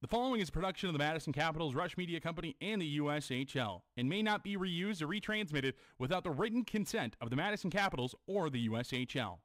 The following is a production of the Madison Capitals, Rush Media Company, and the USHL, and may not be reused or retransmitted without the written consent of the Madison Capitals or the USHL.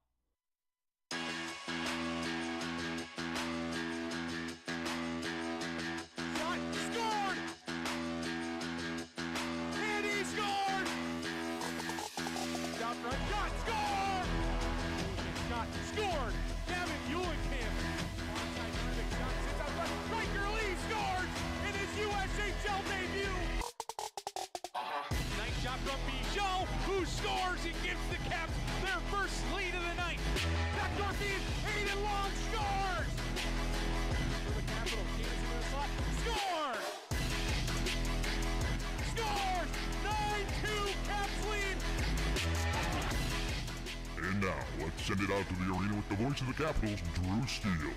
Who scores and gives the Caps their first lead of the night. Backdoor feed, Aiden Long scores! For the Capitals, Kansas in the slot, scores! Scores! 9-2 Caps lead! And now, let's send it out to the arena with the voice of the Capitals, Drew Steele.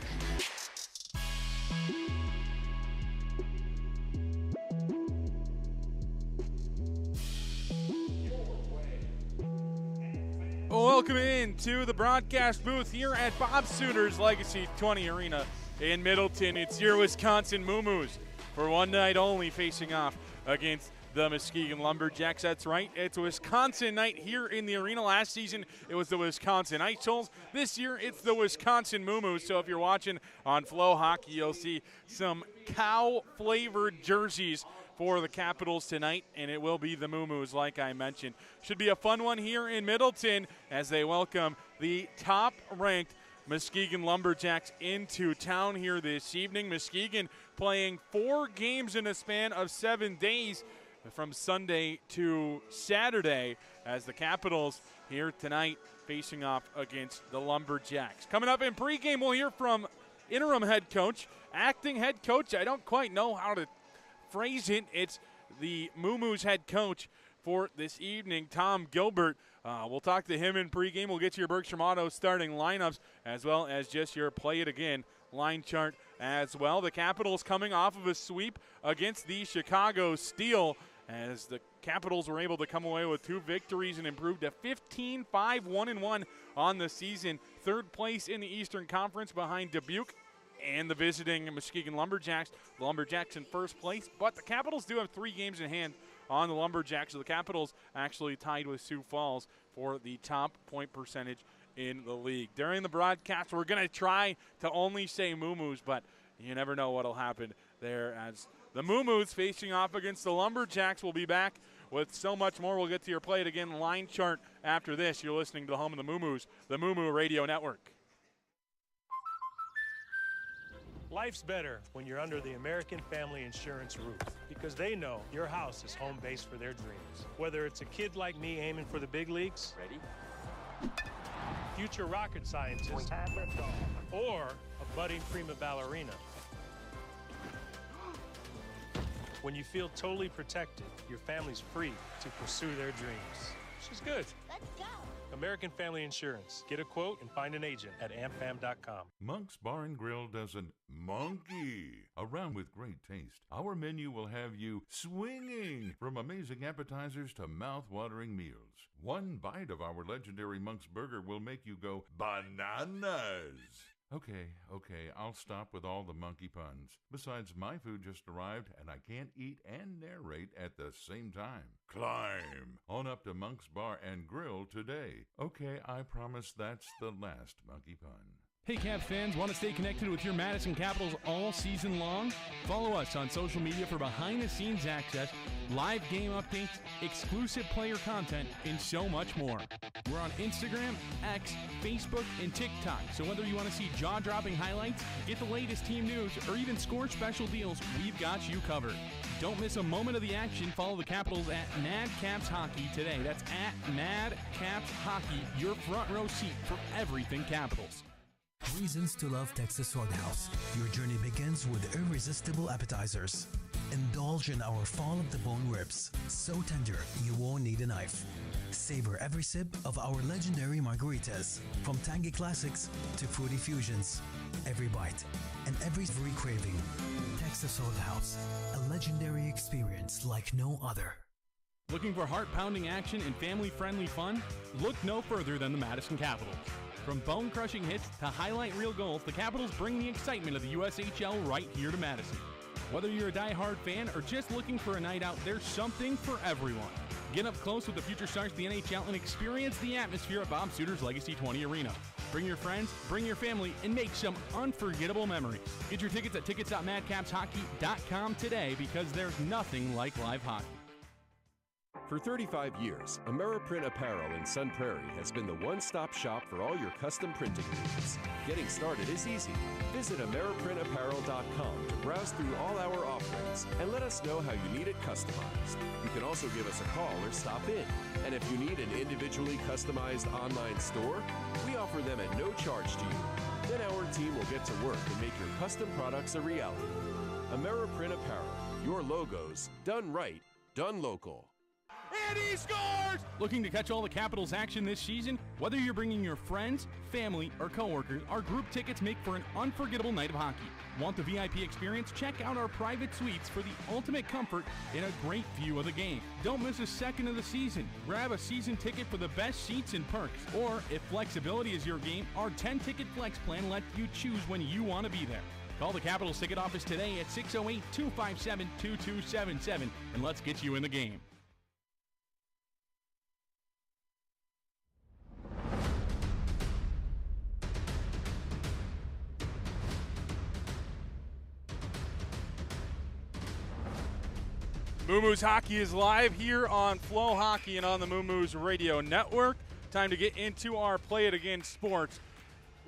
Welcome in to the broadcast booth here at Bob Suter's Legacy 20 Arena in Middleton. It's your Wisconsin MooMoos for one night only, facing off against the Muskegon Lumberjacks. That's right, it's a Wisconsin night here in the arena. Last season, it was the Wisconsin Ice Holes. This year, it's the Wisconsin MooMoos. So if you're watching on Flow Hockey, you'll see some cow-flavored jerseys for the Capitals tonight, and it will be the MooMoos, like I mentioned. Should be a fun one here in Middleton as they welcome the top-ranked Muskegon Lumberjacks into town here this evening. Muskegon playing 4 games in a span of 7 days from Sunday to Saturday, as the Capitals here tonight facing off against the Lumberjacks. Coming up in pregame, we'll hear from interim head coach, acting head coach. I don't quite know how to phrase it. It's the MooMoos head coach for this evening, Tom Gilbert. We'll talk to him in pregame. We'll get to your Bergstrom Auto starting lineups, as well as just your play it again line chart as well. The Capitals coming off of a sweep against the Chicago Steele, as the Capitals were able to come away with 2 victories and improved to 15-5-1-1 on the season. 3rd place in the Eastern Conference behind Dubuque and the visiting Muskegon Lumberjacks. The Lumberjacks in first place, but the Capitals do have 3 games in hand on the Lumberjacks. So the Capitals actually tied with Sioux Falls for the top point percentage in the league. During the broadcast, we're going to try to only say MooMoos, but you never know what will happen there, as the MooMoos facing off against the Lumberjacks. Will be back with so much more. We'll get to your play it again line chart after this. You're listening to the home of the MooMoos, the MooMoo Radio Network. Life's better when you're under the American Family Insurance roof, because they know your house is home base for their dreams. Whether it's a kid like me aiming for the big leagues, ready, future rocket scientist, or a budding prima ballerina. When you feel totally protected, your family's free to pursue their dreams. She's good. Let's go. American Family Insurance. Get a quote and find an agent at amfam.com. Monk's Bar and Grill doesn't monkey around with great taste. Our menu will have you swinging from amazing appetizers to mouth-watering meals. One bite of our legendary Monk's Burger will make you go bananas. Okay, I'll stop with all the monkey puns. Besides, my food just arrived, and I can't eat and narrate at the same time. Climb on up to Monk's Bar and Grill today. Okay, I promise that's the last monkey pun. Hey Caps fans, want to stay connected with your Madison Capitals all season long? Follow us on social media for behind-the-scenes access, live game updates, exclusive player content, and so much more. We're on Instagram, X, Facebook, and TikTok, so whether you want to see jaw-dropping highlights, get the latest team news, or even score special deals, we've got you covered. Don't miss a moment of the action. Follow the Capitals at Mad Caps Hockey today. That's at Mad Caps Hockey, your front row seat for everything Capitals. Reasons to love Texas Roadhouse. Your journey begins with irresistible appetizers. Indulge in our fall of the bone ribs, so tender you won't need a knife. Savor every sip of our legendary margaritas, from tangy classics to fruity fusions. Every bite and every craving. Texas Roadhouse, a legendary experience like no other. Looking for heart-pounding action and family-friendly fun? Look no further than the Madison Capitals. From bone-crushing hits to highlight reel goals, the Capitals bring the excitement of the USHL right here to Madison. Whether you're a die-hard fan or just looking for a night out, there's something for everyone. Get up close with the future stars of the NHL and experience the atmosphere at Bob Suiter's Legacy 20 Arena. Bring your friends, bring your family, and make some unforgettable memories. Get your tickets at tickets.madcapshockey.com today because there's nothing like live hockey. For 35 years, Ameriprint Apparel in Sun Prairie has been the one-stop shop for all your custom printing needs. Getting started is easy. Visit AmeriprinTapparel.com to browse through all our offerings and let us know how you need it customized. You can also give us a call or stop in. And if you need an individually customized online store, we offer them at no charge to you. Then our team will get to work and make your custom products a reality. Ameriprint Apparel, your logos, done right, done local. And he scores! Looking to catch all the Capitals action this season? Whether you're bringing your friends, family, or coworkers, our group tickets make for an unforgettable night of hockey. Want the VIP experience? Check out our private suites for the ultimate comfort and a great view of the game. Don't miss a second of the season. Grab a season ticket for the best seats and perks. Or, if flexibility is your game, our 10-ticket flex plan lets you choose when you want to be there. Call the Capitals ticket office today at 608-257-2277 and let's get you in the game. MooMoos Hockey is live here on Flow Hockey and on the MooMoos Radio Network. Time to get into our Play It Again Sports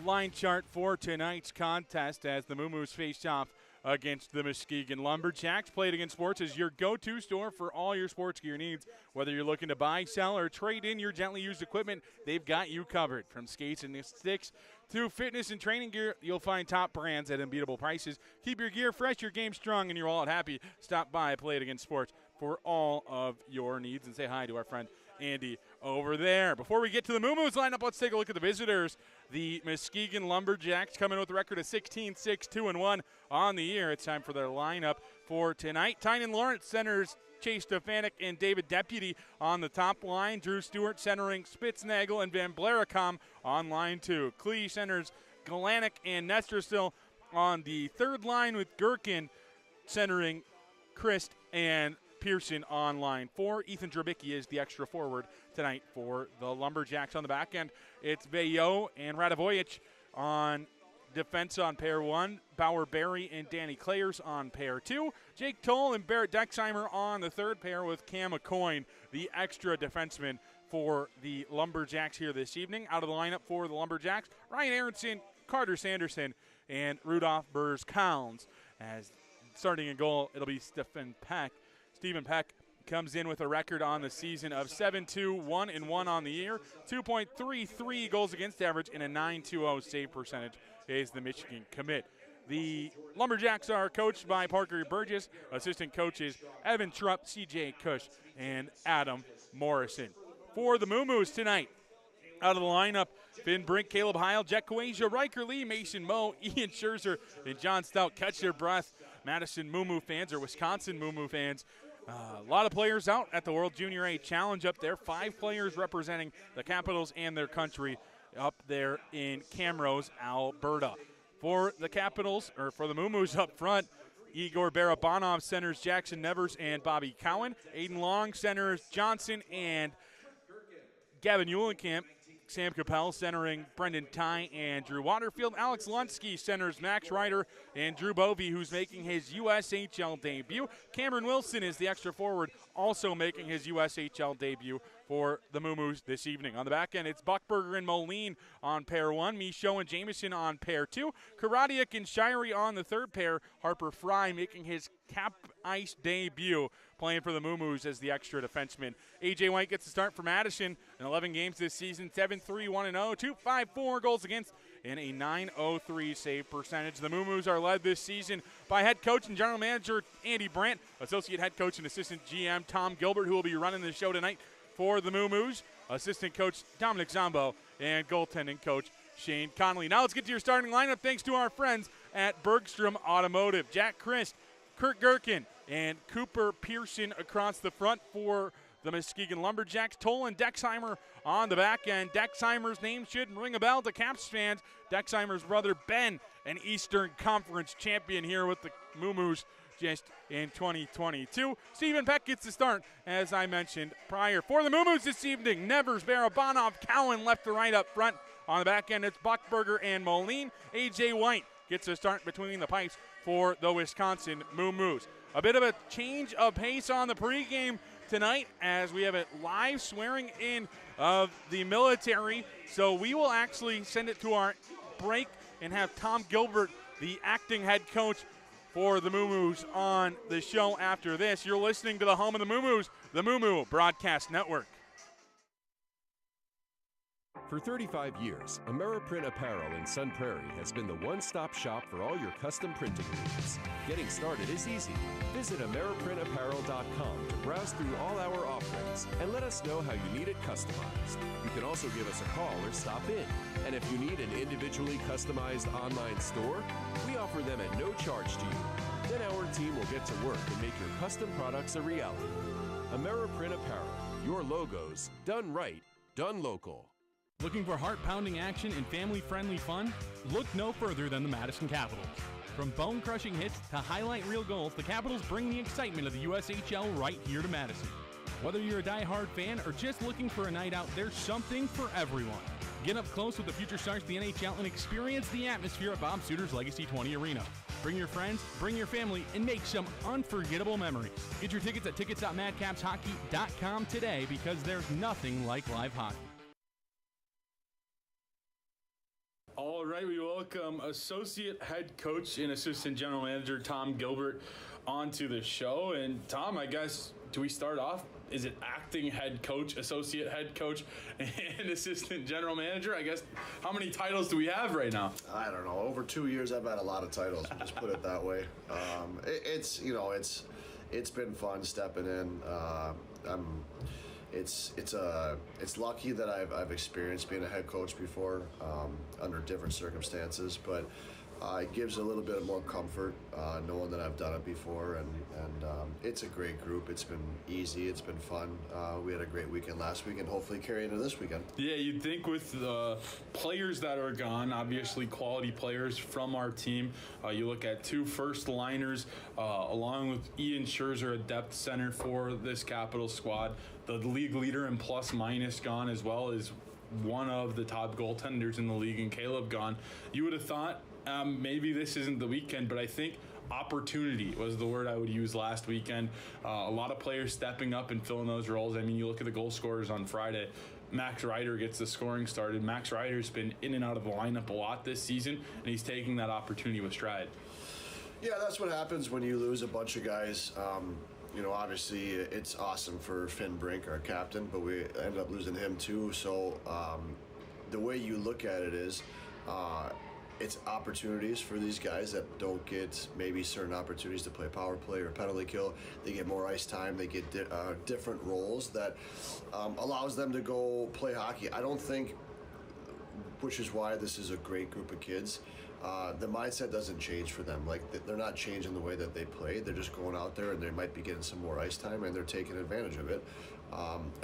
line chart for tonight's contest as the MooMoos face off against the Muskegon Lumberjacks. Play It Again Sports is your go-to store for all your sports gear needs. Whether you're looking to buy, sell, or trade in your gently used equipment, they've got you covered. From skates and sticks to fitness and training gear, you'll find top brands at unbeatable prices. Keep your gear fresh, your game strong, and your wallet happy. Stop by Play It Again Sports for all of your needs. And say hi to our friend Andy over there. Before we get to the MooMoos lineup, let's take a look at the visitors. The Muskegon Lumberjacks come in with a record of 16-6-2-1 on the year. It's time for their lineup for tonight. Tynan Lawrence centers Chase Stefanik and David Deputy on the top line. Drew Stewart centering Spitznagel and Van Blaricom on line 2. Klee centers Galanick and Nesterstill on the third line, with Gherkin centering Christ and Pearson on line 4. Ethan Drabicki is the extra forward tonight for the Lumberjacks. On the back end, it's Veillot and Radovojic on defense on pair 1. Bauer Berry and Danny Clayers on pair 2. Jake Toll and Barrett Dexheimer on the third pair, with Cam McCoy, the extra defenseman for the Lumberjacks here this evening. Out of the lineup for the Lumberjacks, Ryan Aronson, Carter Sanderson, and Rudolph Burrs-Collins. As starting in goal, it'll be Stephen Peck. Stephen Peck comes in with a record on the season of 7-2-1-1 on the year, 2.33 goals against average, and a .920 save percentage is the Michigan commit. The Lumberjacks are coached by Parker Burgess, assistant coaches Evan Trupp, CJ Cush, and Adam Morrison. For the MooMoos tonight, out of the lineup, Finn Brink, Caleb Heil, Jet Kawazia, Riker Lee, Mason Moe, Ian Scherzer, and John Stout. Catch their breath, Madison MooMoo fans or Wisconsin MooMoo fans. A lot of players out at the World Junior A Challenge up there. 5 players representing the Capitals and their country up there in Camrose, Alberta. For the Capitals, or for the MooMoos up front, Igor Barabanov centers Jackson Nevers and Bobby Cowan. Aiden Long centers Johnson and Gavin Eulenkamp. Sam Capel centering Brendan Ty and Drew Waterfield. Alex Lunsky centers Max Ryder and Drew Bovey, who's making his USHL debut. Cameron Wilson is the extra forward, also making his USHL debut for the MooMoos this evening. On the back end, it's Buckberger and Moline on pair 1. Michaud and Jameson on pair 2. Karadiak and Shirey on the third pair. Harper Fry making his cap ice debut, playing for the MooMoos as the extra defenseman. A.J. White gets the start for Madison in 11 games this season, 7-3-1-0, 2.54 goals against, and a .903 save percentage. The MooMoos are led this season by head coach and general manager Andy Brandt, associate head coach and assistant GM Tom Gilbert, who will be running the show tonight for the MooMoos, assistant coach Dominic Zombo, and goaltending coach Shane Connolly. Now let's get to your starting lineup thanks to our friends at Bergstrom Automotive. Jack Christ, Kurt Gherkin, and Cooper Pearson across the front for the Muskegon Lumberjacks. Toll and Dexheimer on the back end. Dexheimer's name should ring a bell to Caps fans. Dexheimer's brother Ben, an Eastern Conference champion here with the MooMoos just in 2022. Stephen Peck gets the start, as I mentioned prior. For the MooMoos this evening, Nevers, Barabanov, Cowan left to right up front. On the back end, it's Buckberger and Moline. A.J. White gets a start between the pipes for the Wisconsin MooMoos. A bit of a change of pace on the pregame tonight as we have a live swearing in of the military. So we will actually send it to our break and have Tom Gilbert, the acting head coach for the MooMoos, on the show after this. You're listening to the home of the MooMoos, the MooMoo Broadcast Network. For 35 years, Ameriprint Apparel in Sun Prairie has been the one-stop shop for all your custom printing needs. Getting started is easy. Visit AmeriprinApparel.com to browse through all our offerings and let us know how you need it customized. You can also give us a call or stop in. And if you need an individually customized online store, we offer them at no charge to you. Then our team will get to work and make your custom products a reality. Ameriprint Apparel, your logos, done right, done local. Looking for heart-pounding action and family-friendly fun? Look no further than the Madison Capitals. From bone-crushing hits to highlight reel goals, the Capitals bring the excitement of the USHL right here to Madison. Whether you're a die-hard fan or just looking for a night out, there's something for everyone. Get up close with the future stars of the NHL and experience the atmosphere at Bob Suiter's Legacy 20 Arena. Bring your friends, bring your family, and make some unforgettable memories. Get your tickets at tickets.madcapshockey.com today because there's nothing like live hockey. All right, we welcome Associate Head Coach and Assistant General Manager Tom Gilbert onto the show. And Tom, I guess, do we start off? Is it acting head coach, associate head coach, and assistant general manager? I guess, how many titles do we have right now? I don't know. Over 2 years, I've had a lot of titles. Just put it that way. It's been fun stepping in. It's lucky that I've experienced being a head coach before under different circumstances, but it gives a little bit more comfort knowing that I've done it before, and it's a great group. It's been easy. It's been fun. We had a great weekend last week, and hopefully carry into this weekend. Yeah, you'd think with the players that are gone, obviously quality players from our team. You look at 2 first-liners, along with Ian Scherzer, a depth center for this Capital squad. The league leader in plus-minus gone, as well as one of the top goaltenders in the league in Caleb gone. You would have thought maybe this isn't the weekend, but I think opportunity was the word I would use last weekend. A lot of players stepping up and filling those roles. I mean, you look at the goal scorers on Friday. Max Ryder gets the scoring started. Max Ryder's been in and out of the lineup a lot this season, and he's taking that opportunity with stride. Yeah, that's what happens when you lose a bunch of guys. Obviously, it's awesome for Finn Brink, our captain, but we ended up losing him too. So the way you look at it is it's opportunities for these guys that don't get maybe certain opportunities to play power play or penalty kill. They get more ice time. They get different roles that allows them to go play hockey. I don't think, which is why this is a great group of kids. The mindset doesn't change for them. Like, they're not changing the way that they play. They're just going out there and they might be getting some more ice time, and they're taking advantage of it.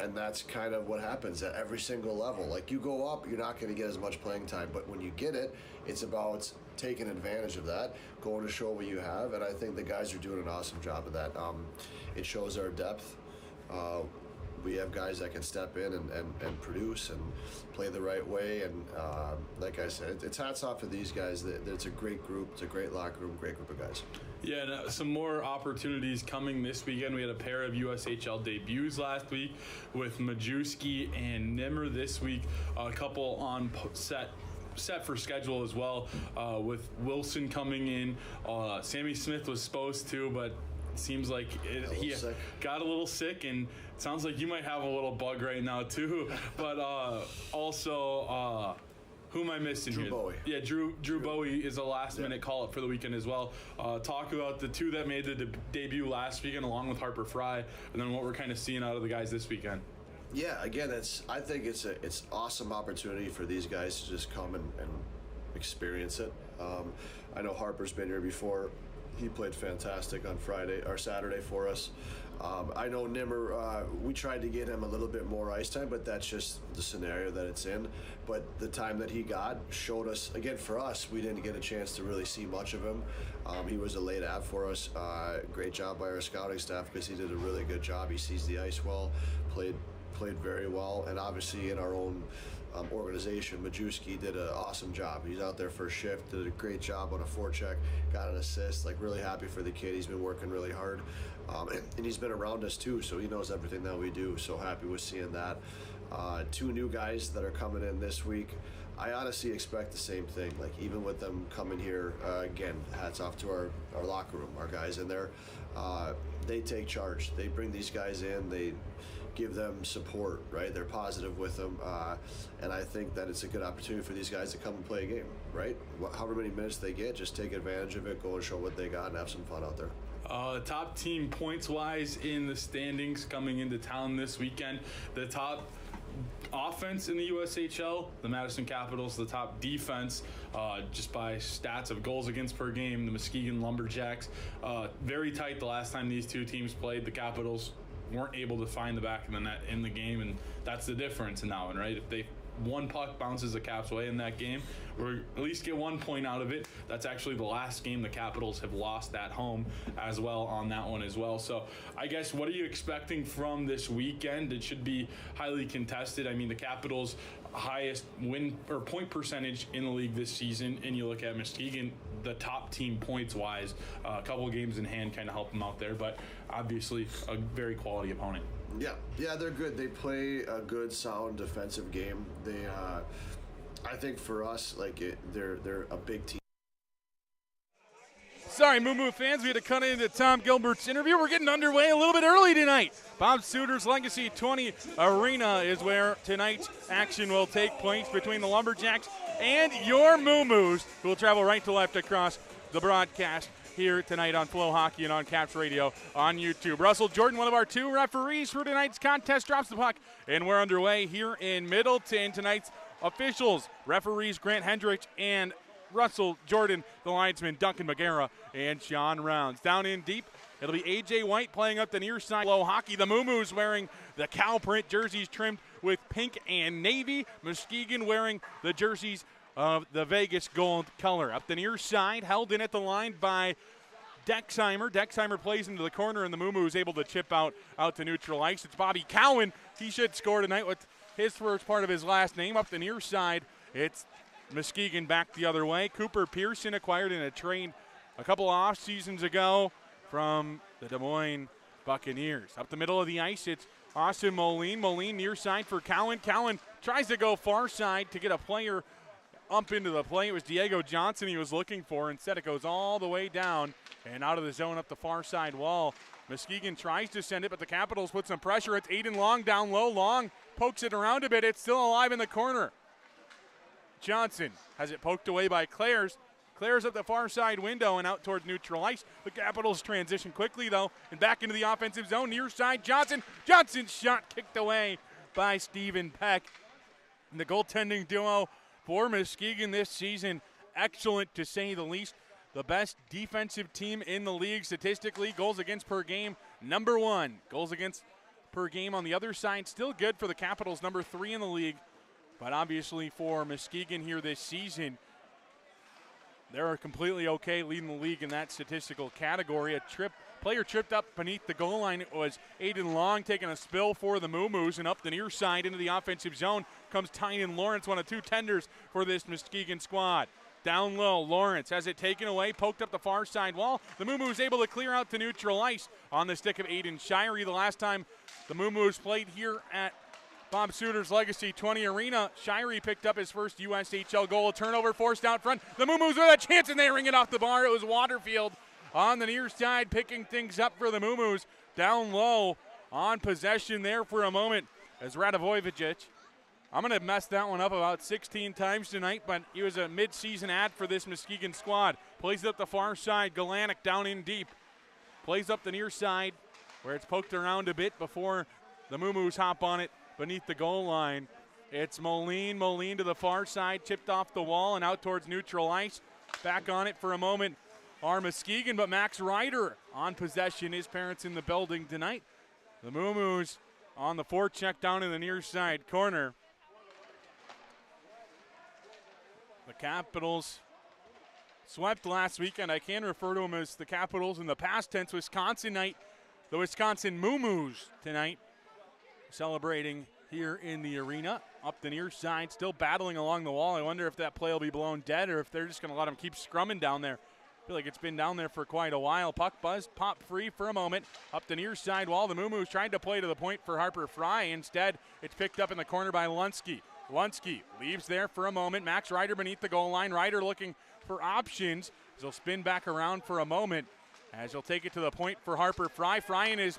And that's kind of what happens at every single level. Like, you go up, you're not going to get as much playing time, but when you get it, it's about taking advantage of that, going to show what you have, and I think the guys are doing an awesome job of that. It shows our depth. We have guys that can step in and produce and play the right way. And like I said, it's hats off to these guys. It's a great group. It's a great locker room, great group of guys. Yeah, and some more opportunities coming this weekend. We had a pair of USHL debuts last week with Majewski and Nimmer this week. A couple on set for schedule as well, with Wilson coming in. Sammy Smith was supposed to, but seems like he got a little sick, and it sounds like you might have a little bug right now too. But also, who am I missing Drew here? Bowie. Yeah, Drew Bowie is a last-minute call-up for the weekend as well. Talk about the 2 that made the debut last weekend, along with Harper Fry, and then what we're kind of seeing out of the guys this weekend. Yeah, again, I think it's awesome opportunity for these guys to just come and experience it. I know Harper's been here before. He played fantastic on Saturday for us. I know Nimmer, we tried to get him a little bit more ice time, but that's just the scenario that it's in. But the time that he got showed us, again, for us, we didn't get a chance to really see much of him. He was a late ad for us. Great job by our scouting staff because he did a really good job. He sees the ice well, played very well, and obviously in our own organization, Majewski did an awesome job. He's out there first shift, did a great job on a forecheck, got an assist. Like, really happy for the kid. He's been working really hard, and he's been around us too, so he knows everything that we do. So happy with seeing that. 2 new guys that are coming in this week. I honestly expect the same thing. Like, even with them coming here, again, hats off to our locker room, our guys in there. They take charge. They bring these guys in. They give them support, right? They're positive with them, and I think that it's a good opportunity for these guys to come and play a game, right? However many minutes they get, just take advantage of it, go and show what they got, and have some fun out there. Top team points-wise in the standings coming into town this weekend. The top offense in the USHL, the Madison Capitals. The top defense, just by stats of goals against per game, the Muskegon Lumberjacks. Very tight the last time these two teams played. The Capitals weren't able to find the back of the net in the game, and that's the difference in that one, right? If they one puck bounces the Caps way in that game, or at least get 1 point out of it, that's actually the last game the Capitals have lost at home as well on that one as well. So I guess, what are you expecting from this weekend? It should be highly contested. I mean, the Capitals' highest win or point percentage in the league this season, and you look at Muskegon, the top team points wise, a couple games in hand kind of help them out there, but obviously a very quality opponent. Yeah, they're good. They play a good, sound defensive game. They, I think for us, like, they're a big team. Sorry, Moo fans, we had to cut into Tom Gilbert's interview. We're getting underway a little bit early tonight. Bob Suter's Legacy 20 Arena is where tonight's action will take place between the Lumberjacks and your Moo-Moos, who will travel right to left across the broadcast here tonight on Flow Hockey and on Caps Radio on YouTube. Russell Jordan, one of our 2 referees for tonight's contest, drops the puck, and we're underway here in Middleton. Tonight's officials, referees Grant Hendricks and Russell Jordan, the linesman Duncan Magera and Sean Rounds. Down in deep, it'll be A.J. White playing up the near side. Flow Hockey, the Moo-Moos wearing the cow print jerseys trimmed with pink and navy. Muskegon wearing the jerseys of the Vegas gold color. Up the near side, held in at the line by Dexheimer. Dexheimer plays into the corner, and the Moo-Moos able to chip out to neutral ice. It's Bobby Cowan. He should score tonight with his first part of his last name. Up the near side, it's Muskegon back the other way. Cooper Pearson, acquired in a trade a couple off seasons ago from the Des Moines Buccaneers. Up the middle of the ice, it's Austin Moline. Moline near side for Cowan. Cowan tries to go far side to get a player up into the play. It was Diego Johnson he was looking for. Instead, it goes all the way down and out of the zone up the far side wall. Muskegon tries to send it, but the Capitals put some pressure. It's Aiden Long down low. Long pokes it around a bit. It's still alive in the corner. Johnson has it poked away by Clares. Clares up the far side window and out towards neutral ice. The Capitals transition quickly, though, and back into the offensive zone. Near side, Johnson. Johnson's shot kicked away by Stephen Peck. And the goaltending duo for Muskegon this season, excellent to say the least. The best defensive team in the league statistically. Goals against per game, number 1. Goals against per game on the other side, still good for the Capitals, number 3 in the league. But obviously for Muskegon here this season, they're completely okay leading the league in that statistical category. Player tripped up beneath the goal line. It was Aiden Long taking a spill for the Moo-Moos, and up the near side into the offensive zone comes Tynan Lawrence, one of 2 tenders for this Muskegon squad. Down low, Lawrence has it taken away, poked up the far side wall. The Moo-Moos able to clear out to neutral ice on the stick of Aiden Shirey. The last time the Moo-Moos played here at Bob Suter's Legacy 20 Arena, Shirey picked up his first USHL goal. A turnover forced out front. The Moo-Moos with a chance, and they ring it off the bar. It was Waterfield on the near side, picking things up for the Moo-Moos. Down low on possession there for a moment as Radovojevic. I'm going to mess that one up about 16 times tonight, but he was a mid-season ad for this Muskegon squad. Plays it up the far side. Galanick down in deep. Plays up the near side where it's poked around a bit before the Moo-Moos hop on it beneath the goal line. It's Moline. Moline to the far side, chipped off the wall and out towards neutral ice. Back on it for a moment are Muskegon, but Max Ryder on possession. His parents in the building tonight. The MooMoos on the forecheck down in the near side corner. The Capitals swept last weekend. I can refer to them as the Capitals in the past tense. Wisconsin night, the Wisconsin MooMoos tonight, celebrating here in the arena. Up the near side, still battling along the wall. I wonder if that play will be blown dead or if they're just going to let them keep scrumming down there. I feel like it's been down there for quite a while. Puck buzz, pop free for a moment. Up the near side wall, the MooMoos tried to play to the point for Harper Fry. Instead, it's picked up in the corner by Lunsky. Lunsky leaves there for a moment. Max Ryder beneath the goal line. Ryder looking for options. He'll spin back around for a moment as he'll take it to the point for Harper Fry. Fry in his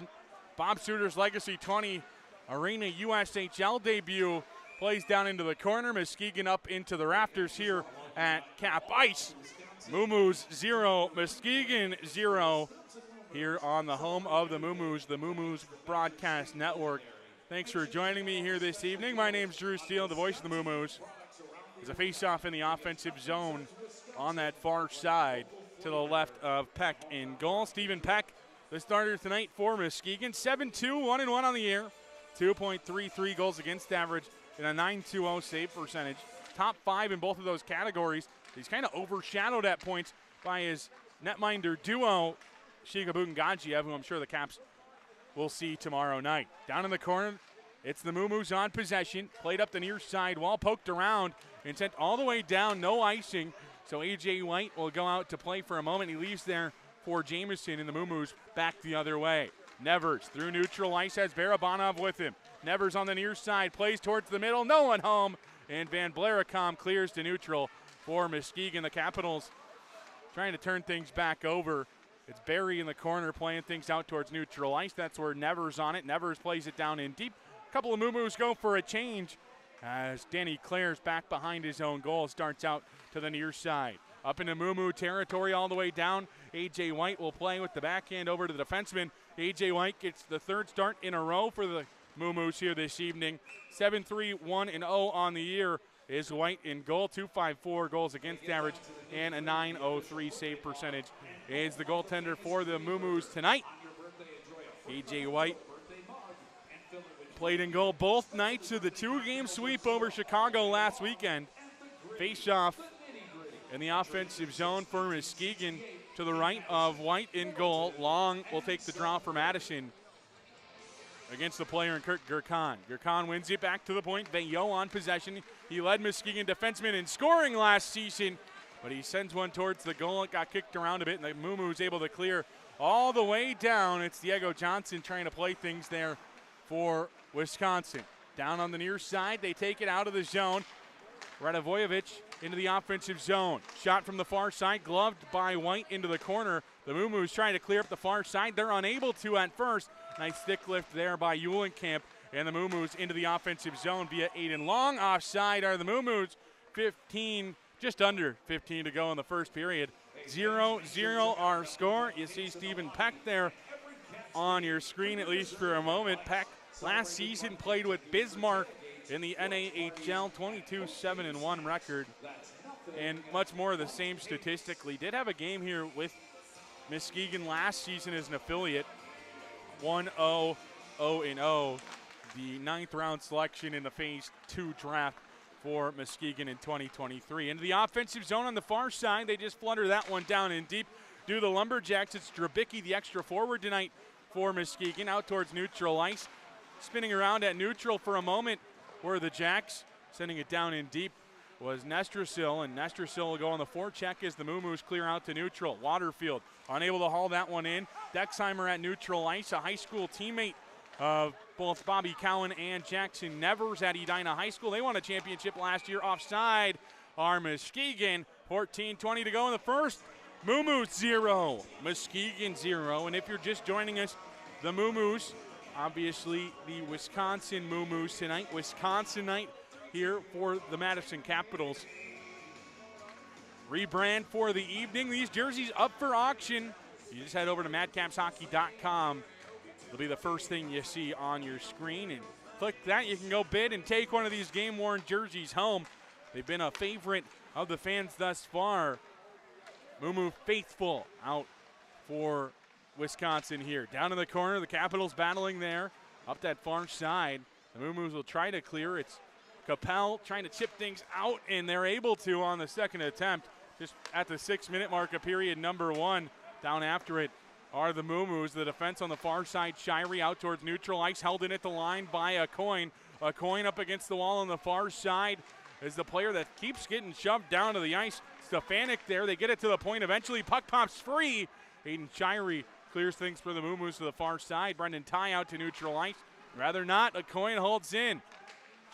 Bob Suter's Legacy 20 Arena USHL debut plays down into the corner. Muskegon up into the rafters here at Cap Ice. MooMoos 0, Muskegon 0 here on the home of the MooMoos Broadcast Network. Thanks for joining me here this evening. My name's Drew Steele, the voice of the MooMoos. There's a face-off in the offensive zone on that far side to the left of Peck in goal. Stephen Peck, the starter tonight for Muskegon. 7-2, 1-1 on the year. 2.33 goals against average and a .920 save percentage. Top 5 in both of those categories. He's kind of overshadowed at points by his netminder duo, Shiga Bugangajiev, who I'm sure the Caps will see tomorrow night. Down in the corner, it's the MooMoos on possession. Played up the near side wall, poked around, and sent all the way down, no icing. So A.J. White will go out to play for a moment. He leaves there for Jamison, and the MooMoos back the other way. Nevers through neutral ice has Barabanov with him. Nevers on the near side, plays towards the middle, no one home, and Van Blaricom clears to neutral for Muskegon. The Capitals trying to turn things back over. It's Barry in the corner playing things out towards neutral ice. That's where Nevers on it. Nevers plays it down in deep. A couple of MooMoos go for a change as Danny Clare's back behind his own goal. Starts out to the near side. Up into MooMoo territory all the way down. A.J. White will play with the backhand over to the defenseman. A.J. White gets the third start in a row for the MooMoos here this evening. 7-3, 1-0 on the year is White in goal. 2.54 goals against average and a .903 save percentage is the goaltender for the MooMoos tonight. A.J. White played in goal both nights of the 2-game sweep over Chicago last weekend. Face-off in the offensive zone for Muskegon to the right of White in goal. Long will take the draw for Madison against the player in Kurt Gurkhan. Gurkhan wins it back to the point. Veillot on possession. He led Muskegon defenseman in scoring last season, but he sends one towards the goal. It got kicked around a bit, and the MooMoos able to clear all the way down. It's Diego Johnson trying to play things there for Wisconsin. Down on the near side, they take it out of the zone. Radovojevic into the offensive zone. Shot from the far side, gloved by White into the corner. The MooMoos trying to clear up the far side. They're unable to at first. Nice stick lift there by Eulenkamp. And the MooMoos into the offensive zone via Aiden Long. Offside are the MooMoos. 15, just under 15 to go in the first period. 0-0 our score. You see Stephen Peck there on your screen, at least for a moment. Peck last season played with Bismarck in the NAHL, 22-7-1 record, and much more of the same statistically. Did have a game here with Muskegon last season as an affiliate, 1-0-0-0, the 9th round selection in the Phase 2 draft for Muskegon in 2023. Into the offensive zone on the far side, they just flutter that one down in deep. Do the Lumberjacks, it's Drabicki, the extra forward tonight for Muskegon, out towards neutral ice. Spinning around at neutral for a moment were the Jacks. Sending it down in deep was Nestrasil, and Nestrasil will go on the forecheck as the MooMoos clear out to neutral. Waterfield unable to haul that one in. Dexheimer at neutral ice, a high school teammate of both Bobby Cowan and Jackson Nevers at Edina High School. They won a championship last year. Offside are Muskegon. 14:20 to go in the first. MooMoos 0, Muskegon 0. And if you're just joining us, the MooMoos, obviously the Wisconsin MooMoos tonight. Wisconsin night here for the Madison Capitals. Rebrand for the evening. These jerseys up for auction. You just head over to madcapshockey.com. It'll be the first thing you see on your screen. And click that. You can go bid and take one of these game-worn jerseys home. They've been a favorite of the fans thus far MooMoo faithful out for Wisconsin here. Down in the corner, the Capitals battling there. Up that far side, the MooMoos will try to clear. It's Capel trying to chip things out, and they're able to on the second attempt. Just at the 6-minute mark of period number 1. Down after it are the MooMoos. The defense on the far side, Shirey out towards neutral ice, held in at the line by a coin. A coin up against the wall on the far side is the player that keeps getting shoved down to the ice. Stefanik there. They get it to the point. Eventually, puck pops free. Hayden Shirey clears things for the MooMoos to the far side. Brendan Ty out to neutral ice. Rather not. A coin holds in.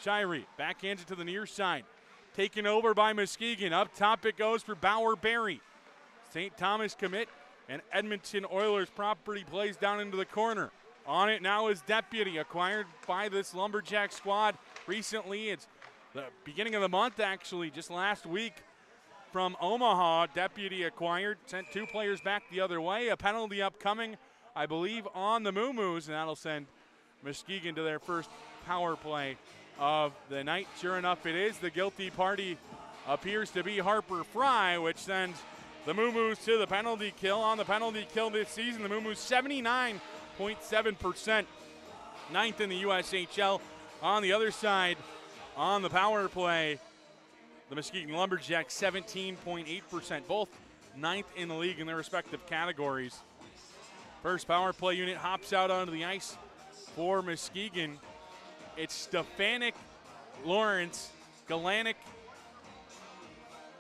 Shirey backhands it to the near side. Taken over by Muskegon. Up top it goes for Bauer Berry. St. Thomas commit and Edmonton Oilers property plays down into the corner. On it now is Deputy, acquired by this Lumberjack squad recently. It's the beginning of the month, actually, just last week from Omaha. Deputy acquired, sent 2 players back the other way. A penalty upcoming, I believe, on the MooMoos, and that'll send Muskegon to their first power play of the night. Sure enough, it is. The guilty party appears to be Harper Fry, which sends the MooMoos to the penalty kill. On the penalty kill this season, the MooMoos 79.7%, 9th in the USHL. On the other side, on the power play, the Muskegon Lumberjacks 17.8%, both 9th in the league in their respective categories. First power play unit hops out onto the ice for Muskegon. It's Stefanik, Lawrence, Galanik,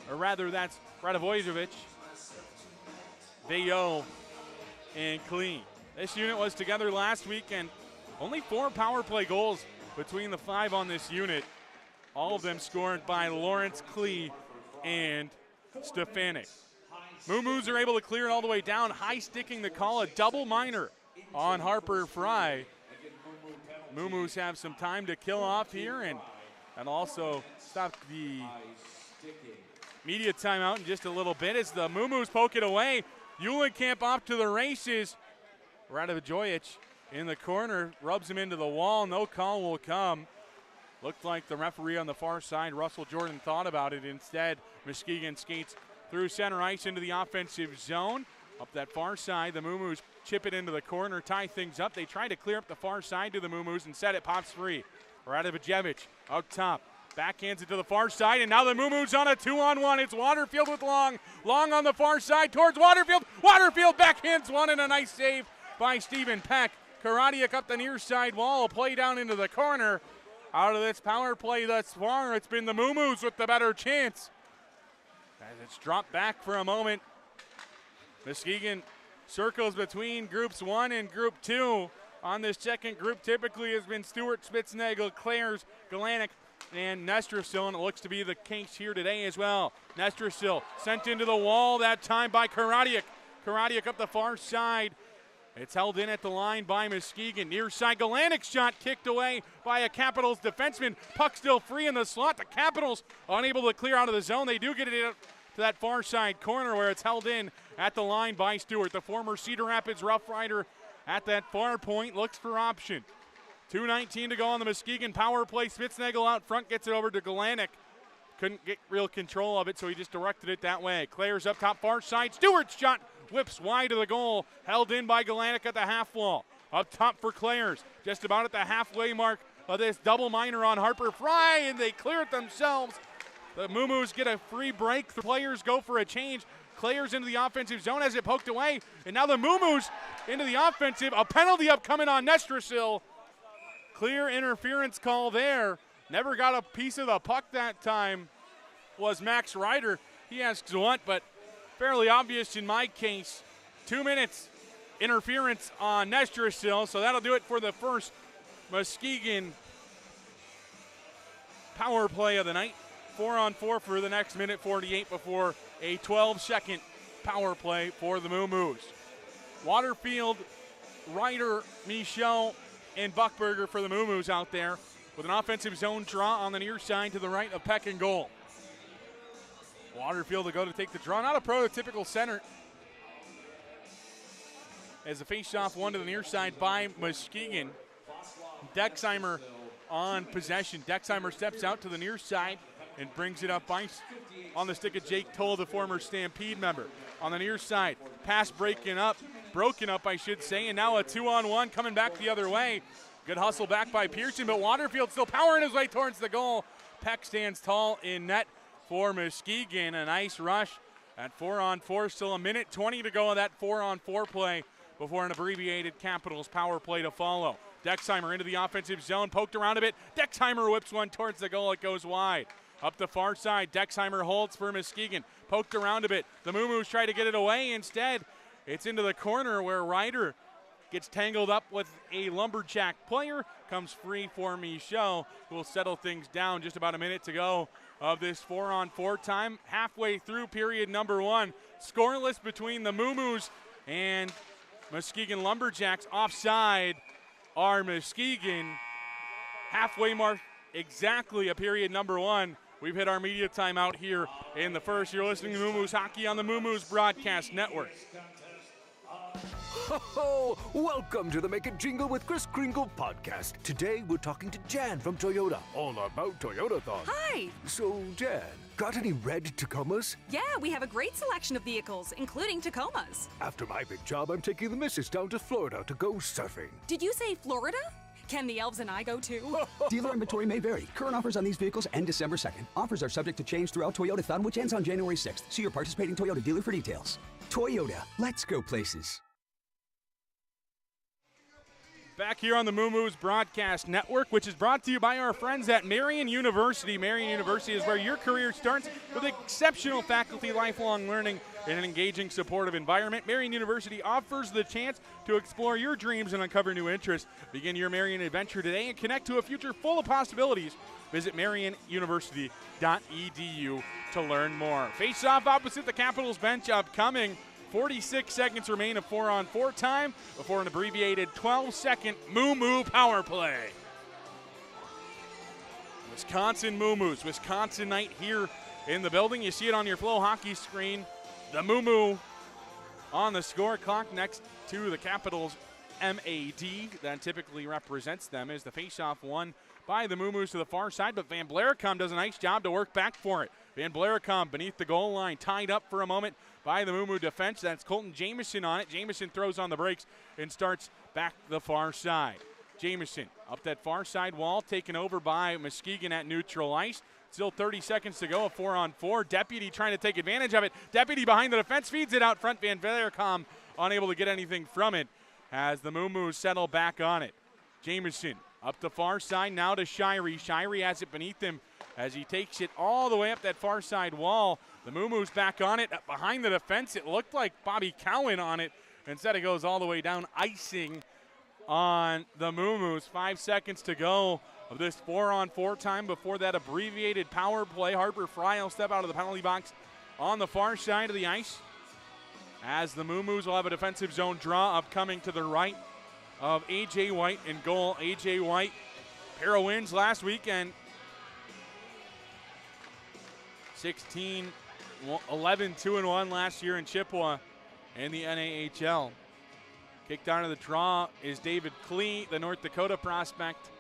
or rather that's Radovojevic, Vayo, and Klee. This unit was together last week, and only 4 power play goals between the 5 on this unit. All of them scored by Lawrence, Klee, and Stefanik. MooMoos are able to clear it all the way down, high sticking the call, a double minor on Harper Fry. MooMoos have some time to kill off here and also stop the media timeout in just a little bit as the MooMoos poke it away. Eulenkamp off to the races. Radovojevic in the corner, rubs him into the wall. No call will come. Looked like the referee on the far side, Russell Jordan, thought about it. Instead, Muskegon skates through center ice into the offensive zone. Up that far side, the MooMoos chip it into the corner, tie things up. They try to clear up the far side to the MooMoos. Instead, it pops free. Radovojevic out top. Backhands it to the far side, and now the MooMoos on a 2-on-1. It's Waterfield with Long. Long on the far side towards Waterfield. Waterfield backhands one, and a nice save by Stephen Peck. Karadiak up the near side wall. A play down into the corner. Out of this power play thus far, it's been the MooMoos with the better chance. As it's dropped back for a moment. Muskegon circles between groups 1 and group 2. On this second group typically has been Stewart, Spitznagel, Clares, Galanik, and Nestrasil, and it looks to be the case here today as well. Nestrasil sent into the wall that time by Karadiak. Karadiak up the far side. It's held in at the line by Muskegon. Near side, Galanik's shot kicked away by a Capitals defenseman. Puck still free in the slot. The Capitals unable to clear out of the zone. They do get it to that far side corner where it's held in at the line by Stewart. The former Cedar Rapids Rough Rider at that far point looks for option. 2:19 to go on the Muskegon power play. Spitznagel out front gets it over to Galanik. Couldn't get real control of it, so he just directed it that way. Clares up top far side. Stewart's shot whips wide of the goal. Held in by Galanik at the half wall. Up top for Clares. Just about at the halfway mark of this double minor on Harper Fry, and they clear it themselves. The MooMoos get a free break. The players go for a change. Clares into the offensive zone as it poked away. And now the MooMoos into the offensive. A penalty upcoming on Nestrasil. Clear interference call there. Never got a piece of the puck that time was Max Ryder. He asks what, but fairly obvious in my case. 2 minutes interference on Nestrasil. So that'll do it for the first Muskegon power play of the night. 4-on-4 for the next minute 48 before a 12-second power play for the MooMoos. Waterfield, Ryder, Michel, and Buckberger for the MooMoos out there with an offensive zone draw on the near side to the right of Peck and goal. Waterfield to go to take the draw. Not a prototypical center. As the face-off one to the near side by Muskegon. Dexheimer on possession. Dexheimer steps out to the near side and brings it up ice on the stick of Jake Toll, the former Stampede member. On the near side, pass broken up, I should say, and now a 2-on-1 coming back the other way. Good hustle back by Pearson, but Waterfield still powering his way towards the goal. Peck stands tall in net for Muskegon. A nice rush at 4-on-4. Still a minute 20 to go of that 4-on-4 play before an abbreviated Capitals power play to follow. Dexheimer into the offensive zone, poked around a bit. Dexheimer whips one towards the goal. It goes wide. Up the far side, Dexheimer holds for Muskegon. Poked around a bit. The MooMoos try to get it away. Instead, it's into the corner where Ryder gets tangled up with a Lumberjack player. Comes free for Michaud, who will settle things down. Just about a minute to go of this 4-on-4 time. Halfway through period number 1. Scoreless between the MooMoos and Muskegon Lumberjacks. Offside are Muskegon. Halfway mark exactly a period number 1. We've hit our media timeout here in the first. You're listening to MooMoos Hockey on the MooMoos Broadcast Network. Ho, welcome to the Make It Jingle with Chris Kringle podcast. Today we're talking to Jan from Toyota, all about Toyotathon. Hi. So, Jan, got any red Tacomas? Yeah, we have a great selection of vehicles, including Tacomas. After my big job, I'm taking the missus down to Florida to go surfing. Did you say Florida? Can the elves and I go too? Dealer inventory may vary. Current offers on these vehicles end December 2nd. Offers are subject to change throughout Toyotathon, which ends on January 6th. See your participating Toyota dealer for details. Toyota, let's go places. Back here on the MooMoos Broadcast Network, which is brought to you by our friends at Marian University. Marian University is where your career starts with exceptional faculty, lifelong learning, and an engaging, supportive environment. Marian University offers the chance to explore your dreams and uncover new interests. Begin your Marian adventure today and connect to a future full of possibilities. Visit marianuniversity.edu to learn more. Face off opposite the Capitals bench upcoming. 46 seconds remain of 4-on-4 time before an abbreviated 12-second MooMoo power play. Wisconsin MooMoos, Wisconsin night here in the building. You see it on your Flow Hockey screen. The MooMoo on the score clock next to the Capitals MAD that typically represents them as the faceoff won by the MooMoos to the far side, but Van Blaricom does a nice job to work back for it. Van Blaricom beneath the goal line, tied up for a moment by the MooMoo defense. That's Colton Jamieson on it. Jamieson throws on the brakes and starts back the far side. Jamieson up that far side wall, taken over by Muskegon at neutral ice. Still 30 seconds to go, a 4-on-4. Deputy trying to take advantage of it. Deputy behind the defense, feeds it out front. Van Blaricom unable to get anything from it as the MooMoos settle back on it. Jamieson up the far side now to Shirey. Shirey has it beneath him as he takes it all the way up that far side wall. The MooMoos back on it behind the defense. It looked like Bobby Cowan on it. Instead, it goes all the way down, icing on the MooMoos. 5 seconds to go of this 4-on-4 time before that abbreviated power play. Harper Fry will step out of the penalty box on the far side of the ice as the MooMoos will have a defensive zone draw upcoming to the right of A.J. White in goal. A.J. White, pair of wins last weekend. 11-2-1 last year in Chippewa in the NAHL. Kicked out of the draw is David Klee, the North Dakota prospect.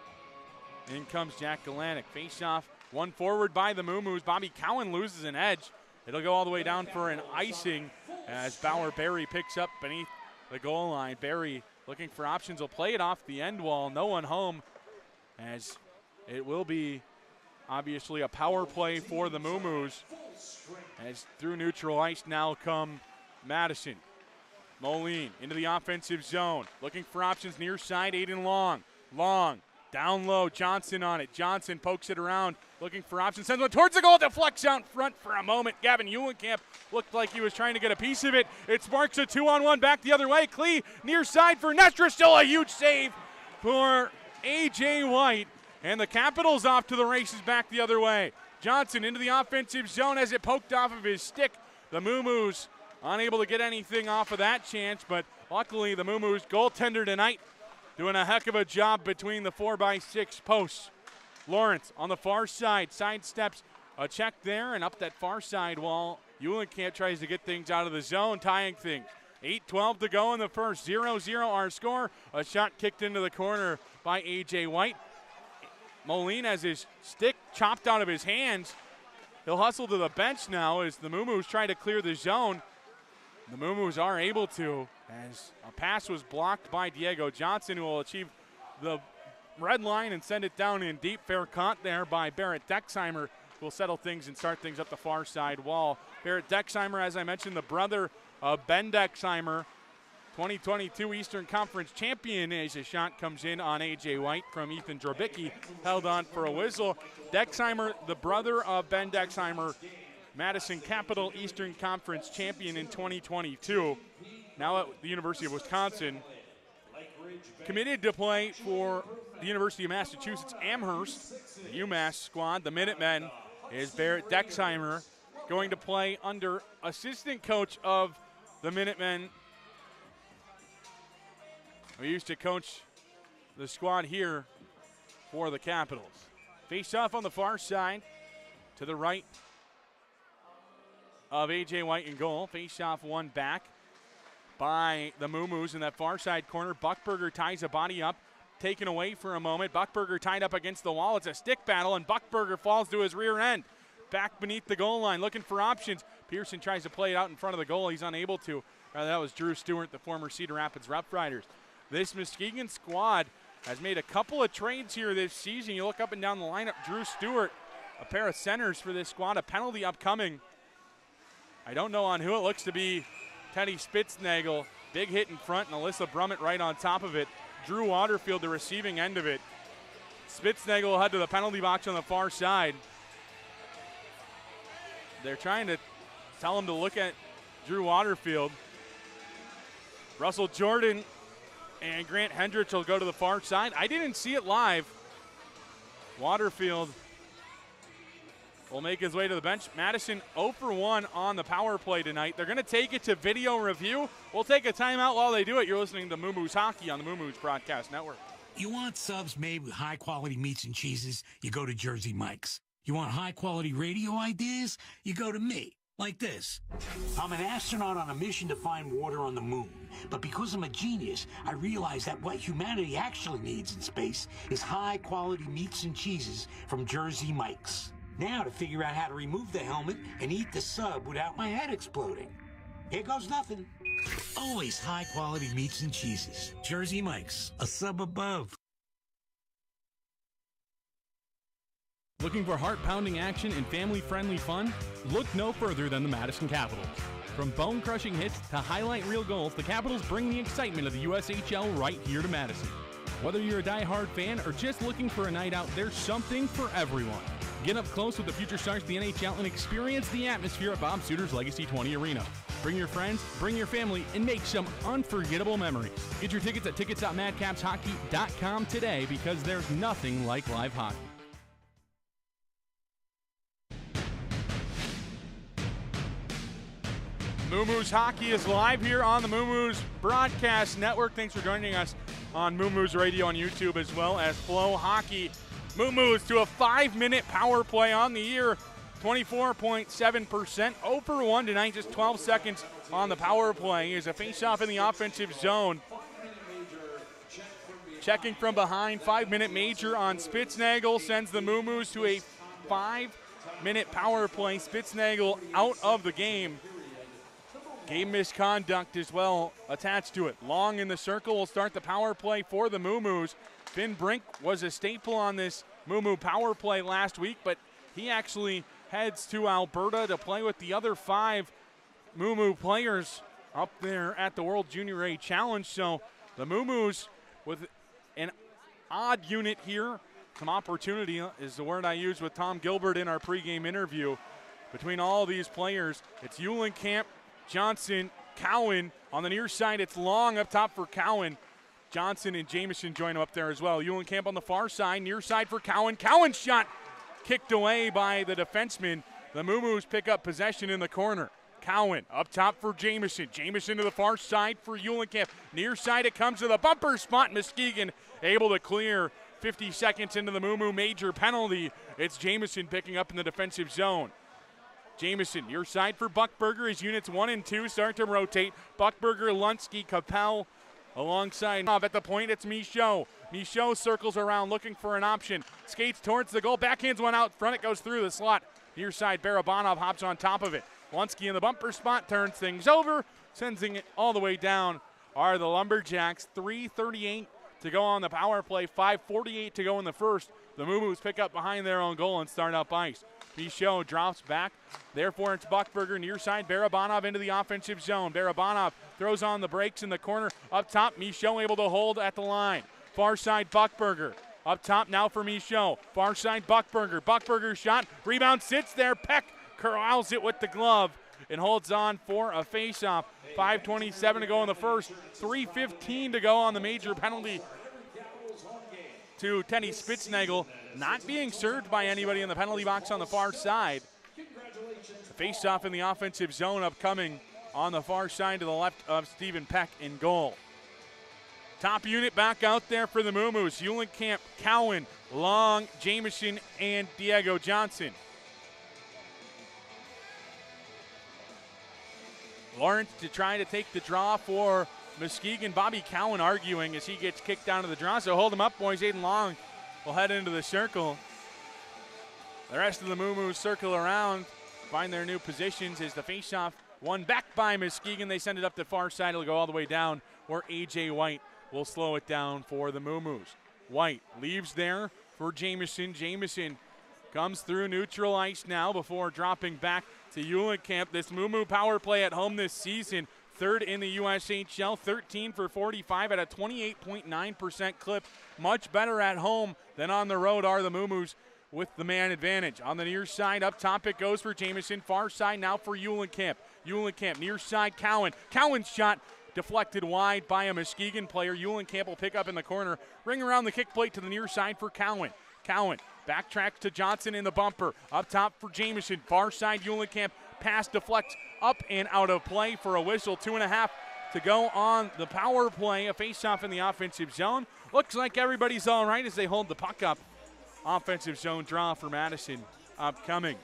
In comes Jack Galanick. Face-off, one forward by the MooMoos. Bobby Cowan loses an edge. It'll go all the way down for an icing as Bauer Berry picks up beneath the goal line. Berry looking for options. Will play it off the end wall. No one home as it will be obviously a power play for the MooMoos. As through neutral ice now come Madison. Moline into the offensive zone. Looking for options near side. Aiden Long. Long down low. Johnson on it. Johnson pokes it around. Looking for options. Sends one towards the goal. Deflects out front for a moment. Gavin Eulenkamp looked like he was trying to get a piece of it. It sparks a 2-on-1 back the other way. Klee near side for Nestor. Still a huge save for A.J. White. And the Capitals off to the races back the other way. Johnson into the offensive zone as it poked off of his stick. The MooMoos unable to get anything off of that chance, but luckily the MooMoos goaltender tonight doing a heck of a job between the 4x6 posts. Lawrence on the far side, sidesteps a check there and up that far side wall. Eulenkamp tries to get things out of the zone, tying things. 8:12 to go in the first. 0-0 our score. A shot kicked into the corner by A.J. White. Moline has his stick chopped out of his hands He'll hustle to the bench now as the MooMoos try to clear the zone. The MooMoos are able to, as a pass was blocked by Diego Johnson, who will achieve the red line and send it down in deep. Fair caught there by Barrett Dexheimer, who will settle things and start things up the far side wall. Barrett Dexheimer, as I mentioned, the brother of Ben Dexheimer, 2022 Eastern Conference champion, as a shot comes in on A.J. White from Ethan Drobicki, held on for a whistle. Dexheimer, the brother of Ben Dexheimer, Madison Capital Eastern Conference champion in 2022, now at the University of Wisconsin. Committed to play for the University of Massachusetts Amherst, the UMass squad. The Minutemen is Barrett Dexheimer, going to play under assistant coach of the Minutemen, who used to coach the squad here for the Capitals. Face off on the far side to the right of A.J. White in goal. Face off one back by the MooMoos in that far side corner. Buckberger ties a body up, taken away for a moment. Buckberger tied up against the wall. It's a stick battle, and Buckberger falls to his rear end. Back beneath the goal line, looking for options. Pearson tries to play it out in front of the goal. He's unable to. That was Drew Stewart, the former Cedar Rapids Rough Riders. This Muskegon squad has made a couple of trades here this season. You look up and down the lineup, Drew Stewart, a pair of centers for this squad, a penalty upcoming. I don't know on who. It looks to be Teddy Spitznagel. Big hit in front, and Alyssa Brummett right on top of it. Drew Waterfield, the receiving end of it. Spitznagel will head to the penalty box on the far side. They're trying to tell him to look at Drew Waterfield. Russell Jordan and Grant Hendricks will go to the far side. I didn't see it live. Waterfield will make his way to the bench. Madison 0 for 1 on the power play tonight. They're going to take it to video review. We'll take a timeout while they do it. You're listening to MooMoos Hockey on the MooMoos Broadcast Network. You want subs made with high-quality meats and cheeses? You go to Jersey Mike's. You want high-quality radio ideas? You go to me. Like this. I'm an astronaut on a mission to find water on the moon. But because I'm a genius, I realize that what humanity actually needs in space is high-quality meats and cheeses from Jersey Mike's. Now to figure out how to remove the helmet and eat the sub without my head exploding. Here goes nothing. Always high-quality meats and cheeses. Jersey Mike's, a sub above. Looking for heart-pounding action and family-friendly fun? Look no further than the Madison Capitals. From bone-crushing hits to highlight reel goals, the Capitals bring the excitement of the USHL right here to Madison. Whether you're a die-hard fan or just looking for a night out, there's something for everyone. Get up close with the future stars of the NHL and experience the atmosphere at Bob Suter's Legacy 20 Arena. Bring your friends, bring your family, and make some unforgettable memories. Get your tickets at tickets.madcapshockey.com today, because there's nothing like live hockey. MooMoos Hockey is live here on the MooMoos Broadcast Network. Thanks for joining us on MooMoos Radio on YouTube, as well as Flow Hockey. MooMoos to a 5-minute power play on the year, 24.7%. 0 for 1 tonight, just 12 seconds on the power play. Is a face-off in the offensive zone. Checking from behind, 5-minute major on Spitznagel sends the MooMoos to a 5-minute power play. Spitznagel out of the game. Game misconduct as well attached to it. Long in the circle will start the power play for the MooMoos. Finn Brink was a staple on this MooMoo power play last week, but he actually heads to Alberta to play with the other 5 MooMoo players up there at the World Junior A Challenge. So the MooMoos with an odd unit here. Some opportunity is the word I used with Tom Gilbert in our pregame interview. Between all these players, it's Eulenkamp, Johnson, Cowan. On the near side, it's Long up top for Cowan. Johnson and Jamison join him up there as well. Eulenkamp on the far side, near side for Cowan. Cowan's shot kicked away by the defenseman. The MooMoos pick up possession in the corner. Cowan up top for Jamison. Jamison to the far side for Eulenkamp. Near side, it comes to the bumper spot. Muskegon able to clear 50 seconds into the MooMoo major penalty. It's Jamison picking up in the defensive zone. Jamison, near side for Buckberger. His units 1 and 2 start to rotate. Buckberger, Lunsky, Capel alongside. At the point, it's Michaud. Michaud circles around looking for an option. Skates towards the goal. Backhands one out front. It goes through the slot. Near side, Barabanov hops on top of it. Lunsky in the bumper spot, turns things over, sending it all the way down are the Lumberjacks. 3:38 to go on the power play, 5:48 to go in the first. The MooMoos pick up behind their own goal and start up ice. Michaud drops back. Therefore, it's Buckberger near side. Barabanov into the offensive zone. Barabanov throws on the brakes in the corner. Up top, Michaud able to hold at the line. Far side, Buckberger. Up top now for Michaud. Far side, Buckberger. Buckberger shot. Rebound sits there. Peck corrals it with the glove and holds on for a faceoff. 5:27 to go in the first. 3:15 to go on the major penalty to Teddy Spitznagel, not being served by anybody in the penalty box on the far side. The face-off in the offensive zone upcoming on the far side to the left of Stephen Peck in goal. Top unit back out there for the MooMoos. Eulenkamp, Cowan, Long, Jameson, and Diego Johnson. Lawrence to try to take the draw for Muskegon. Bobby Cowan arguing as he gets kicked down to the draw. So hold him up, boys. Aiden Long will head into the circle. The rest of the MooMoos circle around, find their new positions as the faceoff won back by Muskegon. They send it up the far side. It'll go all the way down where A.J. White will slow it down for the MooMoos. White leaves there for Jameson. Jameson comes through neutral ice now before dropping back to Eulenkamp. This MooMoo power play at home this season, third in the USHL, 13 for 45 at a 28.9% clip. Much better at home than on the road are the MooMoos with the man advantage. On the near side, up top it goes for Jameson. Far side now for Eulenkamp. Eulenkamp, near side, Cowan. Cowan's shot deflected wide by a Muskegon player. Eulenkamp will pick up in the corner. Ring around the kick plate to the near side for Cowan. Cowan backtracks to Johnson in the bumper. Up top for Jameson. Far side, Eulenkamp. Pass deflects up and out of play for a whistle. 2.5 to go on the power play. A face-off in the offensive zone. Looks like everybody's all right as they hold the puck up. Offensive zone draw for Madison upcoming.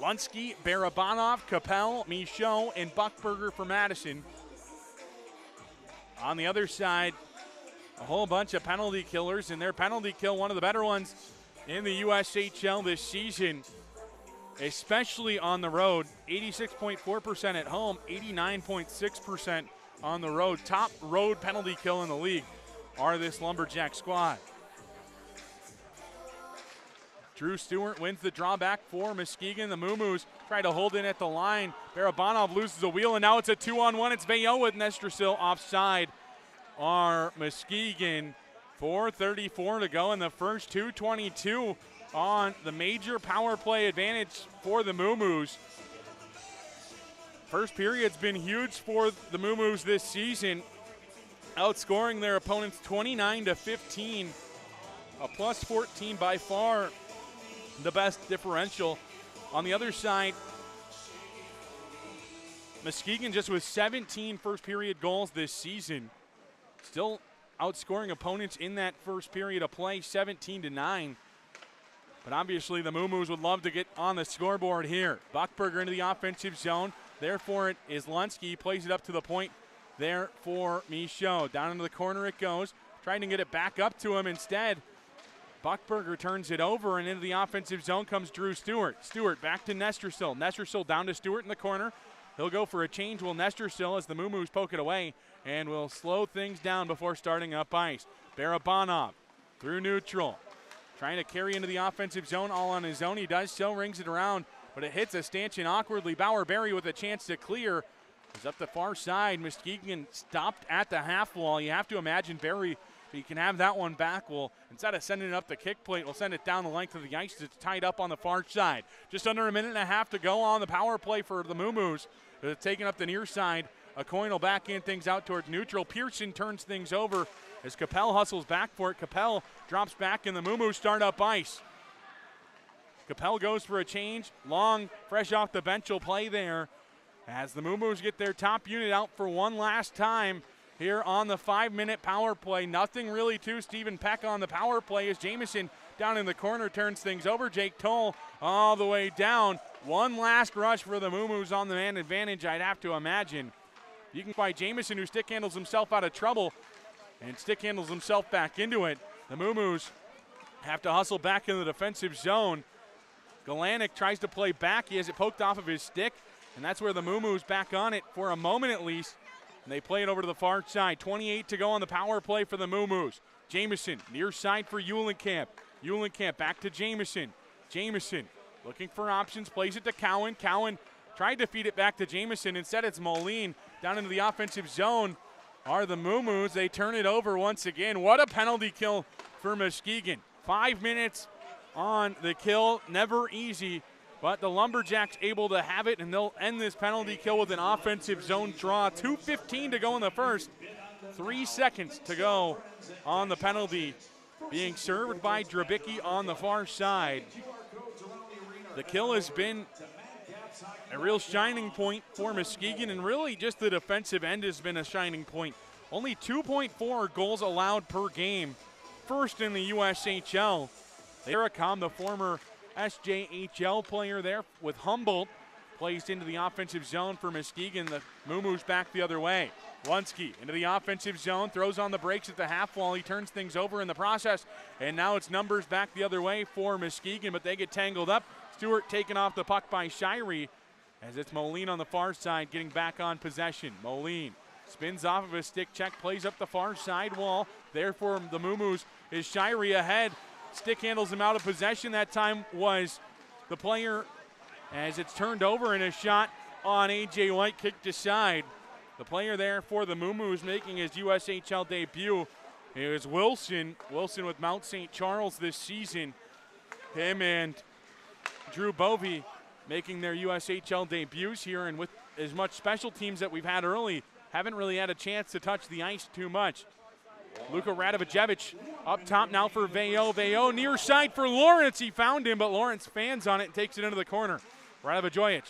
Lunsky, Barabanov, Capel, Michaud, and Buckberger for Madison. On the other side, a whole bunch of penalty killers, and their penalty kill, one of the better ones in the USHL this season, especially on the road. 86.4% at home, 89.6% on the road. Top road penalty kill in the league are this Lumberjack squad. Drew Stewart wins the drawback for Muskegon. The MooMoos try to hold in at the line. Barabanov loses a wheel, and now it's a 2-on-1. It's Veillot with Nestrasil offside. Are Muskegon. 4:34 to go in the first. 2:22 on the major power play advantage for the MooMoos. First period's been huge for the MooMoos this season, outscoring their opponents 29-15. A plus 14, by far the best differential. On the other side, Muskegon just with 17 first period goals this season. Still outscoring opponents in that first period of play, 17-9. But obviously the MooMoos would love to get on the scoreboard here. Buckberger into the offensive zone. Therefore it is Lunsky. Plays it up to the point there for Michaud. Down into the corner it goes. Trying to get it back up to him instead. Buckberger turns it over, and into the offensive zone comes Drew Stewart. Stewart back to Nestrasil. Nestrasil down to Stewart in the corner. He'll go for a change. Will Nestrasil as the MooMoos poke it away, and will slow things down before starting up ice. Barabanov through neutral. Trying to carry into the offensive zone all on his own. He does so, rings it around, but it hits a stanchion awkwardly. Bauer-Berry with a chance to clear. Is up the far side. Muskegon stopped at the half wall. You have to imagine Berry, if he can have that one back, will, instead of sending it up the kick plate, will send it down the length of the ice. It's tied up on the far side. Just under a minute and a half to go on the power play for the MooMoos. Taking up the near side. A coin will back in things out towards neutral. Pearson turns things over as Capel hustles back for it. Capel drops back, and the MooMoos start up ice. Capel goes for a change. Long, fresh off the bench, will play there as the MooMoos get their top unit out for one last time here on the 5-minute power play. Nothing really to Stephen Peck on the power play as Jameson down in the corner turns things over. Jake Toll all the way down. One last rush for the MooMoos on the man advantage, I'd have to imagine. You can find Jameson, who stick handles himself out of trouble and stick handles himself back into it. The MooMoos have to hustle back in the defensive zone. Galanick tries to play back. He has it poked off of his stick, and that's where the MooMoos back on it for a moment at least. And they play it over to the far side. 28 to go on the power play for the MooMoos. Jamison near side for Eulenkamp. Eulenkamp back to Jamison. Jamison looking for options, plays it to Cowan. Cowan tried to feed it back to Jamison. Instead, it's Moline down into the offensive zone. Are the MooMoos. They turn it over once again. What a penalty kill for Muskegon. 5 minutes on the kill. Never easy, but the Lumberjacks able to have it, and they'll end this penalty kill with an offensive zone draw. 2:15 to go in the first. 3 seconds to go on the penalty. Being served by Drabicki on the far side. The kill has been a real shining point for Muskegon, and really just the defensive end has been a shining point. Only 2.4 goals allowed per game. First in the USHL. Ericom, the former SJHL player there with Humboldt, placed into the offensive zone for Muskegon. The MooMoos back the other way. Lunsky into the offensive zone, throws on the brakes at the half wall. He turns things over in the process, and now it's numbers back the other way for Muskegon, but they get tangled up. Stewart taken off the puck by Shirey, as it's Moline on the far side getting back on possession. Moline spins off of his stick check, plays up the far side wall. There for the MooMoos is Shirey ahead. Stick handles him out of possession. That time was the player, as it's turned over, and a shot on A.J. White kicked aside. The player there for the MooMoos making his USHL debut is Wilson. Wilson with Mount St. Charles this season. Him and Drew Bovey making their USHL debuts here, and with as much special teams that we've had early, haven't really had a chance to touch the ice too much. Luka Radovicevic up top now for Veo. Veo near side for Lawrence. He found him, but Lawrence fans on it and takes it into the corner. Radovicevic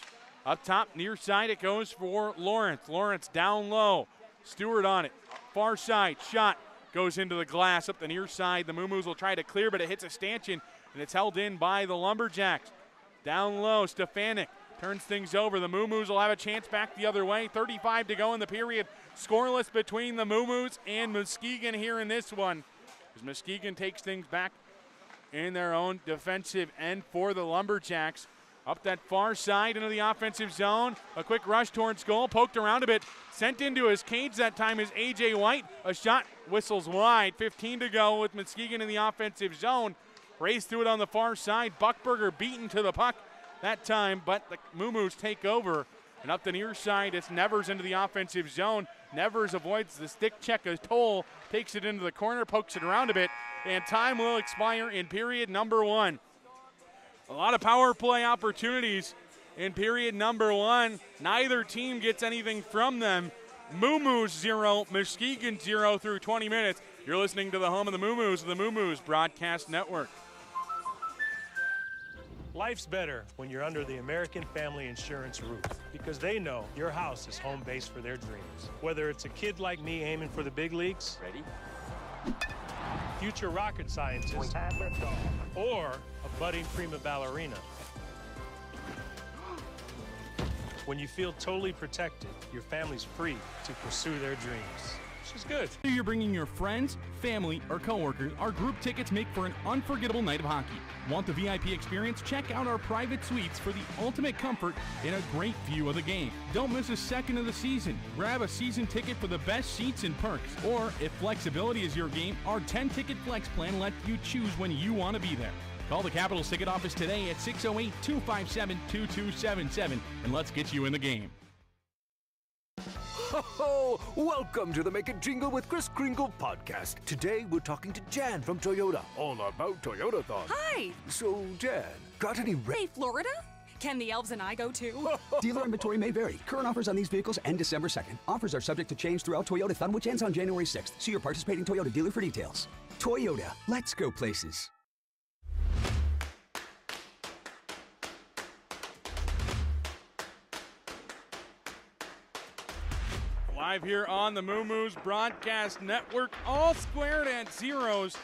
up top near side. It goes for Lawrence. Lawrence down low. Stewart on it. Far side shot goes into the glass up the near side. The MooMoos will try to clear, but it hits a stanchion, and it's held in by the Lumberjacks. Down low, Stefanik turns things over. The MooMoos will have a chance back the other way. 35 to go in the period. Scoreless between the MooMoos and Muskegon here in this one, as Muskegon takes things back in their own defensive end for the Lumberjacks. Up that far side into the offensive zone. A quick rush towards goal, poked around a bit. Sent into his cage that time is A.J. White. A shot whistles wide. 15 to go with Muskegon in the offensive zone. Race through it on the far side. Buckberger beaten to the puck that time, but the MooMoos take over. And up the near side, it's Nevers into the offensive zone. Nevers avoids the stick check as Toll takes it into the corner, pokes it around a bit, and time will expire in period number one. A lot of power play opportunities in period number one. Neither team gets anything from them. MooMoos 0, Muskegon 0 through 20 minutes. You're listening to the home of the MooMoos Broadcast Network. Life's better when you're under the American Family Insurance roof, because they know your house is home base for their dreams. Whether it's a kid like me aiming for the big leagues, ready, future rocket scientist, or a budding prima ballerina. When you feel totally protected, your family's free to pursue their dreams. Which is good. Whether you're bringing your friends, family, or coworkers, our group tickets make for an unforgettable night of hockey. Want the VIP experience? Check out our private suites for the ultimate comfort and a great view of the game. Don't miss a second of the season. Grab a season ticket for the best seats and perks. Or, if flexibility is your game, our 10-ticket flex plan lets you choose when you want to be there. Call the Capitals Ticket Office today at 608-257-2277, and let's get you in the game. Ho ho! Welcome to the Make It Jingle with Kris Kringle podcast. Today we're talking to Jan from Toyota, all about Toyotathon. Hi! So, Jan, got any Hey, Florida? Can the elves and I go too? Dealer inventory may vary. Current offers on these vehicles end December 2nd. Offers are subject to change throughout Toyotathon, which ends on January 6th. See your participating Toyota dealer for details. Toyota, let's go places. Live here on the MooMoos Broadcast Network, all squared at zeros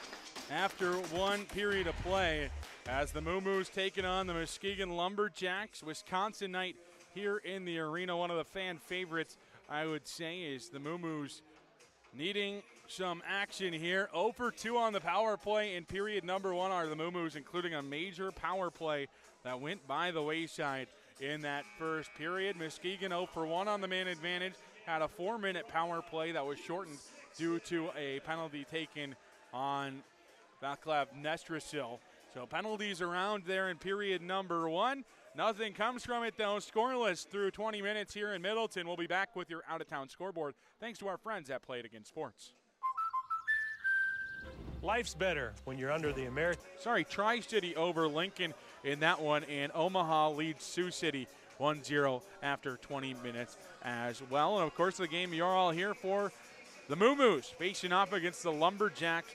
after one period of play, as the MooMoos taking on the Muskegon Lumberjacks. Wisconsin night here in the arena. One of the fan favorites, I would say, is the MooMoos needing some action here. 0 for 2 on the power play in period number 1 are the MooMoos, including a major power play that went by the wayside in that first period. Muskegon 0 for 1 on the man advantage, had a 4-minute power play that was shortened due to a penalty taken on Vaclav Nestrasil. So penalties around there in period number 1. Nothing comes from it, though. Scoreless through 20 minutes here in Middleton. We'll be back with your out-of-town scoreboard thanks to our friends at Play It Again Sports. Life's better when you're under the American. Tri-City over Lincoln in that one, and Omaha leads Sioux City 1-0 after 20 minutes as well. And, of course, the game you're all here for, the MooMoos facing off against the Lumberjacks.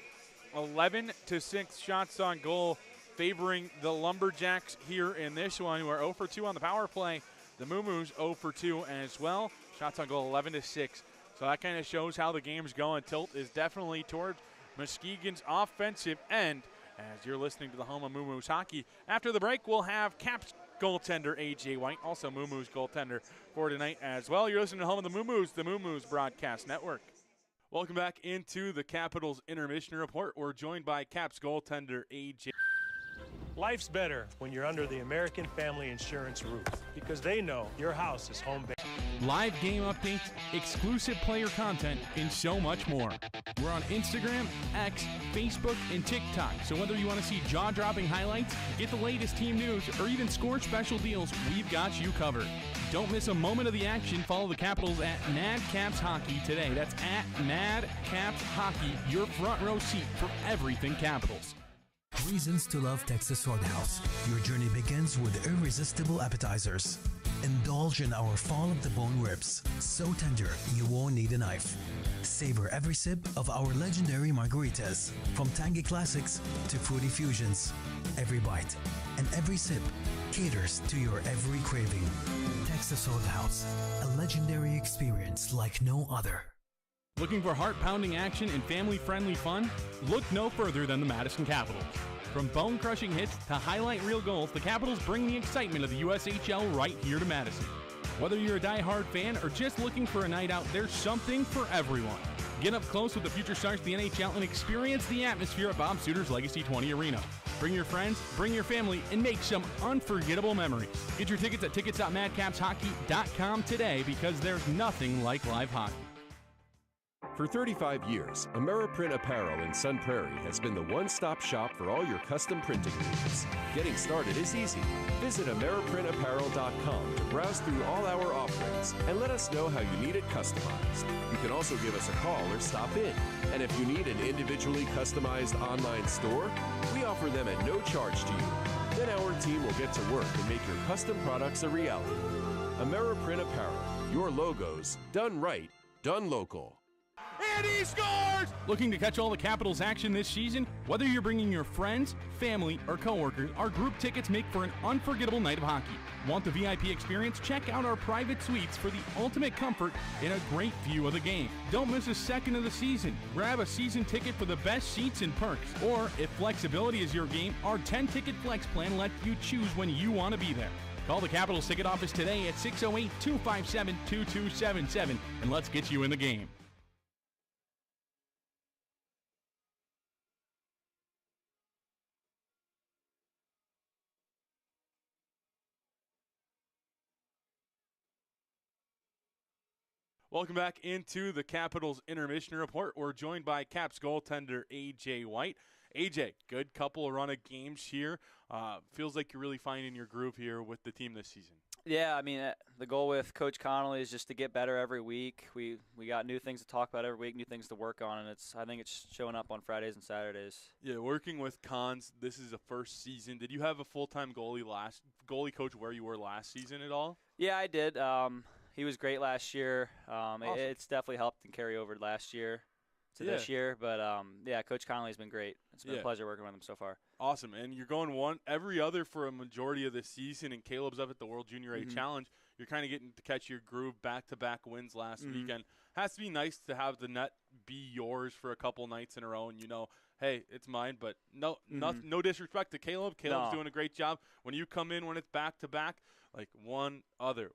11-6 shots on goal favoring the Lumberjacks here in this one, who are 0 for 2 on the power play. The MooMoos 0 for 2 as well. Shots on goal 11-6. So that kind of shows how the game's going. Tilt is definitely towards Muskegon's offensive end as you're listening to the home of MooMoos hockey. After the break, we'll have Caps goaltender A.J. White, also MooMoos goaltender for tonight as well. You're listening to home of the MooMoos Broadcast Network. Welcome back into the Capitals Intermission Report. We're joined by Caps goaltender A.J. Life's better when you're under the American Family Insurance roof because they know your house is home base. Live game updates, exclusive player content, and so much more. We're on Instagram, X, Facebook, and TikTok. So whether you want to see jaw-dropping highlights, get the latest team news, or even score special deals, we've got you covered. Don't miss a moment of the action. Follow the Capitals at Mad Caps Hockey today. That's at Mad Caps Hockey, your front row seat for everything Capitals. Reasons to love Texas Roadhouse. Your journey begins with irresistible appetizers. Indulge in our fall of the bone ribs. So tender, you won't need a knife. Savor every sip of our legendary margaritas. From tangy classics to fruity fusions. Every bite and every sip caters to your every craving. Texas Roadhouse, a legendary experience like no other. Looking for heart-pounding action and family-friendly fun? Look no further than the Madison Capitals. From bone-crushing hits to highlight reel goals, the Capitals bring the excitement of the USHL right here to Madison. Whether you're a die-hard fan or just looking for a night out, there's something for everyone. Get up close with the future stars of the NHL and experience the atmosphere at Bob Suter's Legacy 20 Arena. Bring your friends, bring your family, and make some unforgettable memories. Get your tickets at tickets.madcapshockey.com today because there's nothing like live hockey. For 35 years, AmeriPrint Apparel in Sun Prairie has been the one-stop shop for all your custom printing needs. Getting started is easy. Visit AmeriPrintApparel.com to browse through all our offerings and let us know how you need it customized. You can also give us a call or stop in. And if you need an individually customized online store, we offer them at no charge to you. Then our team will get to work and make your custom products a reality. AmeriPrint Apparel, your logos, done right, done local. And he scores! Looking to catch all the Capitals action this season? Whether you're bringing your friends, family, or coworkers, our group tickets make for an unforgettable night of hockey. Want the VIP experience? Check out our private suites for the ultimate comfort and a great view of the game. Don't miss a second of the season. Grab a season ticket for the best seats and perks. Or, if flexibility is your game, our 10-ticket flex plan lets you choose when you want to be there. Call the Capitals ticket office today at 608-257-2277 and let's get you in the game. Welcome back into the Capitals Intermission Report. We're joined by Caps goaltender A.J. White. A.J., good couple of run of games here. Feels like you're really finding your groove here with the team this season. Yeah, I mean, the goal with Coach Connolly is just to get better every week. We got new things to talk about every week, new things to work on, and I think it's showing up on Fridays and Saturdays. Yeah, working with Cons, this is the first season. Did you have a full-time goalie coach where you were last season at all? Yeah, I did. He was great last year. Awesome. It's definitely helped and carry over last year to this year. But, Coach Connolly's been great. It's been a pleasure working with him so far. Awesome. And you're going one every other for a majority of the season, and Caleb's up at the World Junior A Challenge. You're kind of getting to catch your groove, back-to-back wins last weekend. Has to be nice to have the net be yours for a couple nights in a row, and you know, hey, it's mine. But no disrespect to Caleb. Caleb's doing a great job. When you come in when it's back-to-back, like one other.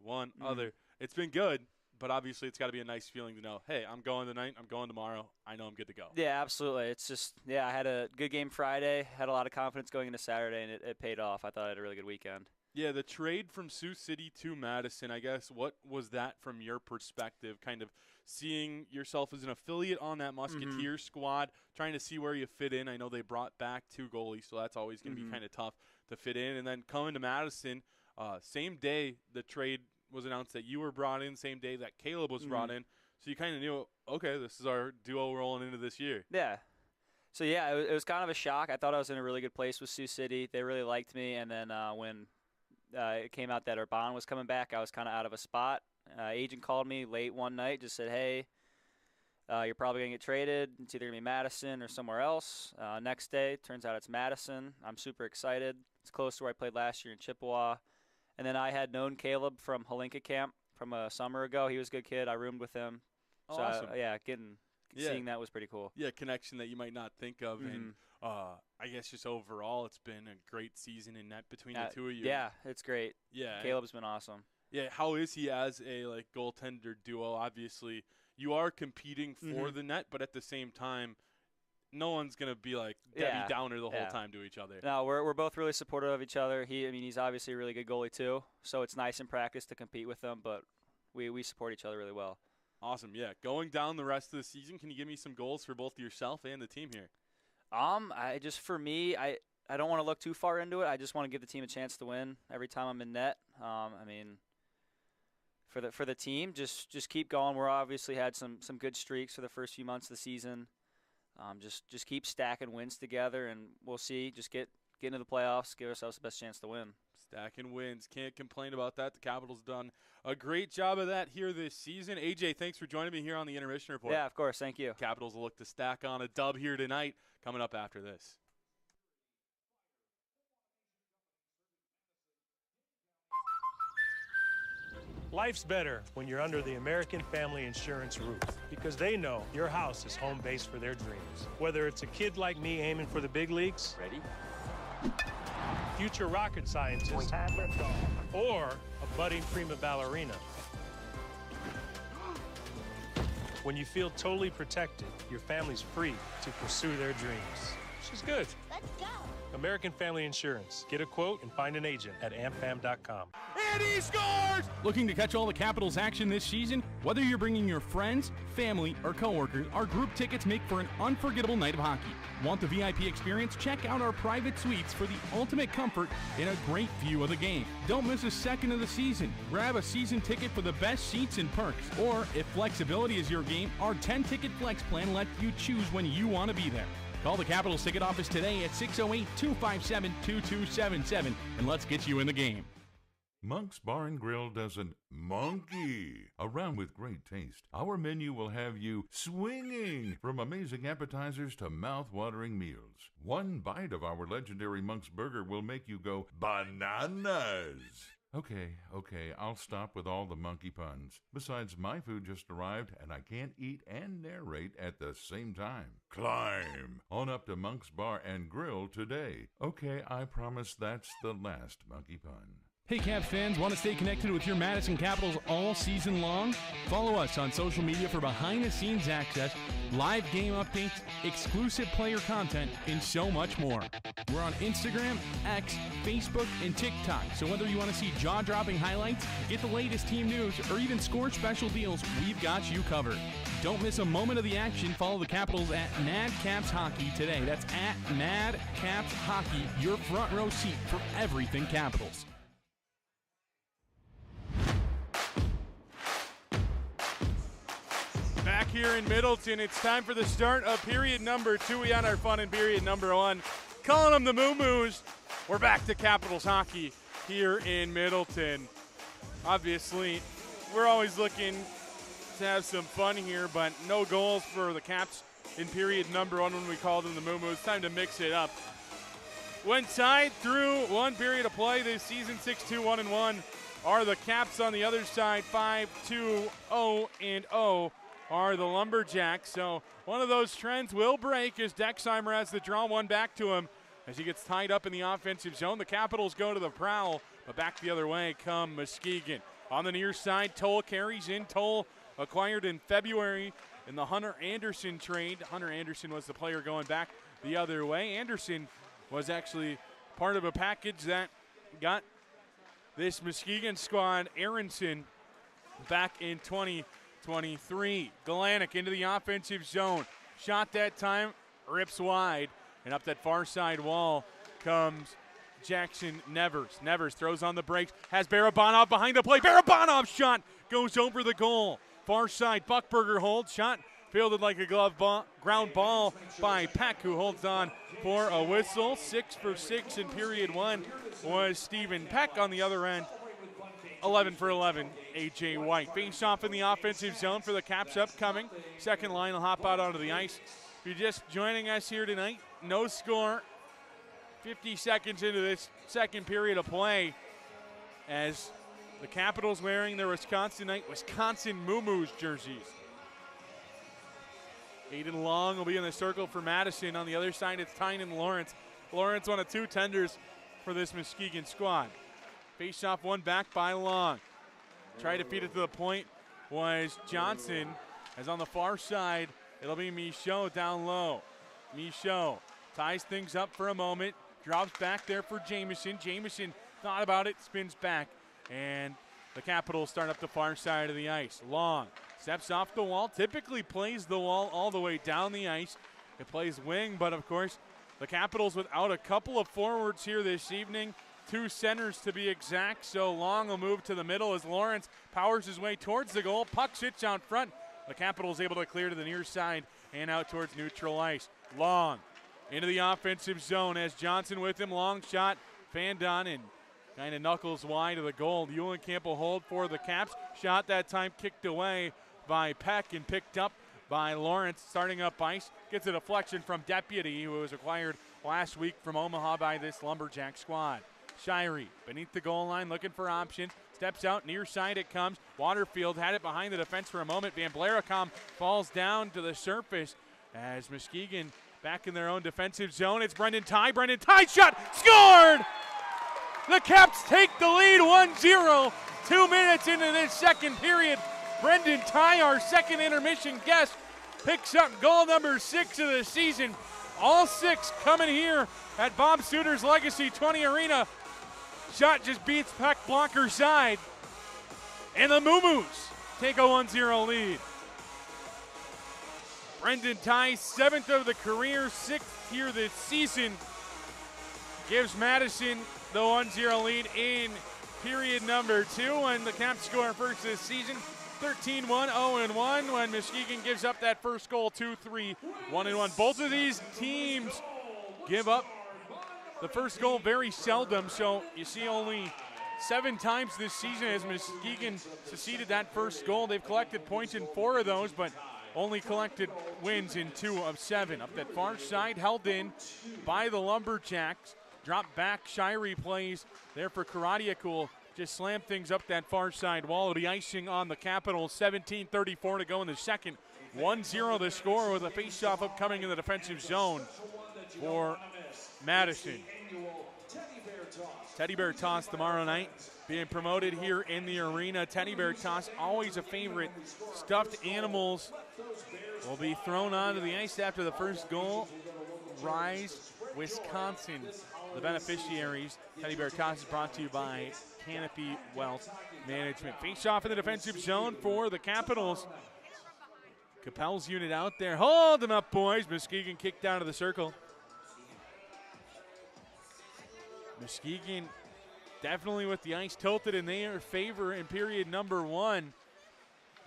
It's been good. but obviously it's got to be a nice feeling to know, hey, I'm going tonight, I'm going tomorrow, I know I'm good to go. Yeah, absolutely. It's just, I had a good game Friday, had a lot of confidence going into Saturday, and it paid off. I thought I had a really good weekend. Yeah, the trade from Sioux City to Madison, I guess, what was that from your perspective, kind of seeing yourself as an affiliate on that Musketeer squad, trying to see where you fit in? I know they brought back 2 goalies, so that's always going to be kind of tough to fit in. And then coming to Madison, same day the trade was announced that you were brought in, same day that Caleb was brought in. So you kind of knew, okay, this is our duo rolling into this year. Yeah. So, it was kind of a shock. I thought I was in a really good place with Sioux City. They really liked me. And then when it came out that Urban was coming back, I was kind of out of a spot. Agent called me late one night, just said, hey, you're probably going to get traded. It's either going to be Madison or somewhere else. Next day, turns out it's Madison. I'm super excited. It's close to where I played last year in Chippewa. And then I had known Caleb from Halinka camp from a summer ago. He was a good kid. I roomed with him. Oh, so, awesome. Seeing that was pretty cool. Yeah, connection that you might not think of. And I guess just overall it's been a great season in net between the two of you. Yeah, it's great. Yeah. Caleb's been awesome. Yeah, how is he as a goaltender duo? Obviously, you are competing for the net, but at the same time, no one's going to be like Debbie Downer the whole time to each other. No, we're both really supportive of each other. He's obviously a really good goalie too, so it's nice in practice to compete with him, but we support each other really well. Awesome, yeah. Going down the rest of the season, can you give me some goals for both yourself and the team here? For me, I don't want to look too far into it. I just want to give the team a chance to win every time I'm in net. For the team, just keep going. We're obviously had some good streaks for the first few months of the season. Just keep stacking wins together, and we'll see. Just get into the playoffs, give ourselves the best chance to win. Stacking wins. Can't complain about that. The Capitals done a great job of that here this season. AJ, thanks for joining me here on the Intermission Report. Yeah, of course. Thank you. Capitals will look to stack on a dub here tonight. Coming up after this. Life's better when you're under the American Family Insurance roof because they know your house is home base for their dreams. Whether it's a kid like me aiming for the big leagues, ready, future rocket scientist, or a budding prima ballerina. When you feel totally protected, your family's free to pursue their dreams. She's good. Let's go. American Family Insurance. Get a quote and find an agent at amfam.com. And he scores! Looking to catch all the Capitals action this season? Whether you're bringing your friends, family, or coworkers, our group tickets make for an unforgettable night of hockey. Want the VIP experience? Check out our private suites for the ultimate comfort and a great view of the game. Don't miss a second of the season. Grab a season ticket for the best seats and perks. Or, if flexibility is your game, our 10-ticket flex plan lets you choose when you want to be there. Call the Capitals ticket office today at 608-257-2277 and let's get you in the game. Monk's Bar and Grill doesn't monkey around with great taste. Our menu will have you swinging from amazing appetizers to mouth-watering meals. One bite of our legendary Monk's Burger will make you go bananas. Okay, I'll stop with all the monkey puns. Besides, my food just arrived, and I can't eat and narrate at the same time. Climb on up to Monk's Bar and Grill today. Okay, I promise that's the last monkey pun. Hey Caps fans, want to stay connected with your Madison Capitals all season long? Follow us on social media for behind-the-scenes access, live game updates, exclusive player content, and so much more. We're on Instagram, X, Facebook, and TikTok, so whether you want to see jaw-dropping highlights, get the latest team news, or even score special deals, we've got you covered. Don't miss a moment of the action. Follow the Capitals at Mad Caps Hockey today. That's at Mad Caps Hockey, your front row seat for everything Capitals. Back here in Middleton, it's time for the start of period number 2. We had our fun in period number 1. Calling them the MooMoos. We're back to Capitals hockey here in Middleton. Obviously, we're always looking to have some fun here, but no goals for the Caps in period number 1 when we called them the MooMoos. Time to mix it up. When tied through one period of play this season, 6-2, 1-1, are the Caps on the other side, 5-2, 0-0. Are the Lumberjacks. So one of those trends will break as Dexheimer has the draw one back to him as he gets tied up in the offensive zone. The Capitals go to the prowl, but back the other way come Muskegon. On the near side, Toll carries in. Toll acquired in February in the Hunter Anderson trade. Hunter Anderson was the player going back the other way. Anderson was actually part of a package that got this Muskegon squad Aronson back in 2023. Galanick into the offensive zone. Shot that time, rips wide, and up that far side wall comes Jackson Nevers. Nevers throws on the brakes, has Barabanov behind the play. Barabanov's shot goes over the goal. Far side, Buckberger holds. Shot fielded like a ground ball by Peck, who holds on for a whistle. 6 for 6 in period 1 was Stephen Peck. On the other end, 11 for 11, A.J. White. Face off in the offensive zone for the Caps upcoming. Second line will hop out onto the ice. If you're just joining us here tonight, no score. 50 seconds into this second period of play as the Capitals wearing their Wisconsin MooMoos jerseys. Aiden Long will be in the circle for Madison. On the other side, it's Tynan Lawrence. Lawrence, one of 2 tenders for this Muskegon squad. Face off one back by Long. Tried to feed it to the point was Johnson. As on the far side, it'll be Michaud down low. Michaud ties things up for a moment. Drops back there for Jamieson. Jamieson thought about it, spins back. And the Capitals start up the far side of the ice. Long steps off the wall. Typically plays the wall all the way down the ice. It plays wing, but of course, the Capitals without a couple of forwards here this evening. 2 centers to be exact, so Long will move to the middle as Lawrence powers his way towards the goal. Puck sits out front. The Capitals able to clear to the near side and out towards neutral ice. Long into the offensive zone as Johnson with him. Long shot, fanned on and kind of knuckles wide of the goal. Eulenkamp will hold for the Caps. Shot that time kicked away by Peck and picked up by Lawrence. Starting up ice, gets a deflection from Deputy, who was acquired last week from Omaha by this Lumberjack squad. Shirey beneath the goal line looking for options. Steps out, near side it comes. Waterfield had it behind the defense for a moment. Van Blaricom falls down to the surface as Muskegon back in their own defensive zone. It's Brendan Ty. Brendan Ty shot, scored! The Caps take the lead 1-0. 2 minutes into this second period. Brendan Ty, our second intermission guest, picks up goal number 6 of the season. All 6 coming here at Bob Suter's Legacy 20 Arena. Shot just beats Peck blocker side. And the MooMoos take a 1-0 lead. Brendan Ty, 7th of the career, 6th here this season. Gives Madison the 1-0 lead in period number 2. And the Caps score first this season. 13-1, 0-1 when Muskegon gives up that first goal, 2-3, 1-1. Both of these teams give up the first goal very seldom, so you see only 7 times this season as Muskegon succeeded that first goal. They've collected points in 4 of those, but only collected wins in 2 of 7. Up that far side, held in by the Lumberjacks. Drop back, Shirey plays there for Karadiak, who will just slam things up that far side wall. The icing on the Capitals, 17:34 to go in the second. 1-0 the score with a faceoff upcoming in the defensive zone for Madison. Teddy Bear Toss tomorrow night being promoted here in the arena. Teddy Bear Toss, always a favorite. Stuffed animals will be thrown onto the ice after the first goal. Rise, Wisconsin, the beneficiaries. Teddy Bear Toss is brought to you by Canopy Wealth Management. Face off in the defensive zone for the Capitals. Capel's unit out there. Hold them up, boys. Muskegon kicked out of the circle. Muskegon definitely with the ice tilted in their favor in period number 1.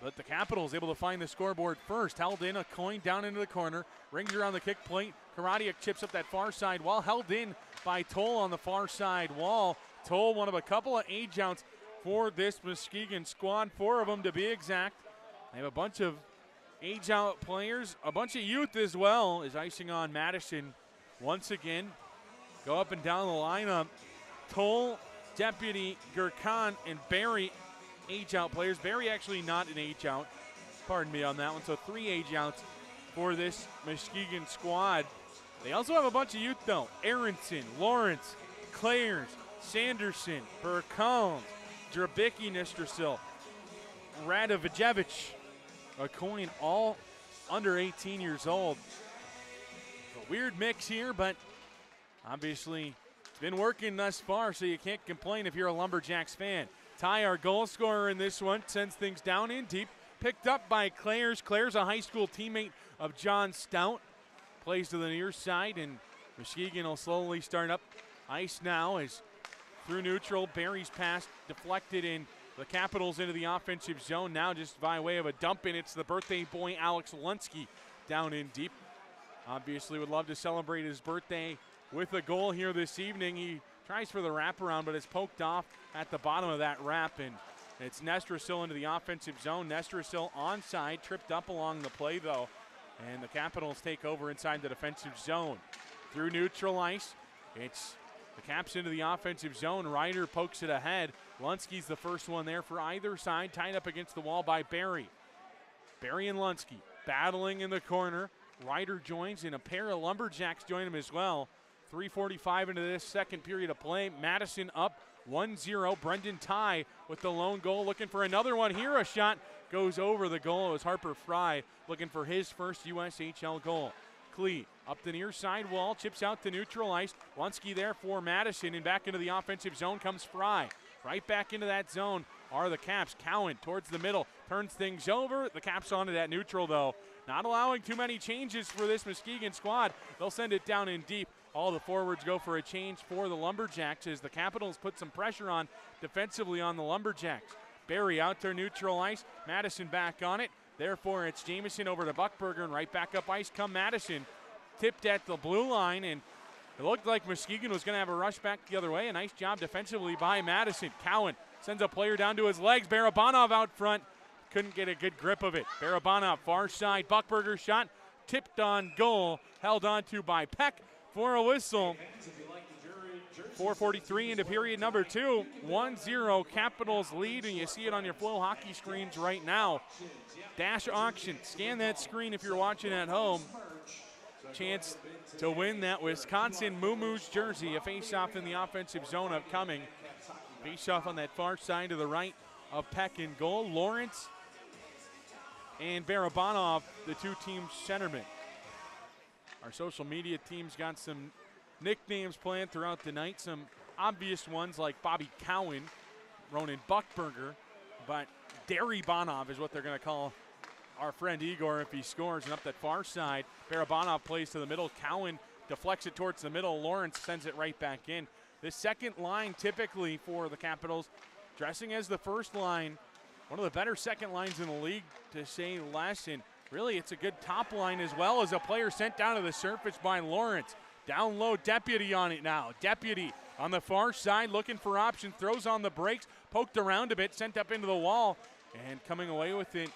But the Capitals able to find the scoreboard first. Held in, a coin down into the corner. Rings around the kick plate. Karadiak chips up that far side wall. Held in by Toll on the far side wall. Toll, one of a couple of age outs for this Muskegon squad. 4 of them to be exact. They have a bunch of age out players. A bunch of youth as well is icing on Madison once again. Go up and down the lineup. Toll, Deputy, Gurkhan, and Barry, age-out players. Barry actually not an age-out. Pardon me on that one. So 3 age-outs for this Muskegon squad. They also have a bunch of youth, though. Aronson, Lawrence, Clares, Sanderson, Burkholm, Drabicki, Nestrasil, Radovijevic, a coin all under 18 years old. A weird mix here, but obviously it's been working thus far, so you can't complain if you're a Lumberjacks fan. Ty, our goal scorer in this one, sends things down in deep. Picked up by Claire's. Claire's a high school teammate of John Stout. Plays to the near side, and Muskegon will slowly start up ice now as through neutral. Barry's pass deflected in the Capitals into the offensive zone. Now just by way of a dump in, it's the birthday boy Alex Lunsky down in deep. Obviously would love to celebrate his birthday with a goal here this evening. He tries for the wraparound, but it's poked off at the bottom of that wrap, and it's Nestrasil into the offensive zone. Nestrasil onside, tripped up along the play though, and the Capitals take over inside the defensive zone. Through neutral ice, it's the Caps into the offensive zone. Ryder pokes it ahead. Lunsky's the first one there for either side, tied up against the wall by Barry. Barry and Lunsky battling in the corner. Ryder joins, and a pair of Lumberjacks join him as well. 3:45 into this second period of play. Madison up 1-0. Brendan Ty with the lone goal, looking for another one here. A shot goes over the goal. It was Harper Fry looking for his first USHL goal. Klee up the near side wall, chips out to neutral ice. Lunsky there for Madison, and back into the offensive zone comes Fry. Right back into that zone are the Caps. Cowan towards the middle, turns things over. The Caps onto that neutral though. Not allowing too many changes for this Muskegon squad. They'll send it down in deep. All the forwards go for a change for the Lumberjacks as the Capitals put some pressure on defensively on the Lumberjacks. Barry out to neutral ice. Madison back on it. Therefore, it's Jamison over to Buckberger, and right back up ice come Madison. Tipped at the blue line, and it looked like Muskegon was going to have a rush back the other way. A nice job defensively by Madison. Cowan sends a player down to his legs. Barabanov out front. Couldn't get a good grip of it. Barabanov far side. Buckberger shot. Tipped on goal. Held on to by Peck for a whistle. 4:43 into period number 2. 1-0 Capitals lead, and you see it on your Flow hockey screens right now. Dash auction. Scan that screen if you're watching at home. Chance to win that Wisconsin MooMoos jersey. A face-off in the offensive zone upcoming. Face-off on that far side to the right of Peck in goal. Lawrence and Barabanov, the two team centermen. Our social media team's got some nicknames planned throughout the night. Some obvious ones like Bobby Cowan, Ronan Buckberger, but Derry Bonov is what they're going to call our friend Igor if he scores. And up that far side, Barabanov plays to the middle. Cowan deflects it towards the middle. Lawrence sends it right back in. This second line typically for the Capitals, dressing as the first line, one of the better second lines in the league to say less. And really it's a good top line as well as a player sent down to the surface by Lawrence. Down low, Deputy on it now. Deputy on the far side looking for options, throws on the brakes, poked around a bit, sent up into the wall, and coming away with it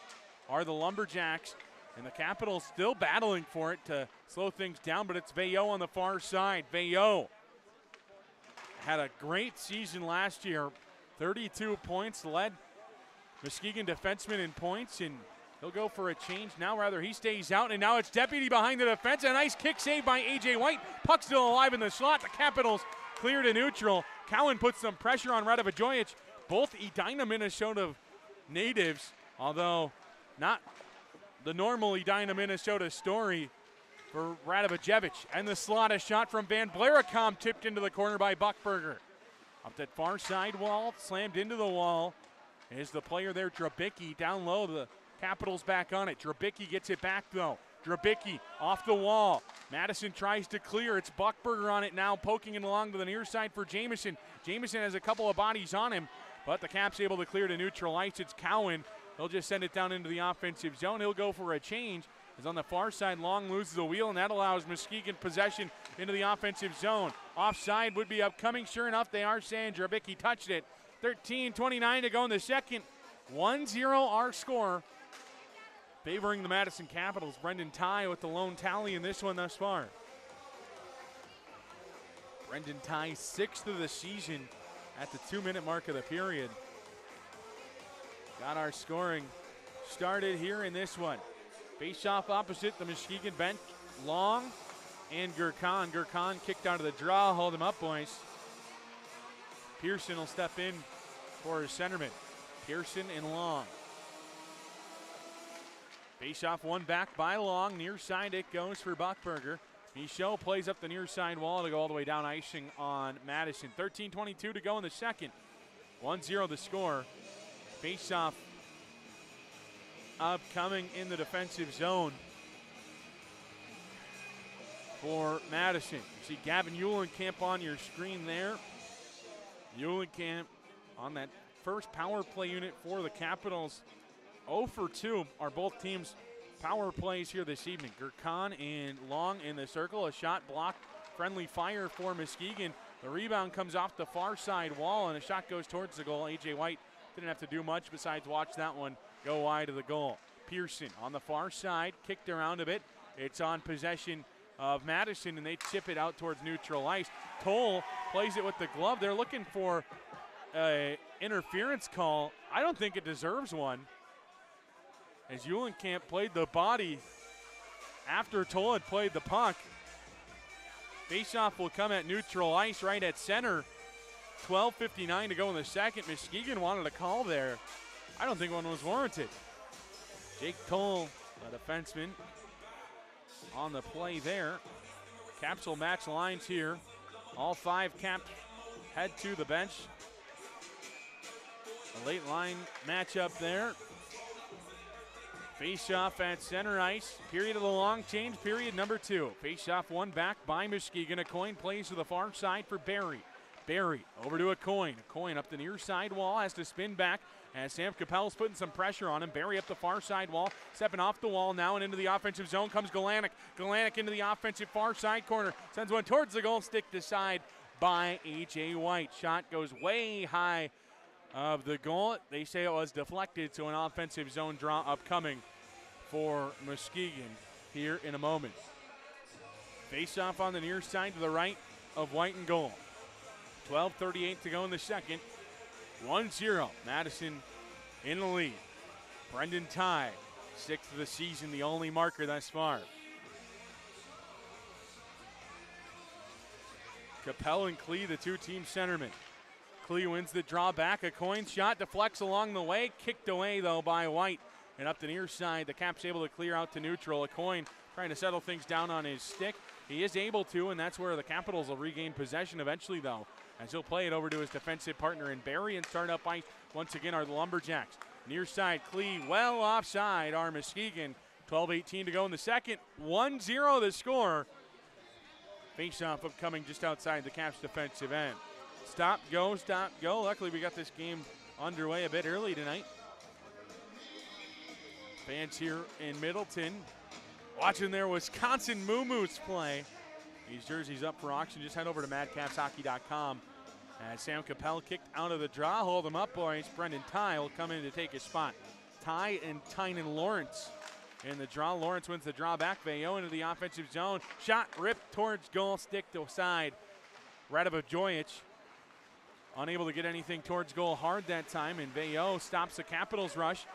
are the Lumberjacks. And the Capitals still battling for it to slow things down, but it's Veillot on the far side. Veillot had a great season last year. 32 points, led Muskegon defenseman in points, and he'll go for a change now. Rather, he stays out, and now it's Deputy behind the defense. A nice kick save by A.J. White. Puck still alive in the slot. The Capitals clear to neutral. Cowan puts some pressure on Radovijevic. Both Edina, Minnesota natives, although not the normal Edina, Minnesota story for Radovijevic. And the slot, a shot from Van Blaricom, tipped into the corner by Buckberger. Up that far side wall, slammed into the wall. Is the player there, Drabicki, down low. The Capitals back on it. Drabicki gets it back though. Drabicki off the wall. Madison tries to clear. It's Buckberger on it now, poking it along to the near side for Jamison. Jamison has a couple of bodies on him, but the Caps able to clear to neutral ice. It's Cowan. He'll just send it down into the offensive zone. He'll go for a change. As on the far side, Long loses the wheel, and that allows Muskegon possession into the offensive zone. Offside would be upcoming. Sure enough, they are saying Drabicki touched it. 13:29 to go in the second. 1-0 our score. Favoring the Madison Capitals. Brendan Ty with the lone tally in this one thus far. Brendan Ty, 6th of the season at the 2-minute mark of the period. Got our scoring started here in this one. Face off opposite the Muskegon bench. Long and Gurkhan. Gurkhan kicked out of the draw. Hold him up, boys. Pearson will step in for his centerman. Pearson and Long. Face-off one back by Long. Near side it goes for Buckberger. Michaud plays up the near side wall to go all the way down, icing on Madison. 13:22 to go in the second. 1-0 the score. Face-off upcoming in the defensive zone for Madison. You see Gavin Eulenkamp on your screen there. Eulenkamp on that first power play unit for the Capitals. 0 for 2 are both teams' power plays here this evening. Gurkhan and Long in the circle. A shot blocked. Friendly fire for Muskegon. The rebound comes off the far side wall, and a shot goes towards the goal. A.J. White didn't have to do much besides watch that one go wide of the goal. Pearson on the far side, kicked around a bit. It's on possession of Madison, and they chip it out towards neutral ice. Toll plays it with the glove. They're looking for an interference call. I don't think it deserves one, as Eulenkamp played the body after Toll had played the puck. Faceoff will come at neutral ice right at center. 12:59 to go in the second. Muskegon wanted a call there. I don't think one was warranted. Jake Toll, a defenseman, on the play there. Caps will match lines here. All 5 Caps head to the bench. A late line matchup there. Face-off at center ice. Period of the long change, period number 2. Face-off one back by Muskegon. A coin plays to the far side for Barry. Barry over to a coin. A coin up the near side wall, has to spin back as Sam Capel's putting some pressure on him. Barry up the far side wall, stepping off the wall now and into the offensive zone comes Galanick. Galanick into the offensive far side corner. Sends one towards the goal, stick aside by A.J. White. Shot goes way high of the goal. They say it was deflected, so an offensive zone draw upcoming for Muskegon here in a moment. Face-off on the near side to the right of White and goal. 12:38 to go in the second. 1-0, Madison in the lead. Brendan Tye, 6th of the season, the only marker thus far. Capel and Klee, the two-team centermen. Klee wins the draw back. A coin shot deflects along the way. Kicked away, though, by White. And up the near side, the Caps able to clear out to neutral. A coin trying to settle things down on his stick. He is able to, and that's where the Capitals will regain possession eventually, though, as he'll play it over to his defensive partner in Barry. And start up ice once again are the Lumberjacks. Near side, Klee well offside are Muskegon. 12:18 to go in the second. 1-0 the score. Face-off upcoming just outside the Caps' defensive end. Stop, go, stop, go. Luckily, we got this game underway a bit early tonight. Fans here in Middleton watching their Wisconsin MooMoos play. These jerseys up for auction. Just head over to madcapshockey.com. As Sam Capel kicked out of the draw. Hold them up, boys. Brendan Tye will come in to take his spot. Tye and Tynan Lawrence in the draw. Lawrence wins the draw back. Veilleux into the offensive zone. Shot ripped towards goal. Stick to side. Radovajovic unable to get anything towards goal hard that time. And Veilleux stops the Capitals rush.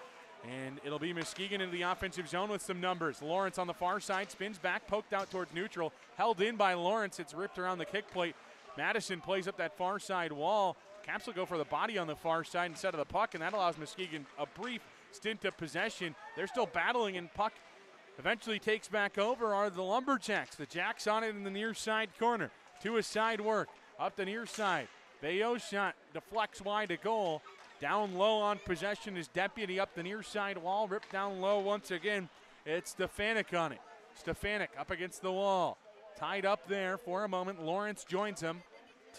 And it'll be Muskegon into the offensive zone with some numbers. Lawrence on the far side, spins back, poked out towards neutral. Held in by Lawrence. It's ripped around the kick plate. Madison plays up that far side wall. Caps will go for the body on the far side instead of the puck, and that allows Muskegon a brief stint of possession. They're still battling, and puck eventually takes back over are the Lumberjacks. The Jacks on it in the near side corner. To a side work. Up the near side. Veilleux's shot deflects wide to goal. Down low on possession is Deputy up the near side wall. Ripped down low once again. It's Stefanik on it. Stefanik up against the wall. Tied up there for a moment. Lawrence joins him.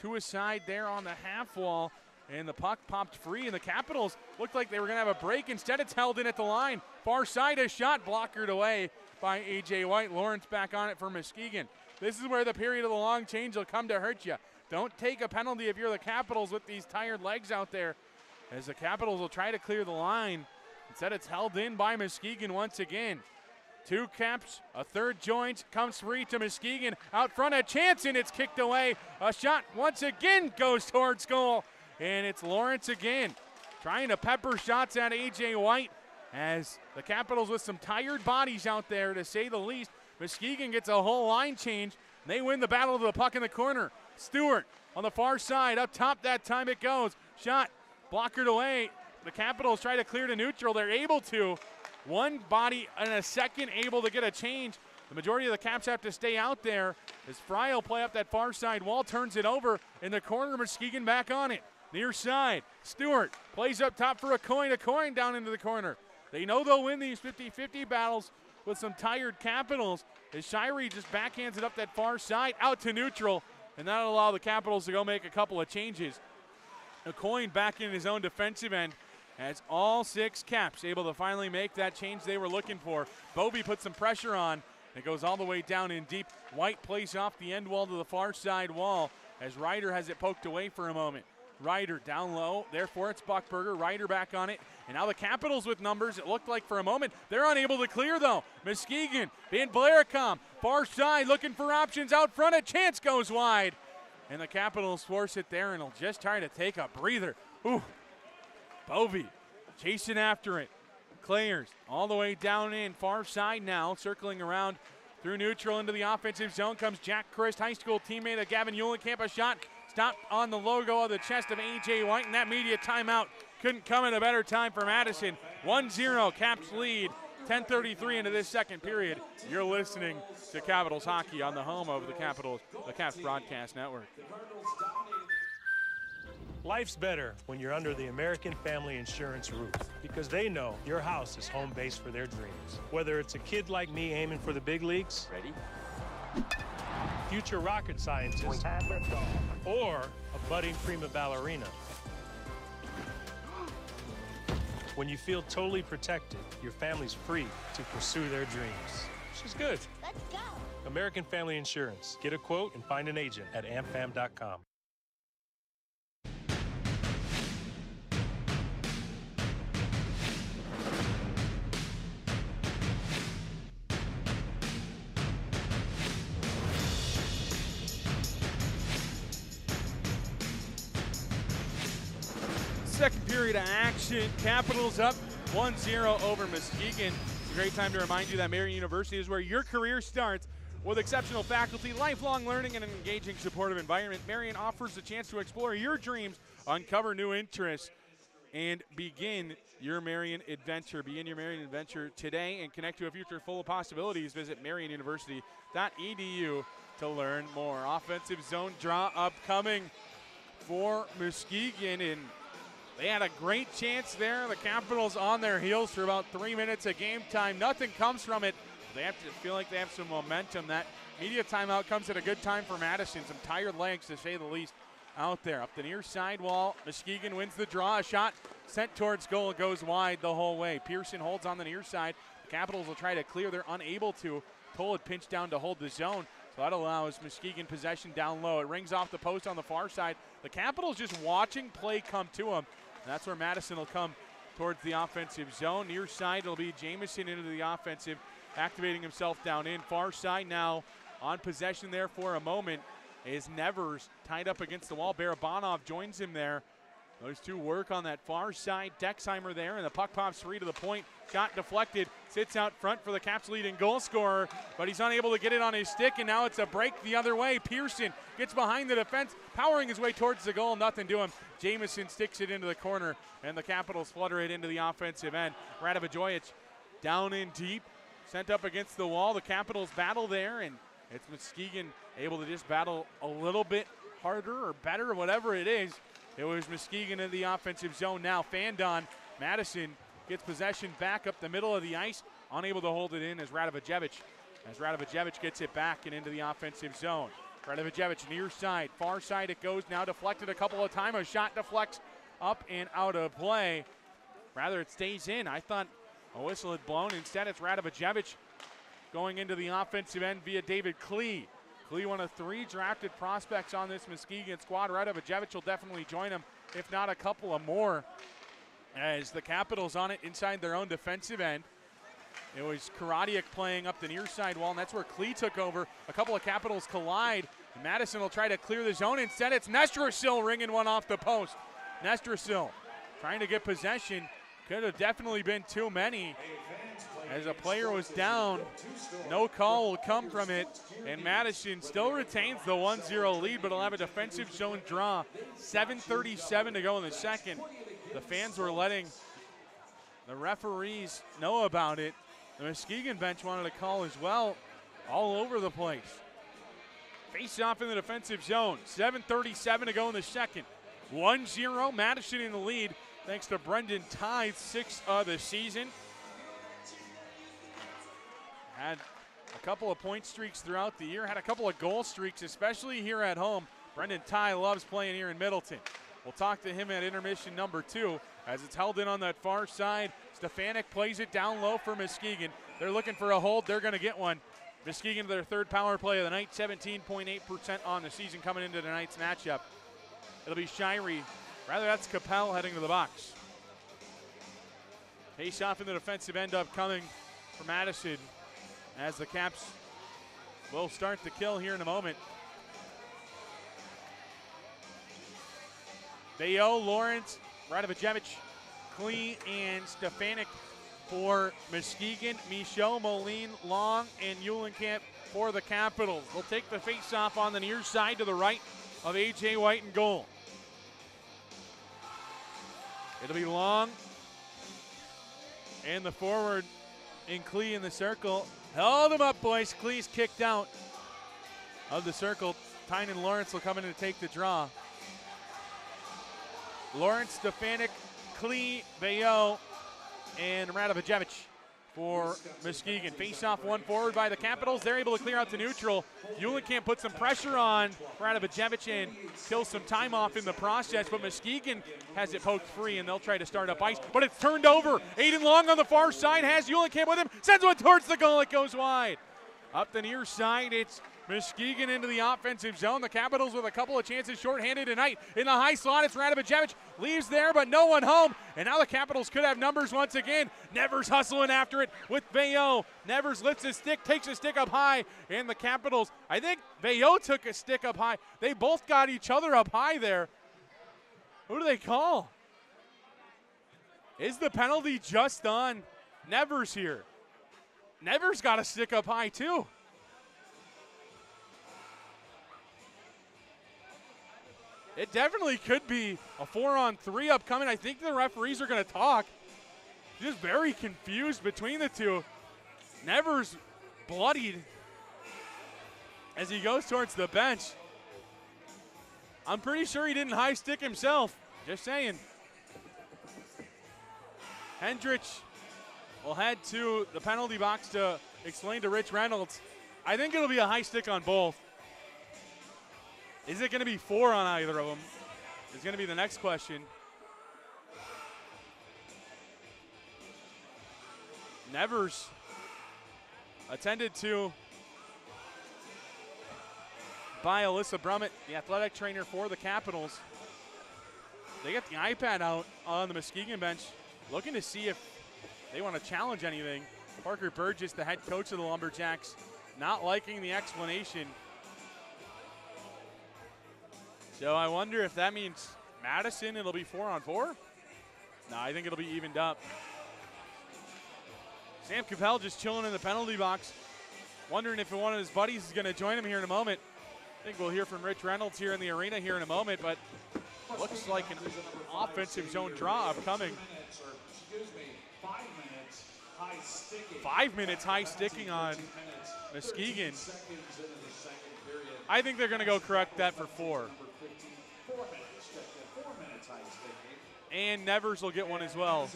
To a side there on the half wall. And the puck popped free, and the Capitals looked like they were going to have a break. Instead, it's held in at the line. Far side, a shot blockered away by A.J. White. Lawrence back on it for Muskegon. This is where the period of the long change will come to hurt you. Don't take a penalty if you're the Capitals with these tired legs out there, as the Capitals will try to clear the line. Instead, it's held in by Muskegon once again. Two Caps, a third joint, comes free to Muskegon. Out front, a chance, and it's kicked away. A shot once again goes towards goal, and it's Lawrence again, trying to pepper shots at A.J. White, as the Capitals with some tired bodies out there, to say the least. Muskegon gets a whole line change. They win the battle of the puck in the corner. Stewart on the far side, up top that time it goes. Shot blockered away. The Capitals try to clear to neutral. They're able to. One body and a second able to get a change. The majority of the Caps have to stay out there as Fry will play up that far side wall, turns it over in the corner. Muskegon back on it. Near side, Stewart plays up top for a coin down into the corner. They know they'll win these 50-50 battles with some tired Capitals as Shirey just backhands it up that far side out to neutral, and that'll allow the Capitals to go make a couple of changes. A coin back in his own defensive end as all 6 Caps able to finally make that change they were looking for. Bobby puts some pressure on. It goes all the way down in deep. White plays off the end wall to the far side wall as Ryder has it poked away for a moment. Ryder down low, therefore it's Buckberger. Ryder back on it, and now the Capitals with numbers. It looked like for a moment they're unable to clear though. Muskegon, Van Blaricom, far side looking for options out front. A chance goes wide, and the Capitals force it there, and will just try to take a breather. Ooh, Bovey chasing after it. Clayers all the way down in, far side now, circling around through neutral into the offensive zone comes Jack Christ, high school teammate of Gavin Eulenkamp. A shot stopped on the logo of the chest of A.J. White, and that media timeout couldn't come at a better time for Madison. 1-0, Caps lead, 10:33 into this second period. You're listening to Capitals hockey on the home of the Caps Broadcast Network. Life's better when you're under the American Family Insurance roof because they know your house is home base for their dreams. Whether it's a kid like me aiming for the big leagues, ready? Future rocket scientist, or a budding prima ballerina. When you feel totally protected, your family's free to pursue their dreams. She's good. Let's go. American Family Insurance. Get a quote and find an agent at amfam.com. Second period of action. Capitals up 1-0 over Muskegon. It's a great time to remind you that Marion University is where your career starts. With exceptional faculty, lifelong learning, and an engaging, supportive environment, Marion offers the chance to explore your dreams, uncover new interests, and begin your Marion adventure. Begin your Marion adventure today and connect to a future full of possibilities. Visit marionuniversity.edu to learn more. Offensive zone draw upcoming for Muskegon, and they had a great chance there. The Capitals on their heels for about 3 minutes of game time. Nothing comes from it. They have to feel like they have some momentum. That media timeout comes at a good time for Madison. Some tired legs, to say the least, out there. Up the near side wall, Muskegon wins the draw. A shot sent towards goal. It goes wide the whole way. Pearson holds on the near side. The Capitals will try to clear. They're unable to. Toll had pinched down to hold the zone. So that allows Muskegon possession down low. It rings off the post on the far side. The Capitals just watching play come to them. And that's where Madison will come towards the offensive zone. Near side, it'll be Jamison into the offensive, activating himself down in. Far side now on possession there for a moment is Nevers tied up against the wall. Barabanov joins him there. Those two work on that far side. Dexheimer there, and the puck pops free to the point. Shot deflected, sits out front for the Caps leading goal scorer, but he's unable to get it on his stick, and now it's a break the other way. Pearson gets behind the defense, powering his way towards the goal. Nothing to him. Jamison sticks it into the corner, and the Capitals flutter it into the offensive end. Radovajovic down in deep, sent up against the wall. The Capitals battle there, and it's Muskegon able to just battle a little bit harder or better, whatever it is. It was Muskegon in the offensive zone now. Fanned on. Madison gets possession back up the middle of the ice, unable to hold it in as Radovajovic gets it back and into the offensive zone. Radovajovic near side, far side it goes now, deflected a couple of times. A shot deflects up and out of play. Rather, it stays in. I thought a whistle had blown. Instead, it's Radovajovic going into the offensive end via David Klee. Klee, one of 3 drafted prospects on this Muskegon squad. Radovajovic will definitely join him, if not a couple of more, as the Capitals on it inside their own defensive end. It was Karadiak playing up the near side wall, and that's where Klee took over. A couple of Capitals collide, and Madison will try to clear the zone. Instead, it's Nestrasil ringing one off the post. Nestrasil trying to get possession. Could have definitely been too many. As a player was down, no call will come from it, and Madison still retains the 1-0 lead, but will have a defensive zone draw. 7:37 to go in the second. the fans were letting the referees know about it. The Muskegon bench wanted to call as well, all over the place. Face off in the defensive zone. 7:37 to go in the second. 1-0, Madison in the lead, thanks to Brendan Ty's 6th of the season. Had a couple of point streaks throughout the year, had a couple of goal streaks, especially here at home. Brendan Ty loves playing here in Middleton. We'll talk to him at intermission number 2 as it's held in on that far side. Stefanik plays it down low for Muskegon. They're looking for a hold. They're going to get one. Muskegon, their 3rd power play of the night, 17.8% on the season coming into tonight's matchup. It'll be Shirey. Rather, that's Capel heading to the box. Face off in the defensive end upcoming for Madison as the Caps will start the kill here in a moment. Bayo, Lawrence, Radovicevic, Klee, and Stefanik for Muskegon. Michaud, Moline, Long, and Eulenkamp for the Capitals. They'll take the face-off on the near side to the right of A.J. White in goal. It'll be Long. And the forward in Klee in the circle. Held him up, boys. Klee's kicked out of the circle. Tynan Lawrence will come in to take the draw. Lawrence, Stefanik, Klee, Bayo, and Radovicevic for Muskegon. Face-off one forward by the Capitals. They're able to clear out to neutral. Eulenkamp put some pressure on Radovicevic and kills some time off in the process, but Muskegon has it poked free, and they'll try to start up ice, but it's turned over. Aiden Long on the far side has Eulenkamp with him, sends one towards the goal. It goes wide. Up the near side, it's Muskegon into the offensive zone. The Capitals with a couple of chances shorthanded tonight. In the high slot, it's Radovicevic. Leaves there, but no one home. And now the Capitals could have numbers once again. Nevers hustling after it with Bayo. Nevers lifts his stick, takes his stick up high. And the Capitals, I think Bayo took a stick up high. They both got each other up high there. Who do they call? Is the penalty just on Nevers here? Nevers got a stick up high too. It definitely could be a 4-on-3 upcoming. I think the referees are going to talk. Just very confused between the two. Nevers bloodied as he goes towards the bench. I'm pretty sure he didn't high stick himself. Just saying. Hendrich will head to the penalty box to explain to Rich Reynolds. I think it'll be a high stick on both. Is it going to be 4 on either of them? Is going to be the next question. Nevers attended to by Alyssa Brummett, the athletic trainer for the Capitals. They got the iPad out on the Muskegon bench, looking to see if they want to challenge anything. Parker Burgess, the head coach of the Lumberjacks, not liking the explanation. So I wonder if that means Madison, it'll be 4-on-4? No, I think it'll be evened up. Sam Capel just chilling in the penalty box, wondering if one of his buddies is going to join him here in a moment. I think we'll hear from Rich Reynolds here in the arena here in a moment, but looks like an offensive zone draw upcoming. 5 minutes high sticking on Muskegon. I think they're going to go correct that for 4. And Nevers will get one as well.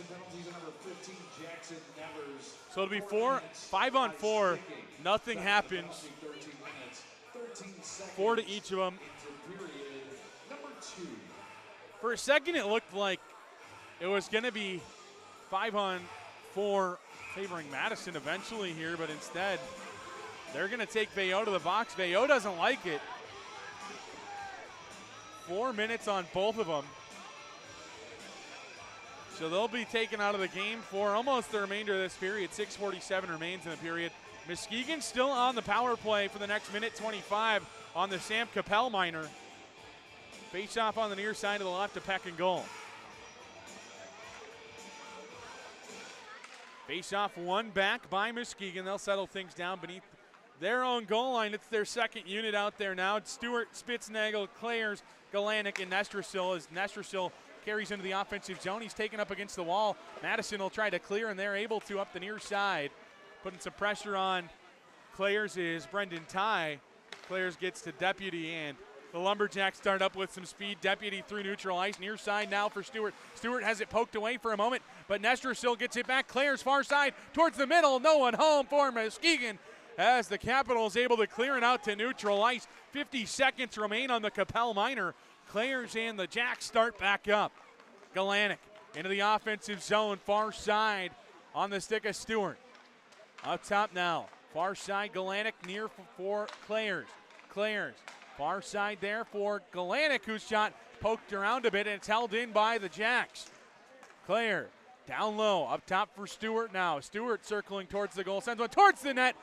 So it'll be 5-on-4. Nothing happens. 4 to each of them. For a second, it looked like it was going to be 5-on-4 favoring Madison eventually here, but instead, they're going to take Bayo to the box. Bayo doesn't like it. 4 minutes on both of them. So they'll be taken out of the game for almost the remainder of this period. 6:47 remains in the period. Muskegon still on the power play for the next minute 25 on the Sam Capel minor. Face off on the near side of the left to Peck and goal. Face off one back by Muskegon. They'll settle things down beneath their own goal line. It's their second unit out there now. It's Stewart, Spitznagel, Clares, Galanic, and Nestrasil as Nestrasil carries into the offensive zone. He's taken up against the wall. Madison will try to clear, and they're able to up the near side. Putting some pressure on Clares is Brendan Ty. Clares gets to Deputy, and the Lumberjacks start up with some speed. Deputy through neutral ice. Near side now for Stewart. Stewart has it poked away for a moment, but Nestor still gets it back. Clares far side towards the middle. No one home for Muskegon as the Capitals able to clear it out to neutral ice. 50 seconds remain on the Capel Minor. Clares and the Jacks start back up. Galanick into the offensive zone, far side on the stick of Stewart. Up top now, far side Galanick near for Clares. Clares, far side there for Galanick, whose shot poked around a bit, and it's held in by the Jacks. Clare down low, up top for Stewart now. Stewart circling towards the goal, sends one towards the net.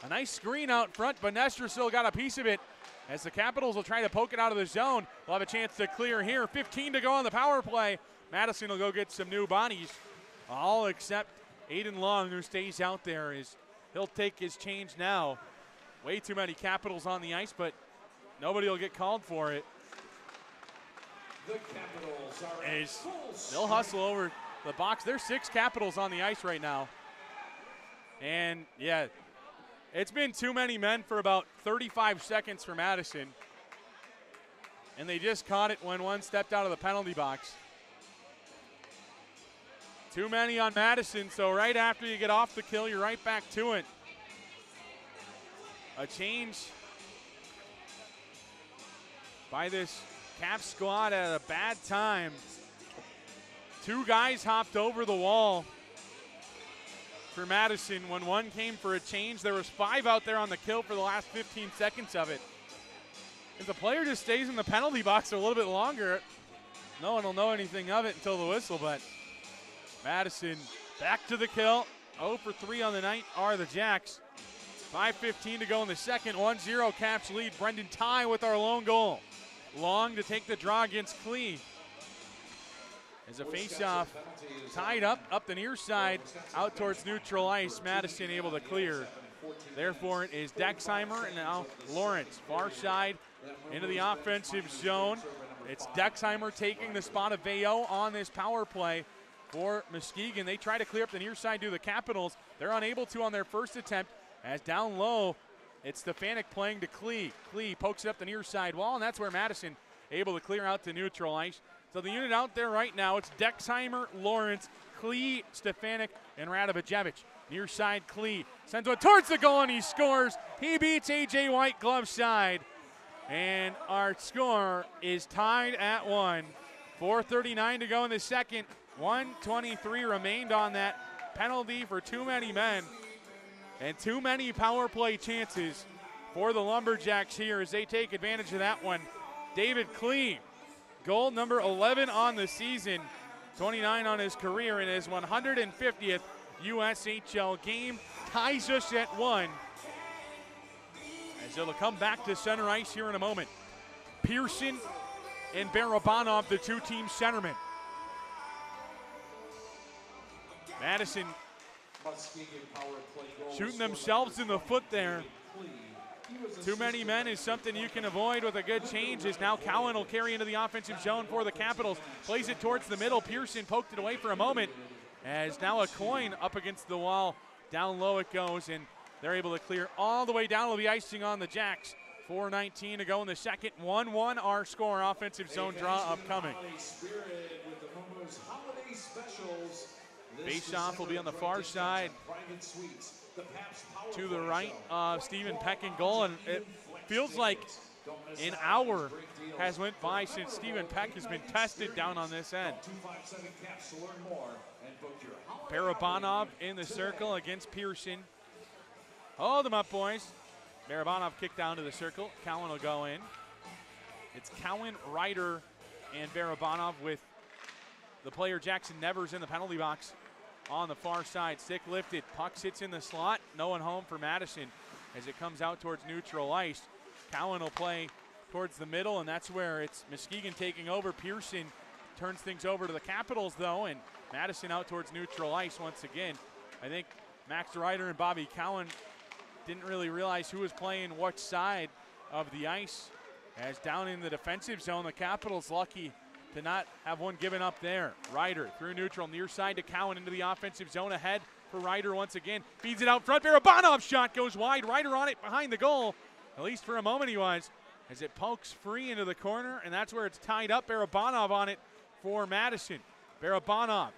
A nice screen out front, but Nestor still got a piece of it as the Capitals will try to poke it out of the zone. We'll have a chance to clear here. 15 to go on the power play. Madison will go get some new bodies, all except Aiden Long, who stays out there. He'll take his change now. Way too many Capitals on the ice, but nobody will get called for it. The Capitals are they'll hustle over the box. There's 6 Capitals on the ice right now. And, yeah, it's been too many men for about 35 seconds for Madison. And they just caught it when one stepped out of the penalty box. Too many on Madison, so right after you get off the kill, you're right back to it. A change by this Cap squad at a bad time. 2 guys hopped over the wall for Madison. When one came for a change, there was 5 out there on the kill for the last 15 seconds of it. If the player just stays in the penalty box a little bit longer, no one will know anything of it until the whistle, but Madison back to the kill. 0 for 3 on the night are the Jacks. 5:15 to go in the second. 1-0 Caps lead. Brendan Ty with our lone goal. Long to take the draw against Klee. As a face-off tied up the near side, out towards neutral ice. Madison able to clear. Therefore, it is Dexheimer and now Lawrence. Far side into the offensive zone. It's Dexheimer taking the spot of Veo on this power play for Muskegon. They try to clear up the near side to the Capitals. They're unable to on their first attempt, as down low, it's Stefanik playing to Klee. Klee pokes it up the near side wall, and that's where Madison able to clear out to neutral ice. So the unit out there right now, it's Dexheimer, Lawrence, Klee, Stefanik, and Radovicevic. Near side, Klee sends one towards the goal, and he scores. He beats A.J. White glove side. And our score is tied at 1. 4:39 to go in the second. 1:23 remained on that penalty for too many men. And too many power play chances for the Lumberjacks here as they take advantage of that one. David Klee, goal number 11 on the season, 29 on his career, in his 150th USHL game, ties us at 1. As it'll come back to center ice here in a moment. Pearson and Barabanov, the 2-team centermen. Madison shooting themselves in the foot there. Too many men is something you can avoid with a good change, as now Cowan will carry into the offensive zone for the Capitals. Plays it towards the middle. Pearson poked it away for a moment, as now a coin up against the wall. Down low it goes, and they're able to clear all the way down. Will be icing on the Jacks. 4:19 to go in the second. 1-1 our score. Offensive zone draw upcoming. Face-off will be on the far side to the right of Stephen Peck in goal, and it feels like an hour has went by since Stephen Peck has been tested down on this end. Barabanov in the circle against Pearson. Hold them up, boys. Barabanov kicked down to the circle. Cowan will go in. It's Cowan, Ryder, and Barabanov with the player Jackson Nevers in the penalty box on the far side. Stick lifted. Puck sits in the slot. No one home for Madison as it comes out towards neutral ice. Cowan will play towards the middle, and that's where it's Muskegon taking over. Pearson turns things over to the Capitals, though, and Madison out towards neutral ice once again. I think Max Ryder and Bobby Cowan didn't really realize who was playing what side of the ice, as down in the defensive zone, the Capitals lucky to not have one given up there. Ryder through neutral, near side to Cowan into the offensive zone ahead for Ryder once again. Feeds it out front. Barabanov's shot goes wide. Ryder on it behind the goal. At least for a moment he was, as it pokes free into the corner, and that's where it's tied up. Barabanov on it for Madison. Barabanov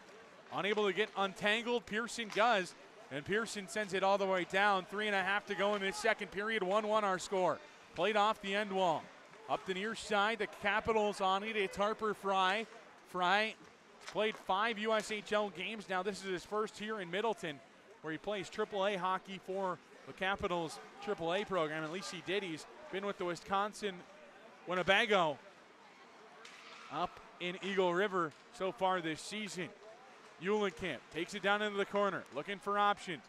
unable to get untangled. Pearson does, and Pearson sends it all the way down. 3.5 to go in this second period. 1-1 our score. Played off the end wall. Up the near side, the Capitals on it. It's Harper Fry. Fry has played 5 USHL games. Now this is his first here in Middleton, where he plays AAA hockey for the Capitals AAA program. At least he did. He's been with the Wisconsin Winnebago up in Eagle River so far this season. Eulenkamp takes it down into the corner, looking for options,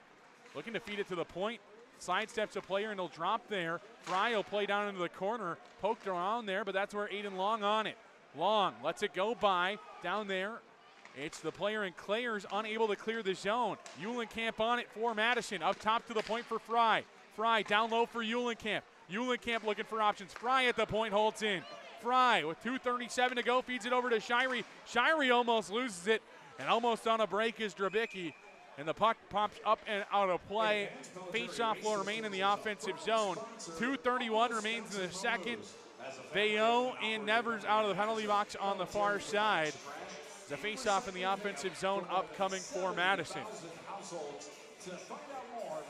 looking to feed it to the point. Sidesteps a player and he'll drop there. Fry will play down into the corner, poked around there, but that's where Aiden Long on it. Long lets it go by down there. It's the player in Clares unable to clear the zone. Eulenkamp on it for Madison. Up top to the point for Fry. Fry down low for Eulenkamp. Eulenkamp looking for options. Fry at the point holds in. Fry with 2:37 to go feeds it over to Shirey. Shirey almost loses it, and almost on a break is Drabicki. And the puck pops up and out of play. Face-off will remain in the offensive zone. 2:31 remains in the second. Bayo and Nevers out of the penalty box on the far side. The face-off in the offensive zone upcoming for Madison.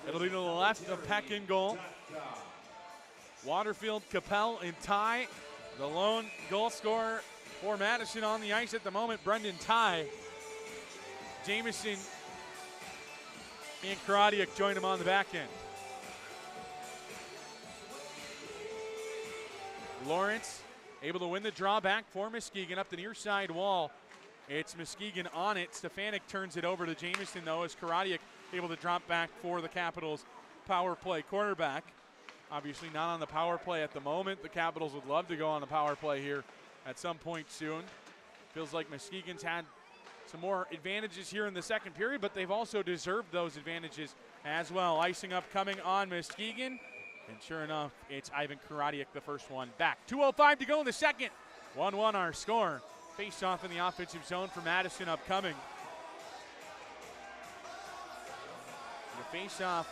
It'll be to the left of Peck in goal. Waterfield, Capel, and Ty. The lone goal scorer for Madison on the ice at the moment, Brendan Ty. Jamison and Karadiuk join him on the back end. Lawrence able to win the draw back for Muskegon up the near side wall. It's Muskegon on it. Stefanik turns it over to Jamison, though, as Karadiuk able to drop back for the Capitals power play quarterback. Obviously not on the power play at the moment. The Capitals would love to go on the power play here at some point soon. Feels like Muskegon's had some more advantages here in the second period, but they've also deserved those advantages as well. Icing up coming on Muskegon, and sure enough, it's Ivan Karadiuk, the first one back. 2:05 to go in the second. 1-1 our score. Face off in the offensive zone for Madison upcoming. The face off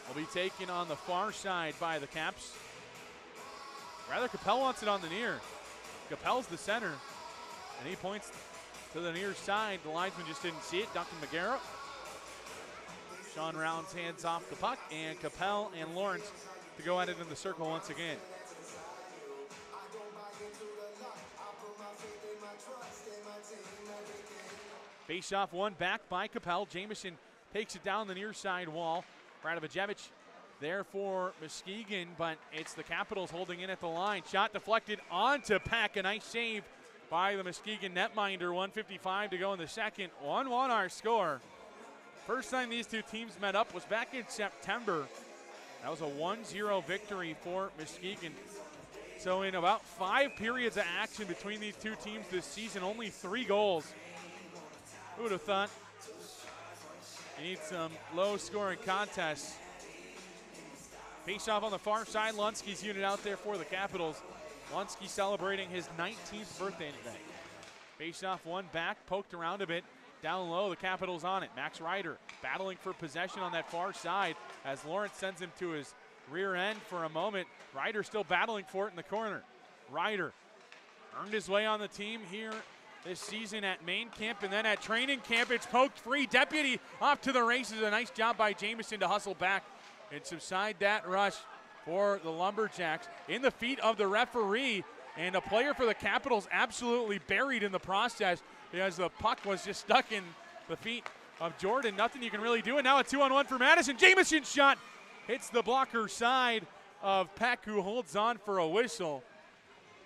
will be taken on the far side by the Caps. Rather, Capel wants it on the near. Capel's the center, and he points to the near side. The linesman just didn't see it. Duncan McGarrett. Sean Rounds hands off the puck, and Capel and Lawrence to go at it in the circle once again. Face off one back by Capel. Jamison takes it down the near side wall. Radovijevic there for Muskegon, but it's the Capitals holding in at the line. Shot deflected onto Peck. A nice save by the Muskegon netminder. 1:55 to go in the second. 1-1 our score. First time these two teams met up was back in September. That was a 1-0 victory for Muskegon. So in about 5 periods of action between these two teams this season, only 3 goals. Who would have thought? You need some low-scoring contests. Face-off on the far side. Lunsky's unit out there for the Capitals. Lunsky celebrating his 19th birthday today. Face-off one back, poked around a bit. Down low, the Capitals on it. Max Ryder battling for possession on that far side as Lawrence sends him to his rear end for a moment. Ryder still battling for it in the corner. Ryder earned his way on the team here this season at main camp, and then at training camp, it's poked free. Deputy off to the races. A nice job by Jamison to hustle back and subside that rush for the Lumberjacks. In the feet of the referee, and a player for the Capitals absolutely buried in the process because the puck was just stuck in the feet of Jordan. Nothing you can really do, and now a 2-on-1 for Madison. Jamison's shot hits the blocker side of Peck, who holds on for a whistle.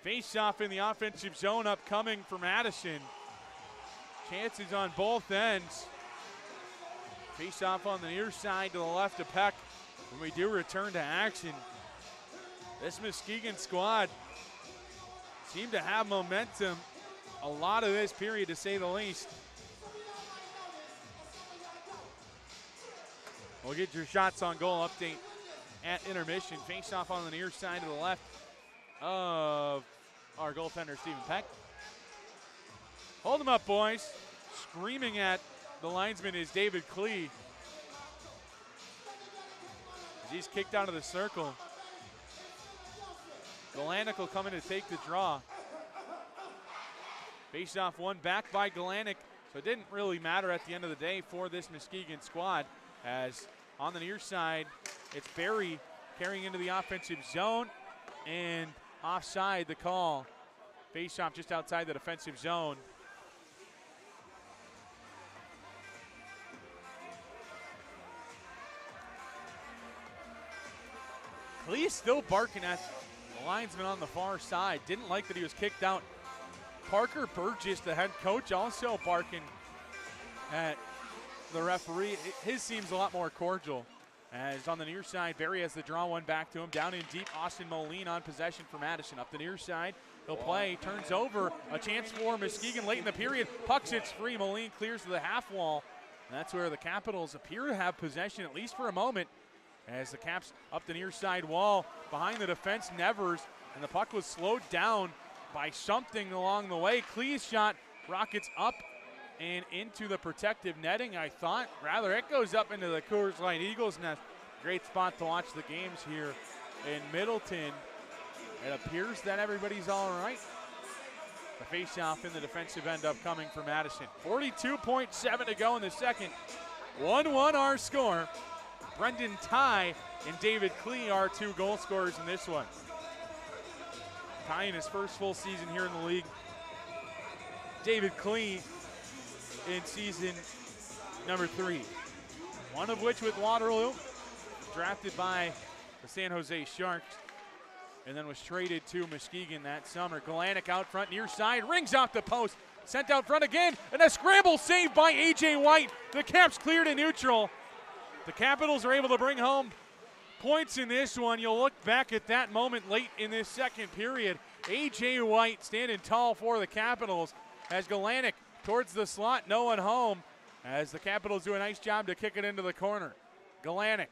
Face-off in the offensive zone upcoming for Madison. Chances on both ends. Face-off on the near side to the left of Peck when we do return to action. This Muskegon squad seemed to have momentum a lot of this period, to say the least. We'll get your shots on goal update at intermission. Face-off on the near side to the left of our goaltender, Stephen Peck. Hold him up, boys. Screaming at the linesman is David Klee. He's kicked out of the circle. Galanick will come in to take the draw. Face-off won back by Galanick, so it didn't really matter at the end of the day for this Muskegon squad, as on the near side, it's Barry carrying into the offensive zone, and offside the call. Face-off just outside the defensive zone. Lee is still barking at the linesman on the far side. Didn't like that he was kicked out. Parker Burgess, the head coach, also barking at the referee. His seems a lot more cordial. As on the near side, Barry has the draw one back to him. Down in deep, Austin Moline on possession for Madison. Up the near side, he'll play, turns over. A chance for Muskegon late in the period. Puck sits free. Moline clears to the half wall. And that's where the Capitals appear to have possession, at least for a moment, as the Caps up the near side wall. Behind the defense, Nevers, and the puck was slowed down by something along the way. Klee's shot rockets up and into the protective netting, I thought. Rather, it goes up into the Coors Light Eagles nest. Great spot to watch the games here in Middleton. It appears that everybody's all right. The face-off in the defensive end upcoming for Madison. 42.7 to go in the second. 1-1 our score. Brendan Ty and David Klee are two goal scorers in this one. Ty in his first full season here in the league. David Klee in season number 3. One of which with Waterloo, drafted by the San Jose Sharks, and then was traded to Muskegon that summer. Galanick out front, near side, rings off the post, sent out front again, and a scramble saved by A.J. White. The Caps clear to neutral. The Capitals are able to bring home points in this one. You'll look back at that moment late in this second period. A.J. White standing tall for the Capitals as Galanick towards the slot, no one home, as the Capitals do a nice job to kick it into the corner. Galanick,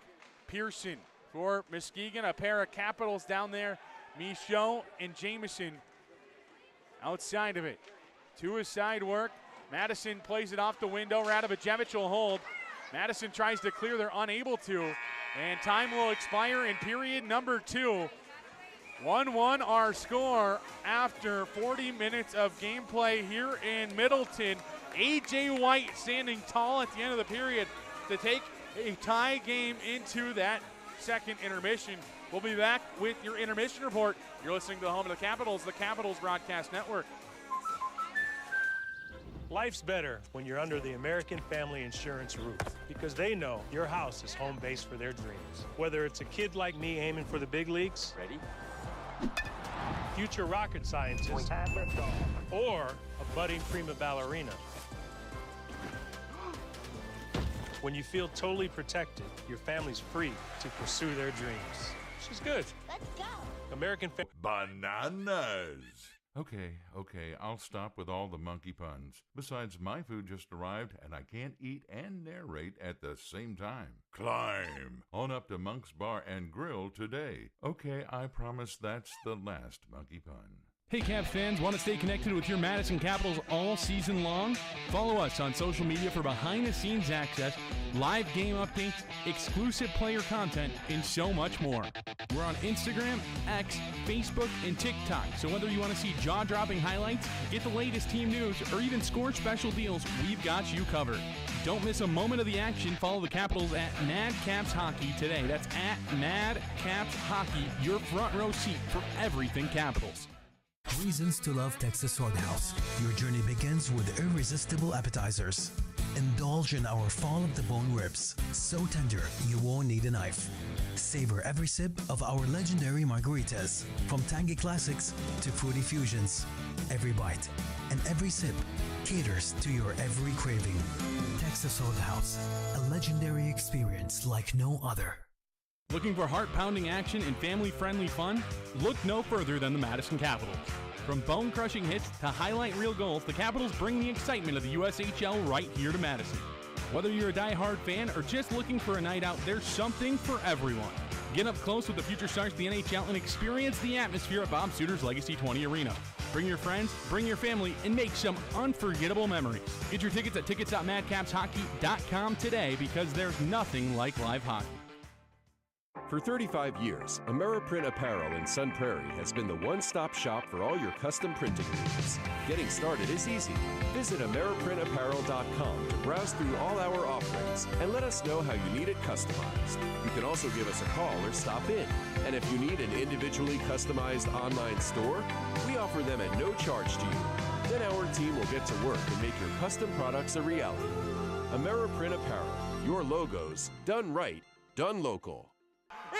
Pearson for Muskegon, a pair of Capitals down there, Michaud and Jameson outside of it. To his side work, Madison plays it off the window, Radovicevic will hold. Madison tries to clear, they're unable to, and time will expire in period number 2. 1-1 our score after 40 minutes of gameplay here in Middleton. A.J. White standing tall at the end of the period to take a tie game into that second intermission. We'll be back with your intermission report. You're listening to the home of the Capitals Broadcast Network. Life's better when you're under the American Family Insurance roof, because they know your house is home base for their dreams. Whether it's a kid like me aiming for the big leagues, ready, future rocket scientist, or a budding prima ballerina. When you feel totally protected, your family's free to pursue their dreams. She's good. Let's go. American Bananas. Okay, I'll stop with all the monkey puns. Besides, my food just arrived, and I can't eat and narrate at the same time. Climb on up to Monk's Bar and Grill today. Okay, I promise that's the last monkey pun. Hey Caps fans, want to stay connected with your Madison Capitals all season long? Follow us on social media for behind-the-scenes access, live game updates, exclusive player content, and so much more. We're on Instagram, X, Facebook, and TikTok, so whether you want to see jaw-dropping highlights, get the latest team news, or even score special deals, we've got you covered. Don't miss a moment of the action. Follow the Capitals at Mad Caps Hockey today. That's at Mad Caps Hockey, your front row seat for everything Capitals. Reasons to love Texas Roadhouse. Your journey begins with irresistible appetizers. Indulge in our fall of the bone ribs. So tender, you won't need a knife. Savor every sip of our legendary margaritas. From tangy classics to fruity fusions. Every bite and every sip caters to your every craving. Texas Roadhouse, a legendary experience like no other. Looking for heart-pounding action and family-friendly fun? Look no further than the Madison Capitals. From bone-crushing hits to highlight reel goals, the Capitals bring the excitement of the USHL right here to Madison. Whether you're a die-hard fan or just looking for a night out, there's something for everyone. Get up close with the future stars of the NHL and experience the atmosphere at Bob Suiter's Legacy 20 Arena. Bring your friends, bring your family, and make some unforgettable memories. Get your tickets at tickets.madcapshockey.com today because there's nothing like live hockey. For 35 years, Ameriprint Apparel in Sun Prairie has been the one-stop shop for all your custom printing needs. Getting started is easy. Visit AmeriprinApparel.com to browse through all our offerings and let us know how you need it customized. You can also give us a call or stop in. And if you need an individually customized online store, we offer them at no charge to you. Then our team will get to work and make your custom products a reality. Ameriprint Apparel, your logos, done right, done local.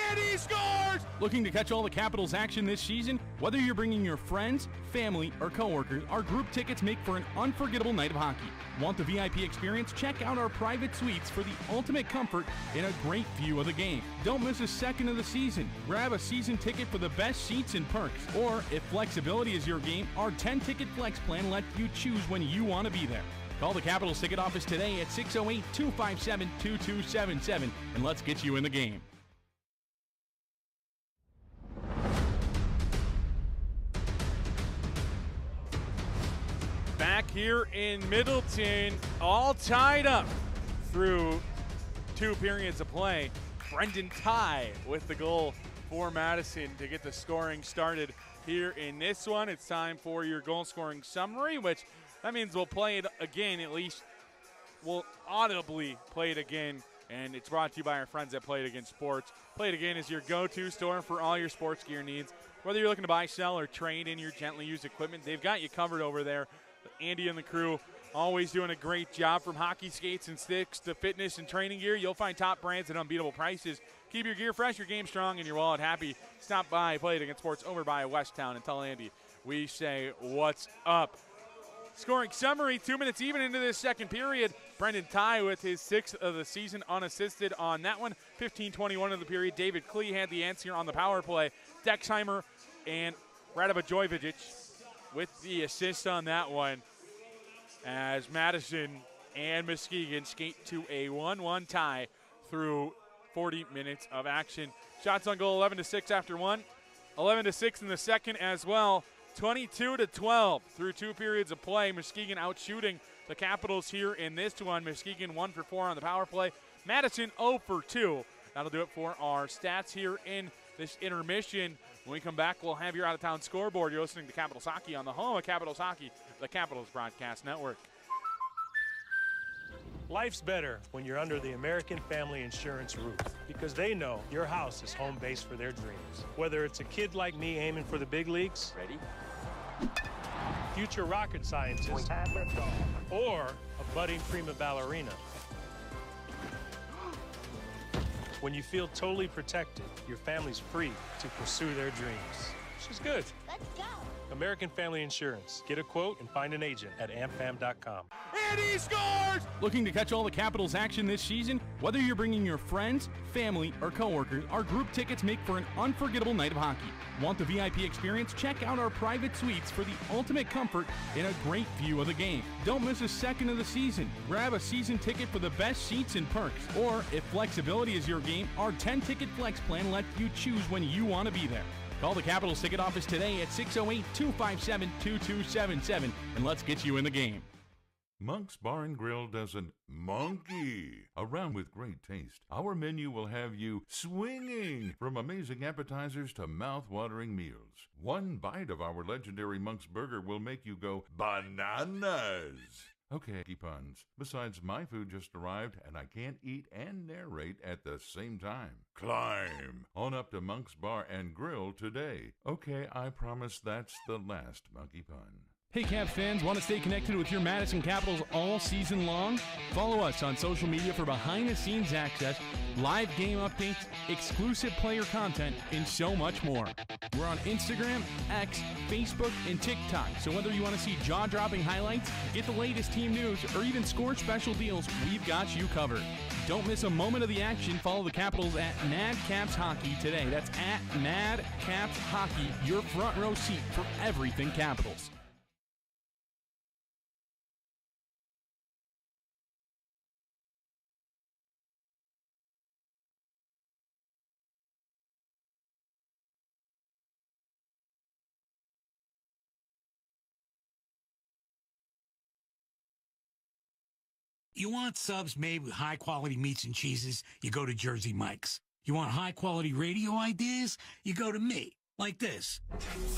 And he scores! Looking to catch all the Capitals action this season? Whether you're bringing your friends, family, or coworkers, our group tickets make for an unforgettable night of hockey. Want the VIP experience? Check out our private suites for the ultimate comfort and a great view of the game. Don't miss a second of the season. Grab a season ticket for the best seats and perks. Or, if flexibility is your game, our 10-ticket flex plan lets you choose when you want to be there. Call the Capitals ticket office today at 608-257-2277 and let's get you in the game. Back here in Middleton, all tied up through 2 periods of play. Brendan Tye with the goal for Madison to get the scoring started here in this one. It's time for your goal scoring summary, which that means we'll play it again, at least we'll audibly play it again, and it's brought to you by our friends at Play It Again Sports. Play It Again is your go-to store for all your sports gear needs. Whether you're looking to buy, sell, or trade in your gently used equipment, they've got you covered over there. Andy and the crew always doing a great job. From hockey skates and sticks to fitness and training gear, you'll find top brands at unbeatable prices. Keep your gear fresh, your game strong, and your wallet happy. Stop by Play It Again Sports over by Westtown and tell Andy we say what's up. Scoring summary, 2 minutes even into this second period. Brendan Tye with his 6th of the season unassisted on that one. 15-21 of the period. David Klee had the answer on the power play. Dexheimer and Radabajovic with the assist on that one, as Madison and Muskegon skate to a 1-1 tie through 40 minutes of action. Shots on goal 11-6 after one, 11-6 in the second as well. 22-12 through 2 periods of play. Muskegon out shooting the Capitals here in this one. Muskegon 1 for 4 on the power play. Madison 0 for 2. That'll do it for our stats here in this intermission. When we come back, we'll have your out-of-town scoreboard. You're listening to Capitals Hockey on the home of Capitals Hockey, the Capitals Broadcast Network. Life's better when you're under the American Family Insurance roof because they know your house is home base for their dreams. Whether it's a kid like me aiming for the big leagues, ready? Future rocket scientist, or a budding prima ballerina. When you feel totally protected, your family's free to pursue their dreams. Which is good. Let's go. American Family Insurance. Get a quote and find an agent at amfam.com. And he scores! Looking to catch all the Capitals action this season? Whether you're bringing your friends, family, or coworkers, our group tickets make for an unforgettable night of hockey. Want the VIP experience? Check out our private suites for the ultimate comfort and a great view of the game. Don't miss a second of the season. Grab a season ticket for the best seats and perks. Or, if flexibility is your game, our 10-ticket flex plan lets you choose when you want to be there. Call the Capitals ticket office today at 608-257-2277 and let's get you in the game. Monk's Bar and Grill doesn't monkey around with great taste. Our menu will have you swinging from amazing appetizers to mouth-watering meals. One bite of our legendary Monk's Burger will make you go bananas. Okay, puns. Besides, my food just arrived, and I can't eat and narrate at the same time. Climb on up to Monk's Bar and Grill today. Okay, I promise that's the last monkey pun. Hey Caps fans, want to stay connected with your Madison Capitals all season long? Follow us on social media for behind-the-scenes access, live game updates, exclusive player content, and so much more. We're on Instagram, X, Facebook, and TikTok, so whether you want to see jaw-dropping highlights, get the latest team news, or even score special deals, we've got you covered. Don't miss a moment of the action. Follow the Capitals at Mad Caps Hockey today. That's at Mad Caps Hockey, your front row seat for everything Capitals. You want subs made with high-quality meats and cheeses? You go to Jersey Mike's. You want high-quality radio ideas? You go to me. Like this.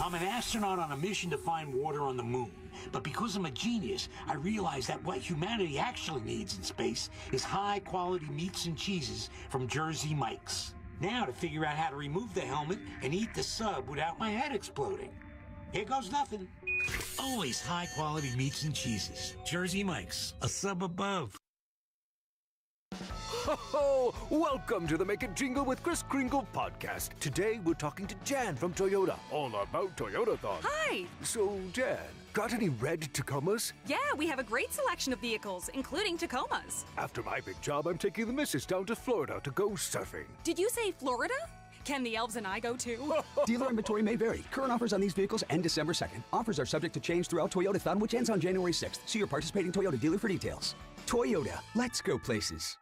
I'm an astronaut on a mission to find water on the moon. But because I'm a genius, I realized that what humanity actually needs in space is high-quality meats and cheeses from Jersey Mike's. Now to figure out how to remove the helmet and eat the sub without my head exploding. Here goes nothing. Always high-quality meats and cheeses. Jersey Mike's, a sub above. Ho ho! Welcome to the Make It Jingle with Kris Kringle podcast. Today we're talking to Jan from Toyota, all about Toyotathon. Hi! So, Jan, got any red Tacomas? Yeah, we have a great selection of vehicles, including Tacomas. After my big job, I'm taking the missus down to Florida to go surfing. Did you say Florida? Can the elves and I go too? Dealer inventory may vary. Current offers on these vehicles end December 2nd. Offers are subject to change throughout Toyotathon, which ends on January 6th. See your participating Toyota dealer for details. Toyota, let's go places.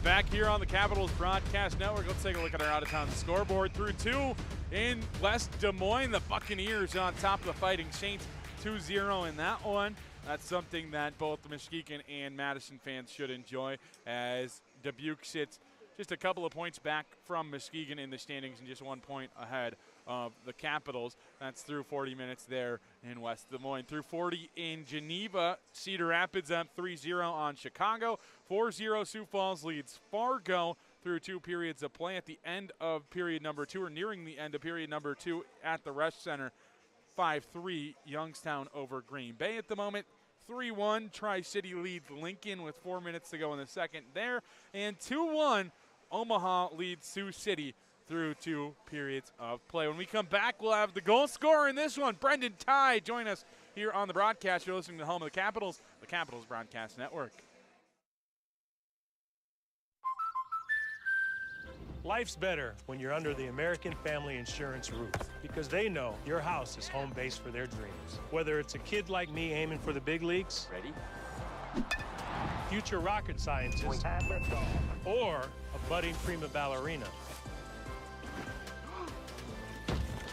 Back here on the Capitals Broadcast Network, let's take a look at our out-of-town scoreboard. Through two in West Des Moines, the Buccaneers on top of the Fighting Saints, 2-0 in that one. That's something that both the Muskegon and Madison fans should enjoy, as Dubuque sits just a couple of points back from Muskegon in the standings and just 1 point ahead of the Capitals. That's through 40 minutes there in West Des Moines. Through 40 in Geneva, Cedar Rapids up 3-0 on Chicago. 4-0 Sioux Falls leads Fargo through 2 periods of play. At the end of period number 2, or nearing the end of period number 2 at the Resch Center, 5-3 Youngstown over Green Bay at the moment. 3-1 Tri-City leads Lincoln with 4 minutes to go in the second there. And 2-1 Omaha leads Sioux City through 2 periods of play. When we come back, we'll have the goal scorer in this one, Brendan Ty, join us here on the broadcast. You're listening to the home of the Capitals Broadcast Network. Life's better when you're under the American Family Insurance roof, because they know your house is home base for their dreams. Whether it's a kid like me aiming for the big leagues, ready, future rocket scientist, or a budding prima ballerina.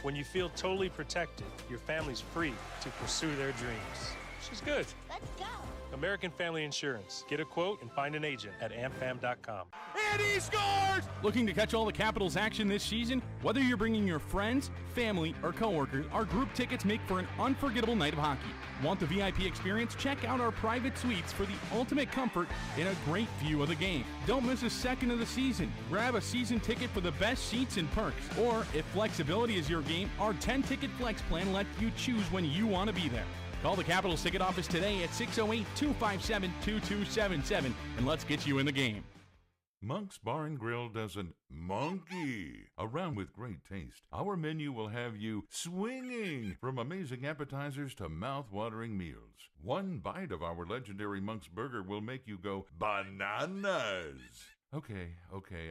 When you feel totally protected, your family's free to pursue their dreams. She's good. Let's go. American Family Insurance. Get a quote and find an agent at amfam.com. And he scores! Looking to catch all the Capitals action this season? Whether you're bringing your friends, family, or coworkers, our group tickets make for an unforgettable night of hockey. Want the VIP experience? Check out our private suites for the ultimate comfort and a great view of the game. Don't miss a second of the season. Grab a season ticket for the best seats and perks. Or, if flexibility is your game, our 10-ticket flex plan lets you choose when you want to be there. Call the Capitals ticket office today at 608-257-2277 and let's get you in the game. Monk's Bar and Grill doesn't monkey around with great taste. Our menu will have you swinging from amazing appetizers to mouth-watering meals. One bite of our legendary Monk's Burger will make you go bananas. Okay,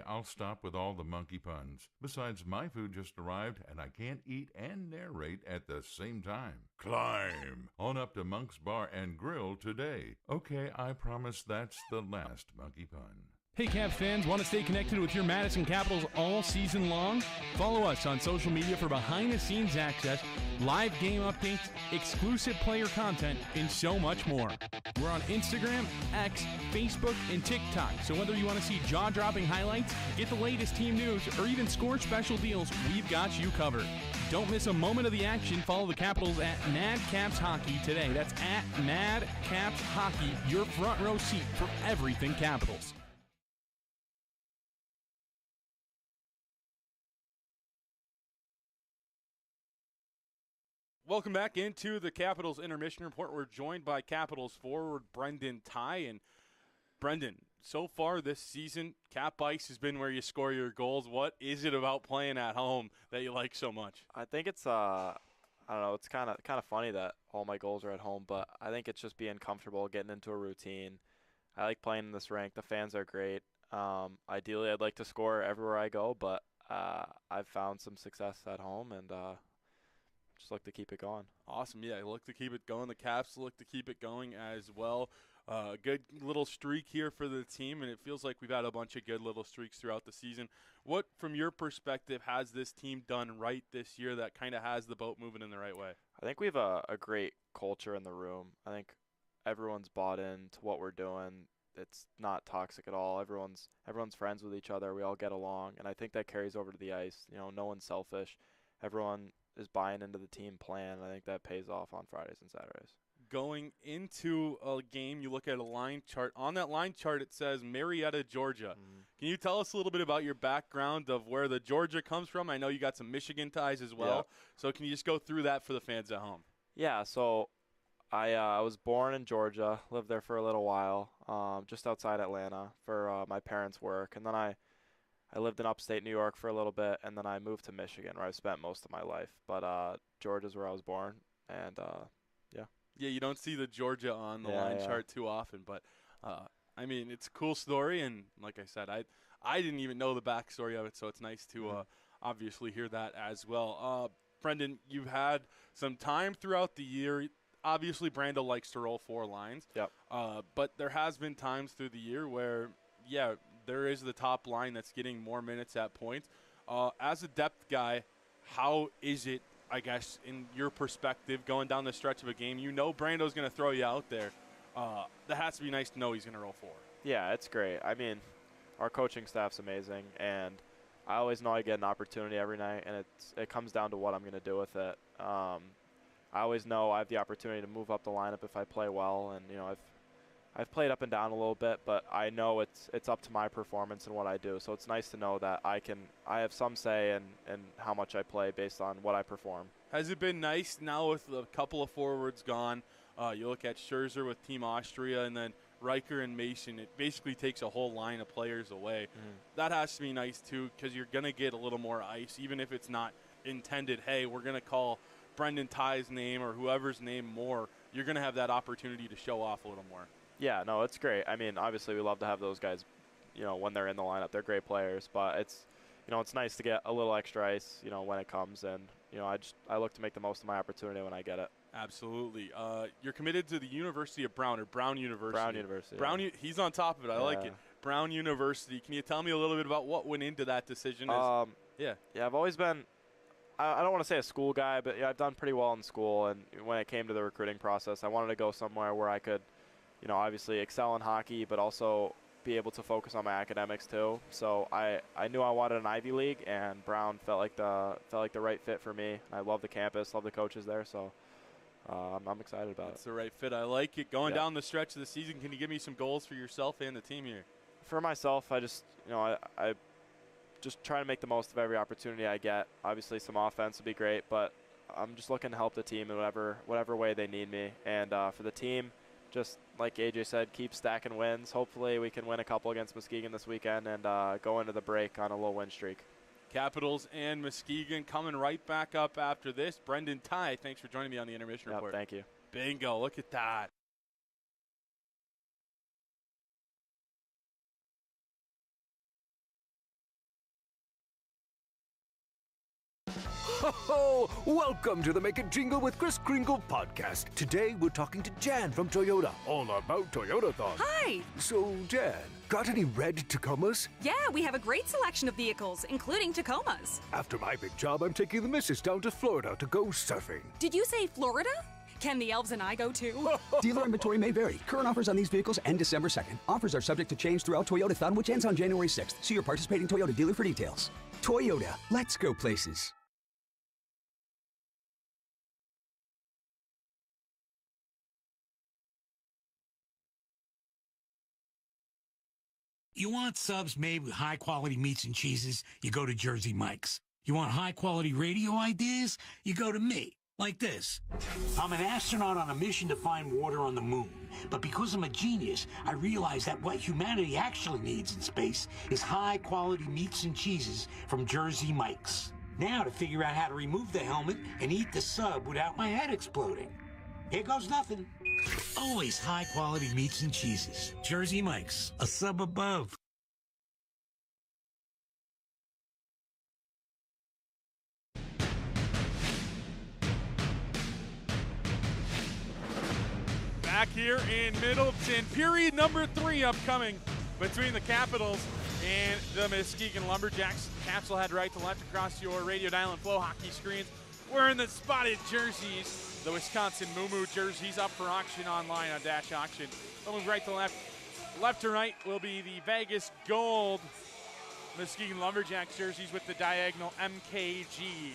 I'll stop with all the monkey puns. Besides, my food just arrived, and I can't eat and narrate at the same time. Climb on up to Monk's Bar and Grill today. Okay, I promise that's the last monkey pun. Hey Cavs fans, want to stay connected with your Madison Capitals all season long? Follow us on social media for behind-the-scenes access, live game updates, exclusive player content, and so much more. We're on Instagram, X, Facebook, and TikTok, so whether you want to see jaw-dropping highlights, get the latest team news, or even score special deals, we've got you covered. Don't miss a moment of the action. Follow the Capitals at Mad Caps Hockey today. That's at Mad Caps Hockey, your front row seat for everything Capitals. Welcome back into the Capitals Intermission Report. We're joined by Capitals forward Brendan Ty. And Brendan, so far this season, Cap Ice has been where you score your goals. What is it about playing at home that you like so much? I think it's I don't know, it's kind of funny that all my goals are at home, but I think it's just being comfortable, getting into a routine. I like playing in this rink. The fans are great. Ideally, I'd like to score everywhere I go, but I've found some success at home, and just look to keep it going. Awesome. Yeah, look to keep it going. The Caps look to keep it going as well. A good little streak here for the team, and it feels like we've had a bunch of good little streaks throughout the season. What, from your perspective, has this team done right this year that kind of has the boat moving in the right way? I think we have a great culture in the room. I think everyone's bought into what we're doing. It's not toxic at all. Everyone's friends with each other. We all get along, and I think that carries over to the ice. You know, no one's selfish. Everyone is buying into the team plan, and I think that pays off on Fridays and Saturdays. Going into a game, you look at a line chart. On that line chart, it says Marietta, Georgia. Can you tell us a little bit about your background of where the Georgia comes from? I know you got some Michigan ties as well. Yep. So can you just go through that for the fans at home? Yeah, so I was born in Georgia, lived there for a little while, just outside Atlanta for my parents' work. And then I lived in upstate New York for a little bit, and then I moved to Michigan, where I've spent most of my life. But Georgia's where I was born, and yeah. Yeah, you don't see the Georgia on the line chart too often, but I mean, it's a cool story, and like I said, I didn't even know the backstory of it, so it's nice to obviously hear that as well. Brendan, you've had some time throughout the year. Obviously, Brando likes to roll 4 lines. Yep. But there has been times through the year where, yeah, there is the top line that's getting more minutes at points. As a depth guy, how is it, I guess, in your perspective, going down the stretch of a game? You know Brando's going to throw you out there. That has to be nice to know he's going to roll 4. Yeah, it's great. I mean, our coaching staff's amazing, and I always know I get an opportunity every night, and it comes down to what I'm going to do with it. I always know I have the opportunity to move up the lineup if I play well, and you know I've played up and down a little bit, but I know it's up to my performance and what I do. So it's nice to know that I have some say in how much I play based on what I perform. Has it been nice now with a couple of forwards gone? You look at Scherzer with Team Austria, and then Riker and Mason. It basically takes a whole line of players away. That has to be nice too, because you're going to get a little more ice, even if it's not intended. Hey, we're going to call Brendan Ty's name or whoever's name more. You're going to have that opportunity to show off a little more. Yeah, no, it's great. I mean, obviously we love to have those guys, you know, when they're in the lineup. They're great players, but it's nice to get a little extra ice, you know, when it comes, and you know, I look to make the most of my opportunity when I get it. Absolutely. You're committed to the University of Brown, or Brown University. Brown University. He's on top of it. I like it. Brown University. Can you tell me a little bit about what went into that decision? Yeah, I've always been, I don't want to say a school guy, but yeah, I've done pretty well in school, and when it came to the recruiting process, I wanted to go somewhere where I could, you know, obviously excel in hockey, but also be able to focus on my academics too. So I knew I wanted an Ivy League, and Brown felt like the right fit for me. I love the campus, love the coaches there, so I'm excited about it. That's the right fit. I like it. Going down the stretch of the season, can you give me some goals for yourself and the team here? For myself, I just, you know, I just try to make the most of every opportunity I get. Obviously, some offense would be great, but I'm just looking to help the team in whatever way they need me. And for the team, just like AJ said, keep stacking wins. Hopefully we can win a couple against Muskegon this weekend and go into the break on a little win streak. Capitals and Muskegon coming right back up after this. Brendan Ty, thanks for joining me on the Intermission Report. Thank you. Bingo, look at that. Ho, welcome to the Make a Jingle with Kris Kringle podcast. Today we're talking to Jan from Toyota, all about Toyotathon. Hi. So, Jan, got any red Tacomas? Yeah, we have a great selection of vehicles, including Tacomas. After my big job, I'm taking the missus down to Florida to go surfing. Did you say Florida? Can the elves and I go too? Dealer inventory may vary. Current offers on these vehicles end December 2nd. Offers are subject to change throughout Toyotathon, which ends on January 6th. See your participating Toyota dealer for details. Toyota, let's go places. You want subs made with high-quality meats and cheeses? You go to Jersey Mike's. You want high-quality radio ideas? You go to me. Like this. I'm an astronaut on a mission to find water on the moon. But because I'm a genius, I realize that what humanity actually needs in space is high-quality meats and cheeses from Jersey Mike's. Now to figure out how to remove the helmet and eat the sub without my head exploding. Here goes nothing. Always high-quality meats and cheeses. Jersey Mike's, a sub above. Back here in Middleton, period number 3 upcoming between the Capitals and the Muskegon Lumberjacks. Caps will head right to left across your radio dial and flow hockey screens. Wearing the spotted jerseys, the Wisconsin MooMoo jerseys up for auction online on Dash Auction. We'll move right to left. Left to right will be the Vegas Gold Muskegon Lumberjacks jerseys with the diagonal MKG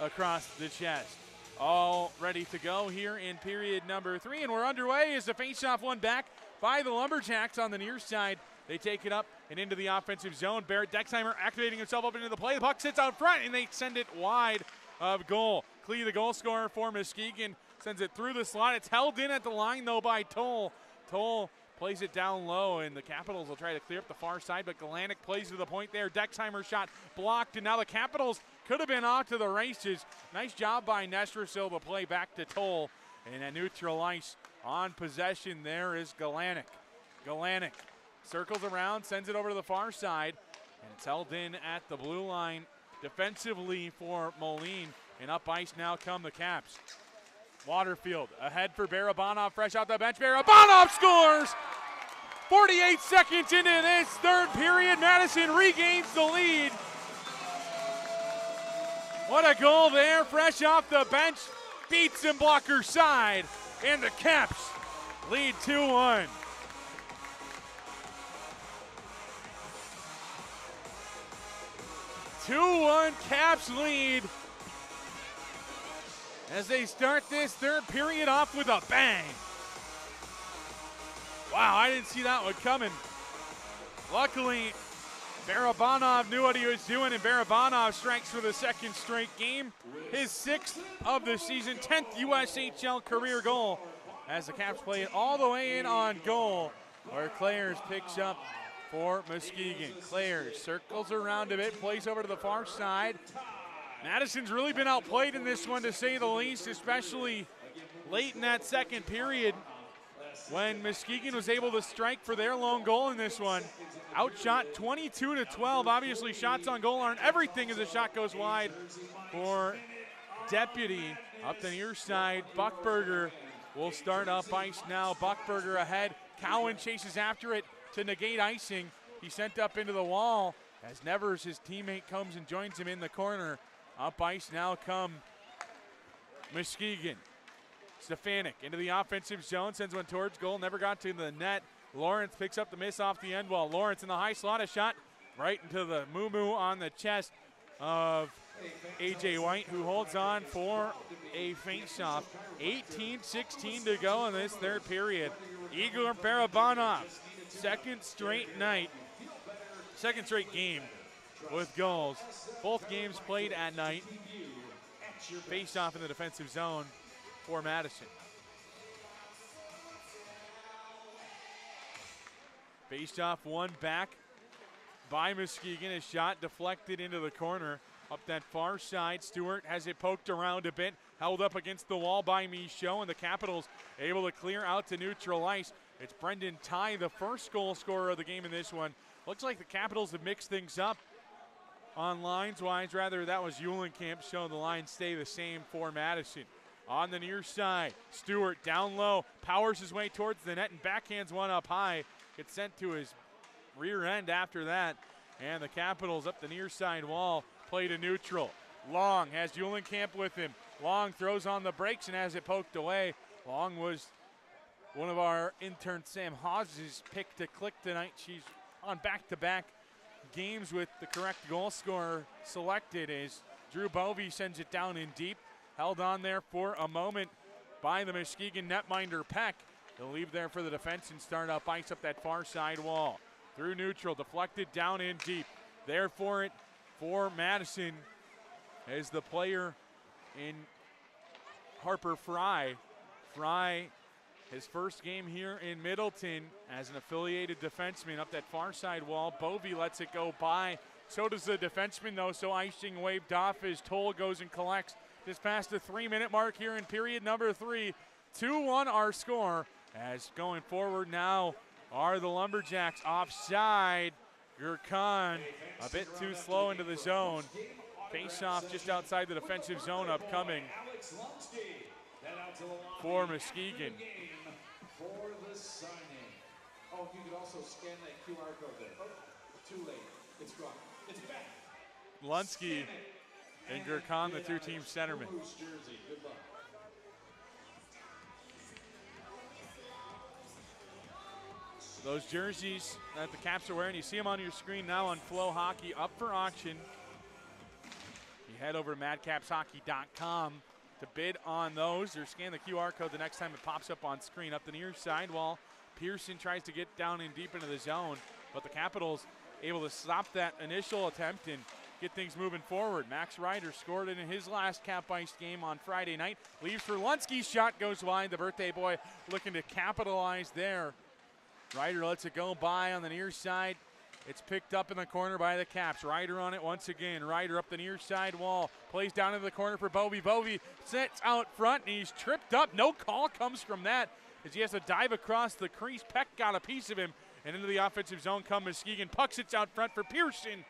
across the chest. All ready to go here in period number 3, and we're underway as the faceoff won back by the Lumberjacks on the near side. They take it up and into the offensive zone. Barrett Dexheimer activating himself up into the play. The puck sits out front, and they send it wide of goal. Klee, the goal scorer for Muskegon, sends it through the slot. It's held in at the line, though, by Toll. Toll plays it down low, and the Capitals will try to clear up the far side, but Galanick plays to the point there. Dexheimer shot blocked, and now the Capitals could have been off to the races. Nice job by Nestrasil to play back to Toll. And at neutral ice on possession there is Galanick. Galanick circles around, sends it over to the far side, and it's held in at the blue line defensively for Moline. And up ice now come the Caps. Waterfield ahead for Barabanov, fresh out the bench. Barabanov scores! 48 seconds into this third period, Madison regains the lead. What a goal there, fresh off the bench, beats him blocker side, and the Caps lead 2-1. Caps lead as they start this third period off with a bang. Wow, I didn't see that one coming. Luckily, Barabanov knew what he was doing, and Barabanov strikes for the second straight game. His 6th of the season, 10th USHL career goal, as the Caps play it all the way in on goal, where Clares picks up for Muskegon. Clares circles around a bit, plays over to the far side. Madison's really been outplayed in this one, to say the least, especially late in that second period when Muskegon was able to strike for their lone goal in this one. Outshot 22-12. Obviously, shots on goal aren't everything as the shot goes wide for Deputy. Up the near side, Buckberger will start up ice now. Buckberger ahead. Cowan chases after it to negate icing. He sent up into the wall as Nevers, his teammate, comes and joins him in the corner. Up ice now come Muskegon. Stefanik into the offensive zone, sends one towards goal, never got to the net. Lawrence picks up the miss off the end wall. Lawrence in the high slot, a shot right into the moo on the chest of A.J. White, who holds on for a faceoff. 18-16 to go in this third period. Igor Barabanov, second straight game with goals. Both games played at night. Faceoff in the defensive zone for Madison. Faced off one back by Muskegon. A shot deflected into the corner. Up that far side, Stewart has it poked around a bit. Held up against the wall by Michaud, and the Capitals able to clear out to neutral ice. It's Brendan Ty, the first goal scorer of the game in this one. Looks like the Capitals have mixed things up on lines-wise. Rather, that was Eulenkamp showing the lines stay the same for Madison. On the near side, Stewart down low, powers his way towards the net and backhands one up high. Gets sent to his rear end after that. And the Capitals up the near side wall, play to neutral. Long has Eulenkamp with him. Long throws on the brakes and has it poked away. Long was one of our intern Sam Hawes' pick to click tonight. She's on back-to-back games with the correct goal scorer selected as Drew Bovey sends it down in deep. Held on there for a moment by the Muskegon netminder Peck. They'll leave there for the defense and start up ice up that far side wall. Through neutral, deflected down in deep. There for it for Madison as the player in Harper Fry. Fry, his first game here in Middleton as an affiliated defenseman up that far side wall. Bovey lets it go by. So does the defenseman, though, so icing waved off as Toll goes and collects. Just past the 3-minute mark here in period number 3. 2-1 our score. As going forward now are the Lumberjacks. Offside. Gurkhan a bit too slow into the zone. Face-off just outside the defensive zone upcoming for Muskegon. signing. Oh, you could also scan that QR code there. Oh, too late. It's gone. It's back. Lunsky and Gurkhan, the two-team centermen. Jersey. Good luck. Those jerseys that the Caps are wearing, you see them on your screen now on Flow Hockey, up for auction. You head over to madcapshockey.com to bid on those or scan the QR code the next time it pops up on screen. Up the near sidewall, Pearson tries to get down in deep into the zone, but the Capitals able to stop that initial attempt and get things moving forward. Max Ryder scored in his last Cap Ice game on Friday night. Leaves for Lunsky's shot, goes wide. The birthday boy looking to capitalize there. Ryder lets it go by on the near side. It's picked up in the corner by the Caps. Ryder on it once again. Ryder up the near side wall. Plays down into the corner for Bovey. Bovey sits out front and he's tripped up. No call comes from that as he has to dive across the crease. Peck got a piece of him. And into the offensive zone comes Muskegon. Puck sits out front for Pearson.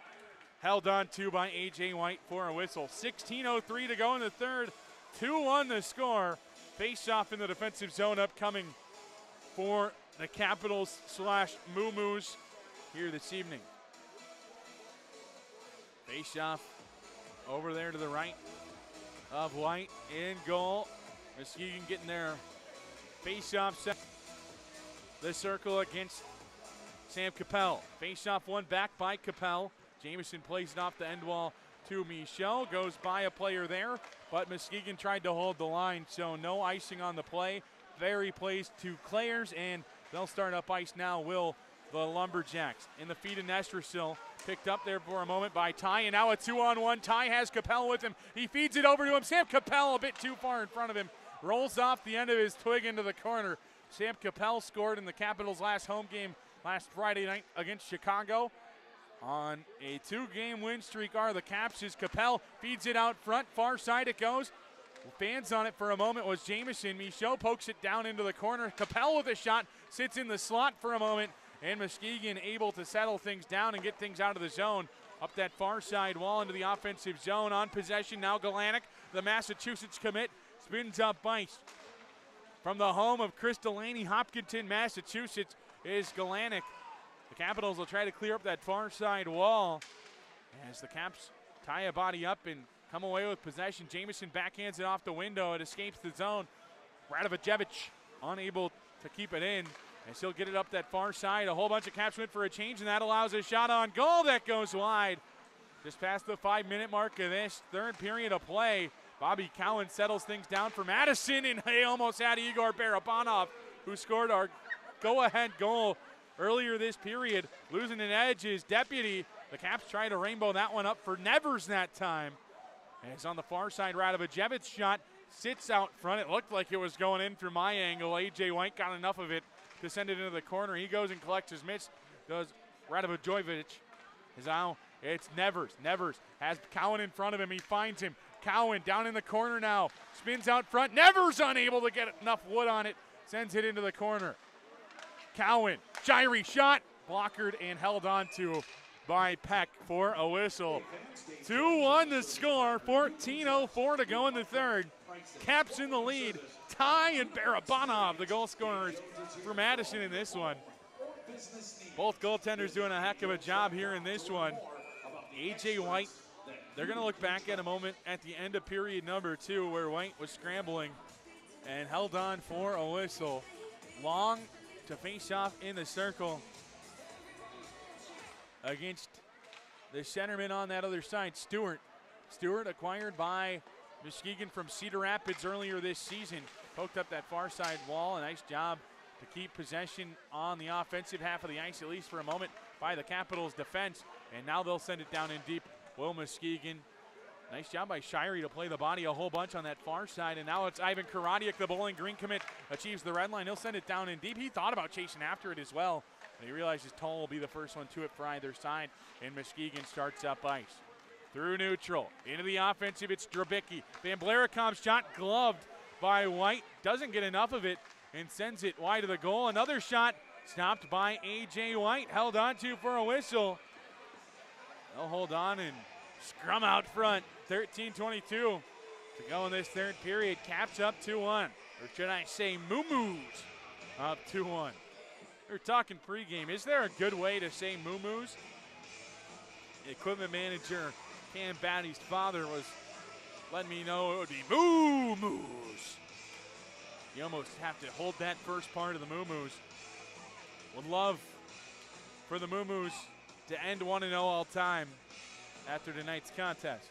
Held on to by A.J. White for a whistle. 16:03 to go in the third. 2-1 the score. Face off in the defensive zone upcoming for the Capitals / MooMoos here this evening. Face off over there to the right of White in goal. Muskegon getting their face off set. The circle against Sam Capel. Face off one back by Capel. Jamison plays it off the end wall to Michaud. Goes by a player there, but Muskegon tried to hold the line, so no icing on the play. Very plays to Clares, and they'll start up ice now, will the Lumberjacks. In the feet of Nestrasil, picked up there for a moment by Ty, and now a 2-on-1. Ty has Capel with him. He feeds it over to him. Sam Capel a bit too far in front of him. Rolls off the end of his twig into the corner. Sam Capel scored in the Capitals' last home game last Friday night against Chicago. On a 2-game win streak are the Caps as Capel feeds it out front. Far side it goes. Fans on it for a moment was Jamison. Michaud pokes it down into the corner. Capel with a shot, sits in the slot for a moment, and Muskegon able to settle things down and get things out of the zone. Up that far side wall into the offensive zone. On possession now Galanick, the Massachusetts commit, spins up ice. From the home of Chris Delaney, Hopkinton, Massachusetts, is Galanick. The Capitals will try to clear up that far side wall as the Caps tie a body up and come away with possession. Jamison backhands it off the window. It escapes the zone. Radovajevic unable to keep it in, and he'll get it up that far side. A whole bunch of Caps went for a change, and that allows a shot on goal that goes wide. Just past the 5-minute mark of this third period of play, Bobby Cowan settles things down for Madison, and they almost had Igor Barabanov, who scored our go-ahead goal earlier this period. Losing an edge is Deputy. The Caps try to rainbow that one up for Nevers that time. And it's on the far side. Radovajevic's shot sits out front. It looked like it was going in through my angle. A.J. White got enough of it to send it into the corner. He goes and collects his mitts. Does Radovajevic. Now it's Nevers. Nevers has Cowan in front of him. He finds him. Cowan down in the corner now. Spins out front. Nevers unable to get enough wood on it. Sends it into the corner. Cowan. Shirey shot. Blockered and held on to by Peck for a whistle. 2-1 the score. 14:04 to go in the third. Caps in the lead. Ty and Barabanov, the goal scorers for Madison in this one. Both goaltenders doing a heck of a job here in this one. A.J. White, they're going to look back at a moment at the end of period number 2 where White was scrambling and held on for a whistle. Long to face off in the circle against the centerman on that other side, Stewart. Stewart acquired by Muskegon from Cedar Rapids earlier this season. Poked up that far side wall. A nice job to keep possession on the offensive half of the ice, at least for a moment, by the Capitals defense. And now they'll send it down in deep. Will Muskegon. Nice job by Shirey to play the body a whole bunch on that far side. And now it's Ivan Karadiak, the Bowling Green commit, achieves the red line. He'll send it down in deep. He thought about chasing after it as well. And he realizes Toll will be the first one to it for either side. And Muskegon starts up ice. Through neutral. Into the offensive, it's Drabicki. Van Blerikom's shot gloved by White. Doesn't get enough of it and sends it wide of the goal. Another shot stopped by A.J. White. Held on to for a whistle. They'll hold on and scrum out front. 13:22 to go in this third period. Caps up 2-1. Or should I say MooMoos up 2-1. We're talking pregame. Is there a good way to say MooMoos? Equipment manager Cam Batty's father was letting me know it would be MooMoos. You almost have to hold that first part of the MooMoos. Would love for the MooMoos to end 1-0 all time after tonight's contest.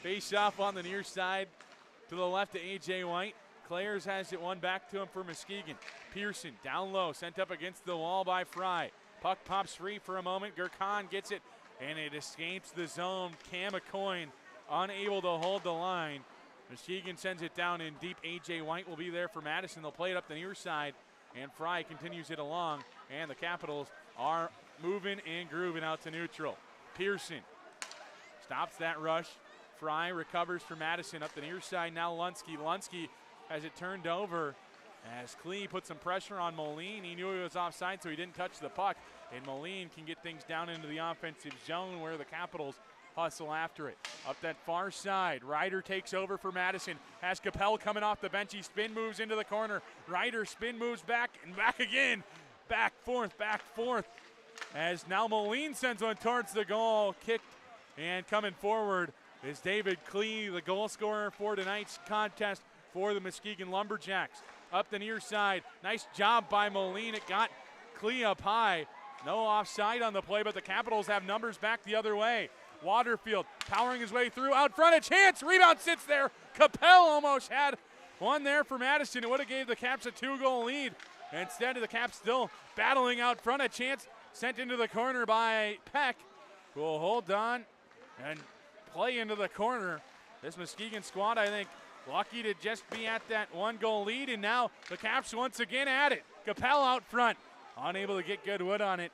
Face off on the near side to the left to A.J. White. Clares has it one back to him for Muskegon. Pearson down low, sent up against the wall by Fry. Puck pops free for a moment. Gurkhan gets it, and it escapes the zone. Cam McCoy unable to hold the line. Muskegon sends it down in deep. A.J. White will be there for Madison. They'll play it up the near side, and Fry continues it along, and the Capitals are moving and grooving out to neutral. Pearson stops that rush. Fry recovers for Madison up the near side. Now Lunsky. Lunsky has it turned over as Klee put some pressure on Moline. He knew he was offside, so he didn't touch the puck. And Moline can get things down into the offensive zone where the Capitals hustle after it. Up that far side, Ryder takes over for Madison. Has Capel coming off the bench. He spin moves into the corner. Ryder spin moves back and back again. Back, forth, as now Moline sends one towards the goal. Kicked and coming forward is David Klee, the goal scorer for tonight's contest for the Muskegon Lumberjacks. Up the near side, nice job by Moline. It got Klee up high. No offside on the play, but the Capitals have numbers back the other way. Waterfield powering his way through, out front, a chance, rebound sits there. Capel almost had one there for Madison. It would have gave the Caps a 2-goal lead. Instead of the Caps still battling out front, a chance sent into the corner by Peck, who will hold on and play into the corner. This Muskegon squad, I think, lucky to just be at that 1-goal lead, and now the Caps once again at it. Capel out front, unable to get good wood on it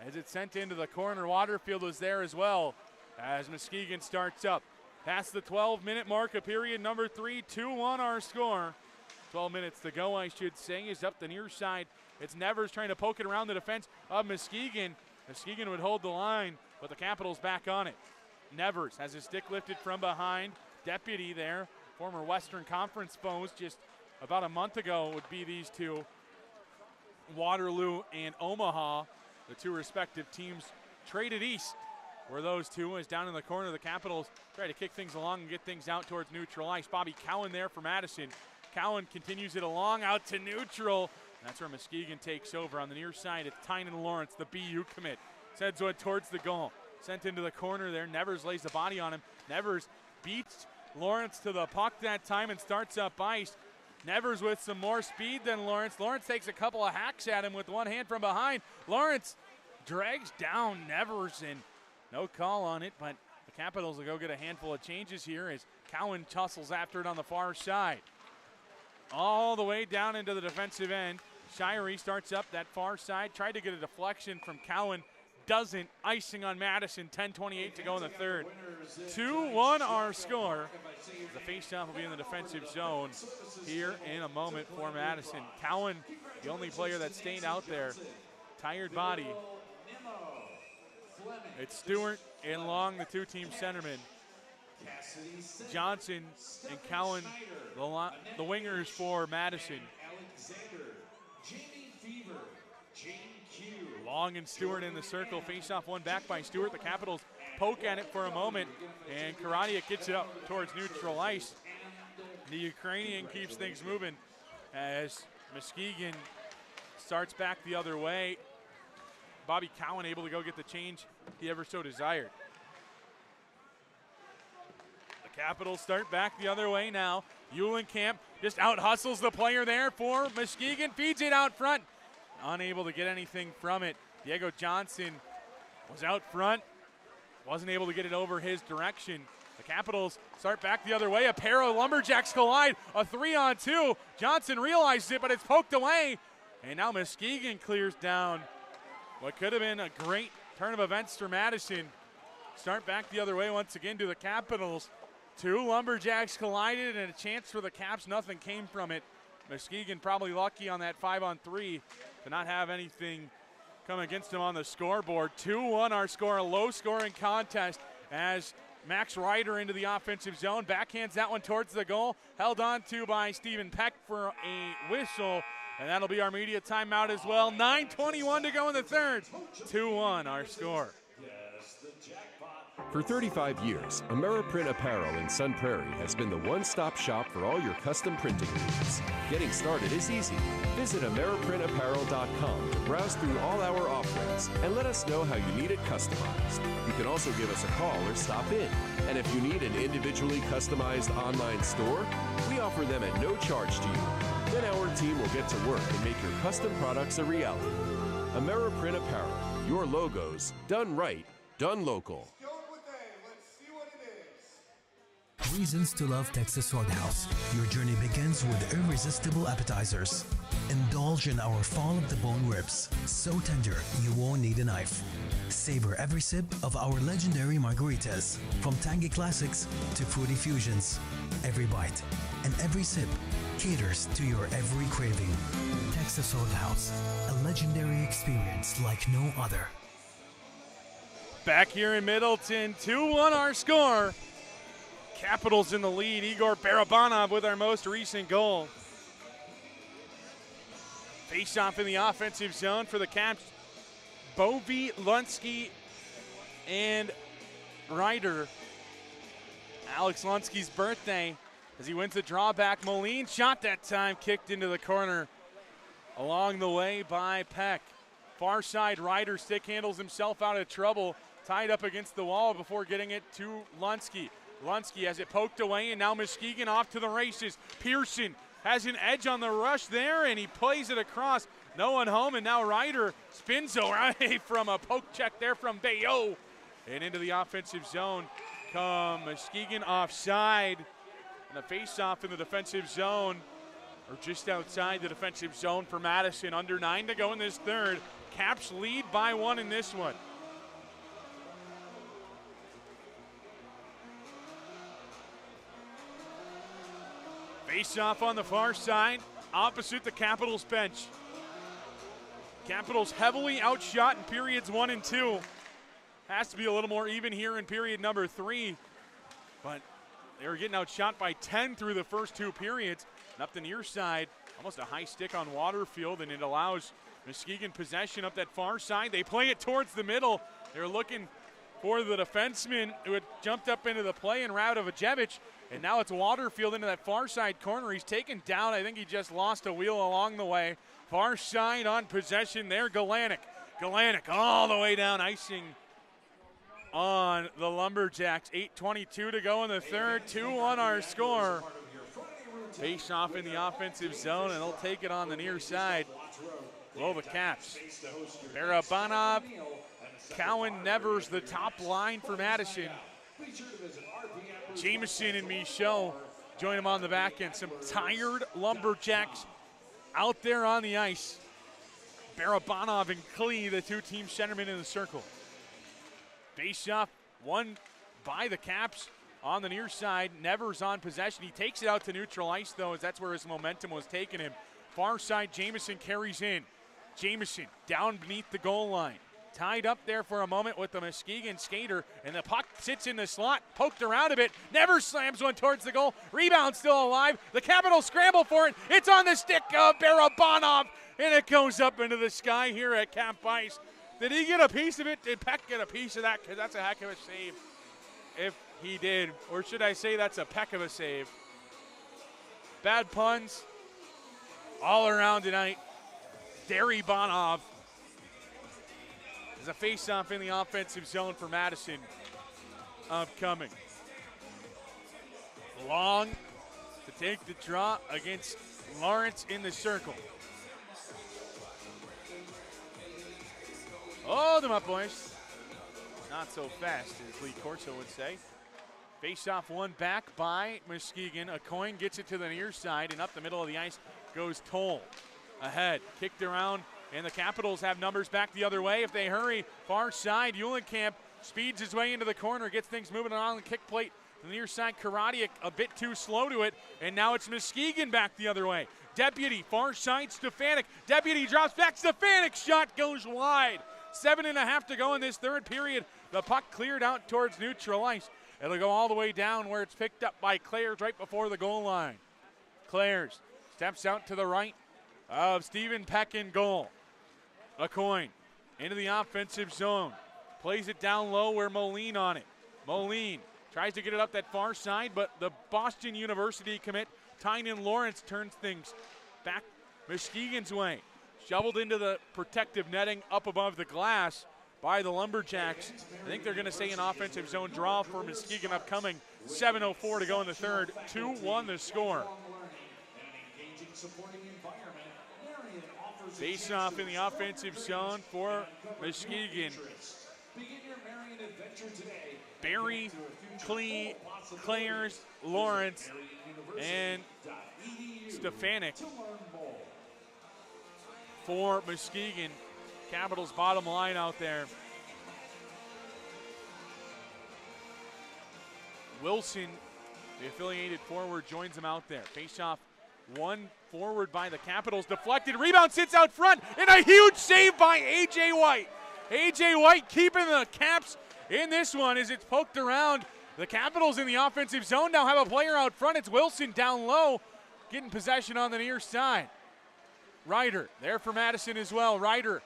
as it's sent into the corner. Waterfield was there as well as Muskegon starts up. Past the 12-minute mark of period number 3, 2-1 our score. 12 minutes to go, I should say, is up the near side. It's Nevers trying to poke it around the defense of Muskegon. Muskegon would hold the line, but the Capitals back on it. Nevers has his stick lifted from behind. Deputy there, former Western Conference foes just about a month ago would be these two. Waterloo and Omaha, the two respective teams traded east, where those two is down in the corner. The Capitals try to kick things along and get things out towards neutral ice. Bobby Cowan there for Madison. Cowan continues it along out to neutral. That's where Muskegon takes over. On the near side, it's Tynan Lawrence, the BU commit. Sends one towards the goal. Sent into the corner there. Nevers lays the body on him. Nevers beats Lawrence to the puck that time and starts up ice. Nevers with some more speed than Lawrence. Lawrence takes a couple of hacks at him with one hand from behind. Lawrence drags down Nevers, and no call on it, but the Capitals will go get a handful of changes here as Cowan tussles after it on the far side. All the way down into the defensive end. Shirey starts up that far side. Tried to get a deflection from Cowan. Doesn't. Icing on Madison. 10:28 to go in the third. 2-1 our score. The faceoff will be in the defensive zone here in a moment for Madison. Cowan, the only player that stayed out there. Tired body. It's Stewart and Long, the two-team centermen. Johnson and Cowan, the wingers for Madison. Long and Stewart in the circle. Face off one back by Stewart. The Capitals poke at it for a moment, and Karadia gets it up towards neutral ice. The Ukrainian keeps things moving as Muskegon starts back the other way. Bobby Cowan able to go get the change he ever so desired. The Capitals start back the other way now. Eulenkamp just out hustles the player there for Muskegon, feeds it out front. Unable to get anything from it. Diego Johnson was out front, wasn't able to get it over his direction. The Capitals start back the other way. A pair of Lumberjacks collide, a 3-on-2. Johnson realizes it, but it's poked away. And now Muskegon clears down what could have been a great turn of events for Madison. Start back the other way once again to the Capitals. Two Lumberjacks collided and a chance for the Caps. Nothing came from it. Muskegon probably lucky on that 5-on-3 to not have anything come against them on the scoreboard. 2-1 our score, a low-scoring contest as Max Ryder into the offensive zone. Backhands that one towards the goal. Held on to by Stephen Peck for a whistle. And that'll be our media timeout as well. 9:21 to go in the third. 2-1 our score. For 35 years, AmeriPrint Apparel in Sun Prairie has been the one-stop shop for all your custom printing needs. Getting started is easy. Visit AmeriPrintApparel.com to browse through all our offerings and let us know how you need it customized. You can also give us a call or stop in. And if you need an individually customized online store, we offer them at no charge to you. Then our team will get to work and make your custom products a reality. AmeriPrint Apparel, your logos, done right, done local. Reasons to love Texas Roadhouse. Your journey begins with irresistible appetizers. Indulge in our fall of the bone ribs, so tender you won't need a knife. Savor every sip of our legendary margaritas, from tangy classics to fruity fusions. Every bite and every sip caters to your every craving. Texas Roadhouse, a legendary experience like no other. Back here in Middleton, 2-1 our score. Capitals in the lead. Igor Barabanov with our most recent goal. Face-off in the offensive zone for the Caps. Bovey, Lunsky, and Ryder. Alex Lunsky's birthday as he wins the drawback. Moline shot that time, kicked into the corner along the way by Peck. Far side, Ryder stick handles himself out of trouble, tied up against the wall before getting it to Lunsky. Lunsky has it poked away, and now Muskegon off to the races. Pearson has an edge on the rush there, and he plays it across. No one home, and now Ryder spins away from a poke check there from Bayo. And into the offensive zone come Muskegon offside. And a face-off in the defensive zone, or just outside the defensive zone for Madison. Under 9 to go in this third. Caps lead by 1 in this one. Face-off on the far side, opposite the Capitals bench. Capitals heavily outshot in periods 1 and 2. Has to be a little more even here in period number 3. But they were getting outshot by 10 through the first 2 periods. And up the near side, almost a high stick on Waterfield, and it allows Muskegon possession up that far side. They play it towards the middle. They're looking for the defenseman who had jumped up into the play in Radovajevic. And now it's Waterfield into that far side corner. He's taken down. I think he just lost a wheel along the way. Far side on possession there, Galanic. Galanic all the way down, icing on the Lumberjacks. 8:22 to go in the third. 2-1 our score. Face off in the offensive zone, and they'll take it on the near side. Below the Caps. Barabanov, Cowan, Nevers, the top line for Madison. Jameson and Michaud join him on the back end. Some tired Lumberjacks out there on the ice. Barabanov and Klee, the 2 team centermen in the circle. Face-off won by the Caps on the near side. Nevers on possession. He takes it out to neutral ice, though, as that's where his momentum was taking him. Far side, Jameson carries in. Jameson down beneath the goal line. Tied up there for a moment with the Muskegon skater, and the puck sits in the slot, poked around a bit. Never slams one towards the goal. Rebound still alive. The Capitals scramble for it. It's on the stick of Barabanov, and it goes up into the sky here at Camp Ice. Did he get a piece of it? Did Peck get a piece of that? Because that's a heck of a save if he did. Or should I say that's a peck of a save. Bad puns all around tonight. Barabanov. There's a face-off in the offensive zone for Madison upcoming. Long to take the draw against Lawrence in the circle. Hold them up, boys. Not so fast, as Lee Corso would say. Face-off won back by Muskegon. A coin gets it to the near side, and up the middle of the ice goes Toll. Ahead, kicked around. And the Capitals have numbers back the other way. If they hurry, far side, Eulenkamp speeds his way into the corner, gets things moving on the kick plate. The near side, Karadiak a bit too slow to it, and now it's Muskegon back the other way. Deputy, far side, Stefanik. Deputy drops back, Stefanik shot goes wide. 7.5 to go in this third period. The puck cleared out towards neutral ice. It'll go all the way down where it's picked up by Clares right before the goal line. Clares steps out to the right of Stephen Peck in goal. A coin into the offensive zone. Plays it down low where Moline on it. Moline tries to get it up that far side, but the Boston University commit, Tynan Lawrence, turns things back Muskegon's way. Shoveled into the protective netting up above the glass by the Lumberjacks. I think they're going to say an offensive zone draw for Muskegon upcoming. 7:04 to go in the third. 2-1 the score. Face off in the offensive zone for Muskegon. Barry, Clares, Lawrence, and Stefanik for Muskegon. Capitals bottom line out there. Wilson, the affiliated forward, joins them out there. Face off one forward by the Capitals. Deflected, rebound sits out front, and a huge save by A.J. White. A.J. White keeping the Caps in this one as it's poked around. The Capitals in the offensive zone now have a player out front. It's Wilson down low, getting possession on the near side. Ryder there for Madison as well. Ryder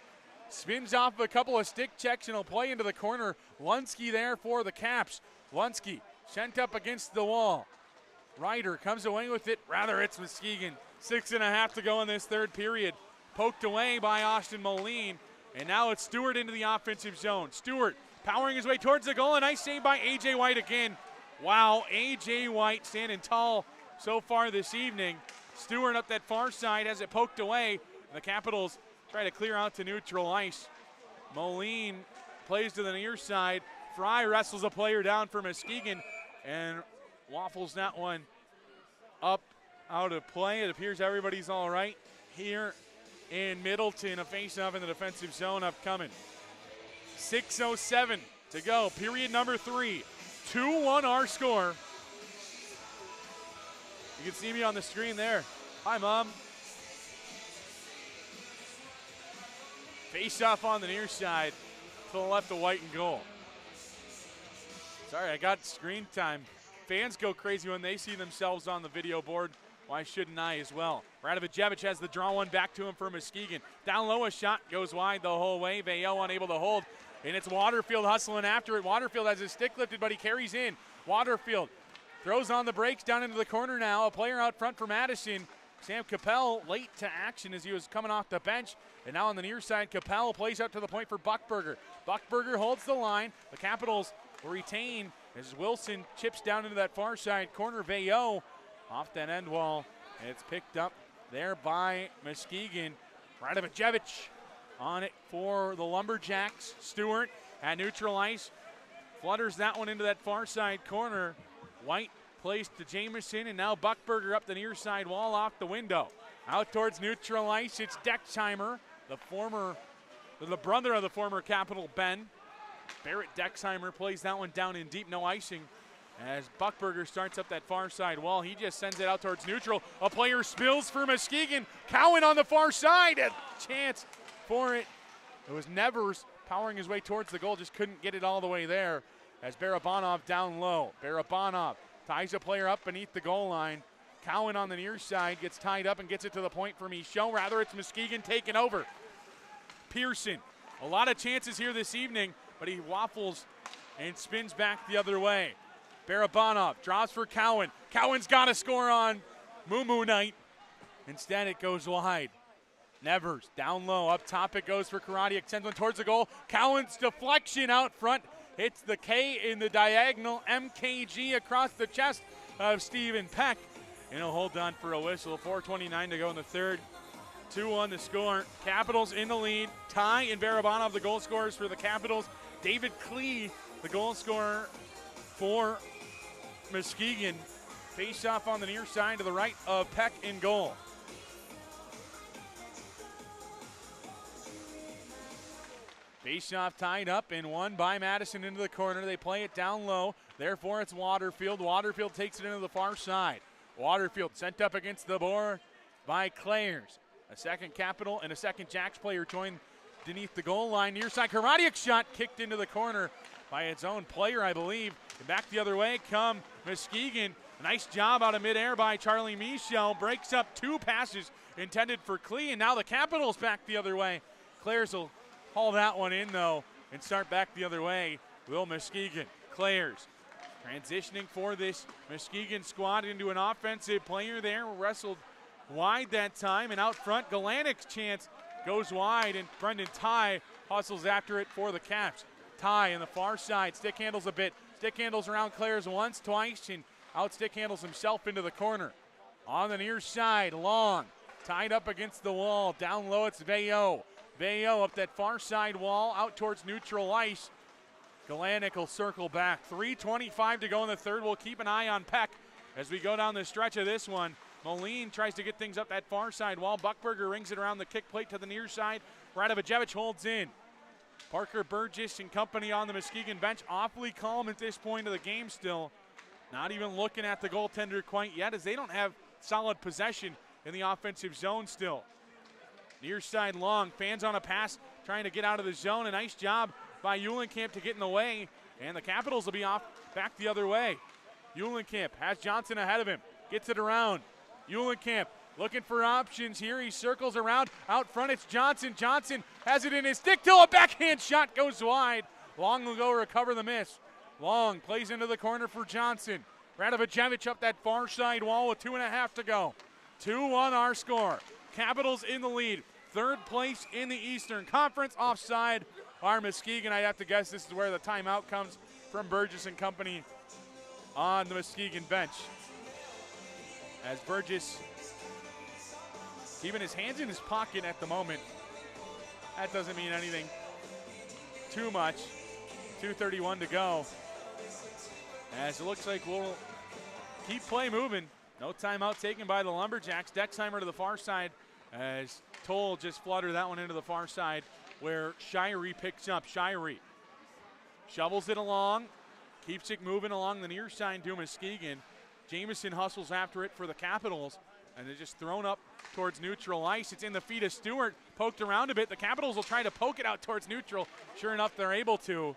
spins off a couple of stick checks and will play into the corner. Lunsky there for the Caps. Lunsky sent up against the wall. Ryder comes away with it. Rather, it's Muskegon. 6.5 to go in this third period. Poked away by Austin Moline. And now it's Stewart into the offensive zone. Stewart powering his way towards the goal. A nice save by A.J. White again. Wow, A.J. White standing tall so far this evening. Stewart up that far side has it poked away. The Capitals try to clear out to neutral ice. Moline plays to the near side. Fry wrestles a player down for Muskegon and waffles that one up out of play. It appears everybody's all right here in Middleton. A face-off in the defensive zone upcoming. 6:07 to go, period number 3. 2-1 our score. You can see me on the screen there. Hi, Mom. Face-off on the near side to the left of White and goal. Sorry, I got screen time. Fans go crazy when they see themselves on the video board. Why shouldn't I as well? Radovicevic has the draw one back to him for Muskegon. Down low, a shot goes wide the whole way. Veilleux unable to hold. And it's Waterfield hustling after it. Waterfield has his stick lifted, but he carries in. Waterfield throws on the brakes down into the corner now. A player out front for Madison. Sam Capel late to action as he was coming off the bench. And now on the near side, Capel plays up to the point for Buckberger. Buckberger holds the line. The Capitals will retain as Wilson chips down into that far side corner. Veilleux off that end wall. And it's picked up there by Muskegon. Radovicevic on it for the Lumberjacks. Stewart at neutral ice. Flutters that one into that far side corner. White plays to Jamison, and now Buckberger up the near side wall off the window. Out towards neutral ice, it's Dexheimer, the brother of the former Capital Ben. Barrett Dexheimer plays that one down in deep, no icing. As Buckberger starts up that far side wall, he just sends it out towards neutral. A player spills for Muskegon. Cowan on the far side, a chance for it. It was Nevers powering his way towards the goal, just couldn't get it all the way there. As Barabanov down low. Barabanov ties a player up beneath the goal line. Cowan on the near side gets tied up and gets it to the point for Michaud. Rather, it's Muskegon taking over. Pearson, a lot of chances here this evening, but he waffles and spins back the other way. Barabanov draws for Cowan. Cowan's got to score on Moo night. Instead, it goes wide. Nevers down low. Up top, it goes for Karadiak. Sends one towards the goal. Cowan's deflection out front. Hits the K in the diagonal. MKG across the chest of Stephen Peck. And he'll hold on for a whistle. 4:29 to go in the third. 2-1 the score. Capitals in the lead. Ty and Barabanov, the goal scorers for the Capitals. David Klee, the goal scorer for Muskegon. Face off on the near side to the right of Peck in goal. Face-off tied up and won by Madison into the corner. They play it down low. Therefore, it's Waterfield. Waterfield takes it into the far side. Waterfield sent up against the board by Clares. A second Capital and a second Jacks player joined beneath the goal line. Near side, Karadiak shot kicked into the corner by its own player, I believe. And back the other way come Muskegon. A nice job out of midair by Charlie Michel. Breaks up 2 passes intended for Klee, and now the Capitals back the other way. Clares will haul that one in, though, and start back the other way. Will Muskegon. Clares transitioning for this Muskegon squad into an offensive player there. Wrestled wide that time, and out front, Galanic's chance goes wide, and Brendan Ty hustles after it for the Caps. Ty in the far side, stick handles a bit. Stick handles around Clares once, twice, and out stick handles himself into the corner. On the near side, Long, tied up against the wall. Down low, it's Veilleux. Veilleux up that far side wall, out towards neutral ice. Galanic will circle back. 3:25 to go in the third. We'll keep an eye on Peck as we go down the stretch of this one. Moline tries to get things up that far side wall. Buckberger rings it around the kick plate to the near side. Radovicevic holds in. Parker Burgess and company on the Muskegon bench awfully calm at this point of the game still. Not even looking at the goaltender quite yet, as they don't have solid possession in the offensive zone still. Near side Long, fans on a pass, trying to get out of the zone. A nice job by Eulenkamp to get in the way, and the Capitals will be off back the other way. Eulenkamp has Johnson ahead of him, gets it around. Eulenkamp looking for options here. He circles around. Out front, it's Johnson. Johnson has it in his stick till a backhand shot goes wide. Long will go recover the miss. Long plays into the corner for Johnson. Radovicevic up that far side wall with 2.5 to go. 2-1 our score. Capitals in the lead. Third place in the Eastern Conference. Offside our Muskegon. I'd have to guess this is where the timeout comes from Burgess and company on the Muskegon bench. As Burgess keeping his hands in his pocket at the moment. That doesn't mean anything too much. 2:31 to go. As it looks like we'll keep play moving. No timeout taken by the Lumberjacks. Dexheimer to the far side as Toll just fluttered that one into the far side where Shirey picks up. Shirey shovels it along, keeps it moving along the near side to Muskegon. Jamison hustles after it for the Capitals, and they're just thrown up towards neutral ice. It's in the feet of Stewart, poked around a bit. The Capitals will try to poke it out towards neutral. Sure enough, they're able to.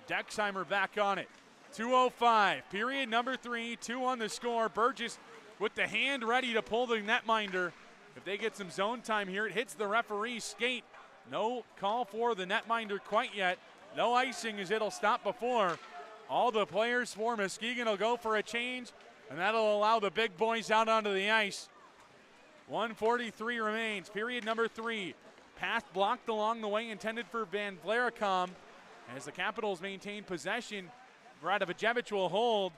Dexheimer back on it. 2:05, period number 3, 2 the score. Burgess with the hand ready to pull the netminder. If they get some zone time here, it hits the referee's skate. No call for the netminder quite yet. No icing as it'll stop before. All the players for Muskegon will go for a change, and that'll allow the big boys out onto the ice. 1:43 remains, period number 3. Pass blocked along the way, intended for Van Vlerecom. As the Capitals maintain possession, Radovicevic will hold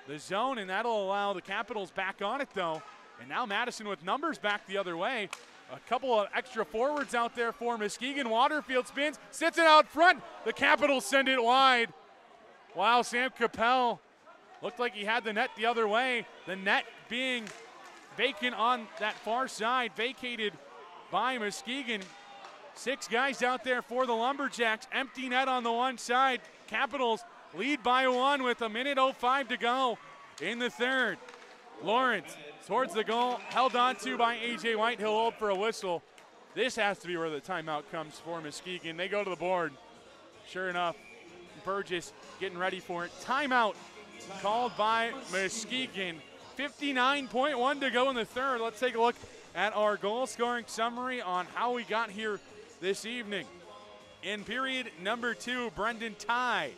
the zone, and that'll allow the Capitals back on it, though. And now Madison with numbers back the other way. A couple of extra forwards out there for Muskegon. Waterfield spins, sits it out front. The Capitals send it wide. Wow, Sam Capel looked like he had the net the other way. The net being vacant on that far side, vacated by Muskegon. 6 guys out there for the Lumberjacks. Empty net on the one side. Capitals lead by 1 with 1:05 to go in the third. Lawrence towards the goal, held on to by A.J. White. He'll hold for a whistle. This has to be where the timeout comes for Muskegon. They go to the board. Sure enough, Burgess getting ready for it. Timeout called by Muskegon. 59.1 to go in the third. Let's take a look at our goal scoring summary on how we got here this evening. In period number 2, Brendan Ty,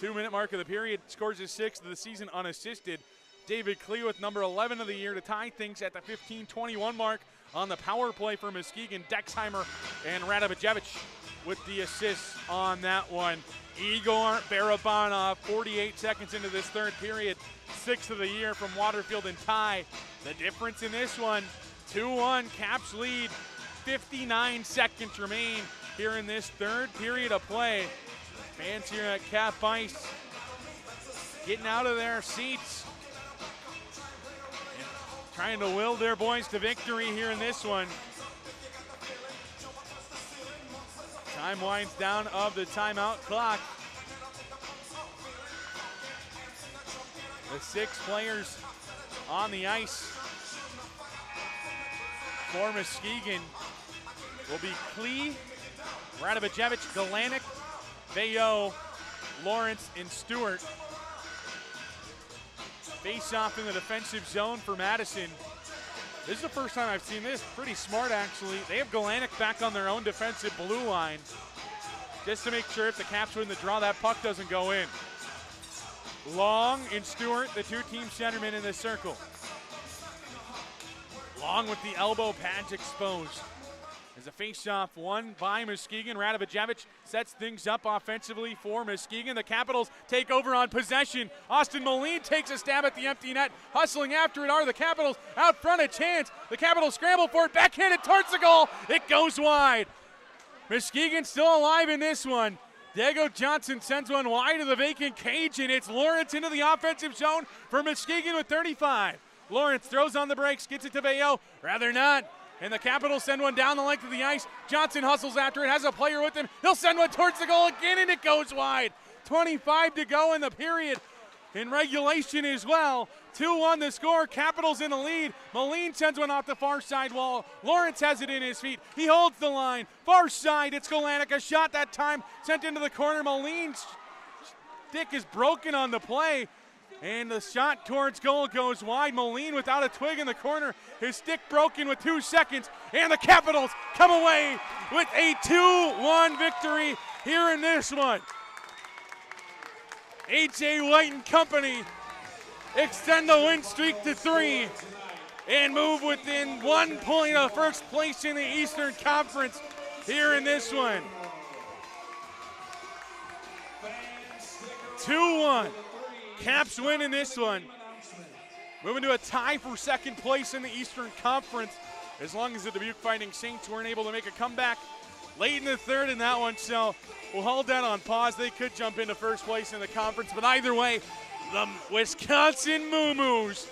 2-minute mark of the period, scores his 6th of the season unassisted. David Klee with number 11 of the year to tie things at the 15:21 mark on the power play for Muskegon. Dexheimer and Radovicevic with the assists on that one. Igor Barabanov, 48 seconds into this third period, 6th of the year from Waterfield and Ty. The difference in this one, 2-1, Caps lead. 59 seconds remain here in this third period of play. Fans here at Cap Ice getting out of their seats and trying to will their boys to victory here in this one. Time winds down of the timeout clock. The 6 players on the ice for Muskegon will be Klee, Radovicevic, Galanic, Veilleux, Lawrence and Stewart. Face off in the defensive zone for Madison. This is the first time I've seen this. Pretty smart, actually. They have Galanick back on their own defensive blue line just to make sure if the Caps win the draw, that puck doesn't go in. Long and Stewart, the two-team centermen in the circle. Long with the elbow pads exposed. As a face-off won by Muskegon, Radovicevic sets things up offensively for Muskegon. The Capitals take over on possession. Austin Moline takes a stab at the empty net. Hustling after it are the Capitals. Out front, a chance. The Capitals scramble for it. Backhanded towards the goal. It goes wide. Muskegon still alive in this one. Diego Johnson sends one wide of the vacant cage, and it's Lawrence into the offensive zone for Muskegon with 35. Lawrence throws on the brakes, gets it to Bayo. Rather not. And the Capitals send one down the length of the ice. Johnson hustles after it, has a player with him. He'll send one towards the goal again, and it goes wide. 25 to go in the period. In regulation as well. 2-1 the score. Capitals in the lead. Moline sends one off the far side wall. Lawrence has it in his feet. He holds the line. Far side, it's Galanick. A shot that time sent into the corner. Moline's stick is broken on the play. And the shot towards goal goes wide. Moline without a twig in the corner. His stick broken with 2 seconds. And the Capitals come away with a 2-1 victory here in this one. A.J. White and company extend the win streak to 3 and move within 1 point of first place in the Eastern Conference here in this one. 2-1. Caps win in this one. Moving to a tie for second place in the Eastern Conference as long as the Dubuque Fighting Saints weren't able to make a comeback late in the third in that one. So we'll hold that on pause. They could jump into first place in the conference, but either way, the Wisconsin MooMoos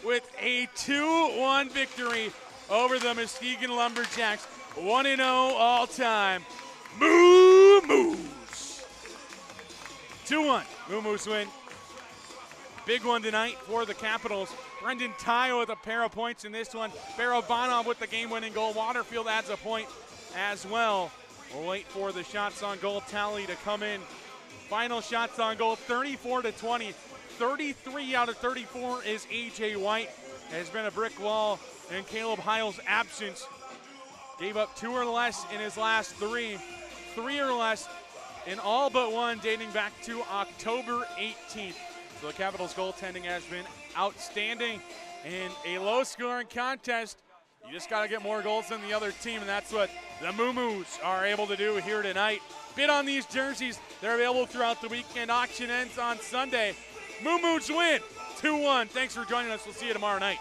with a 2-1 victory over the Muskegon Lumberjacks. 1-0 all time. MooMoos. 2-1. MooMoos win. Big one tonight for the Capitals. Brendan Tayo with a pair of points in this one. Barabanov with the game-winning goal. Waterfield adds a point as well. We'll wait for the shots on goal tally to come in. Final shots on goal, 34-20. 33 out of 34 is A.J. White. Has been a brick wall in Caleb Heil's absence. Gave up 2 or less in his last 3. 3 or less in all but one dating back to October 18th. So the Capitals' goaltending has been outstanding in a low-scoring contest. You just got to get more goals than the other team, and that's what the MooMoos are able to do here tonight. Bid on these jerseys. They're available throughout the weekend. Auction ends on Sunday. MooMoos win 2-1. Thanks for joining us. We'll see you tomorrow night.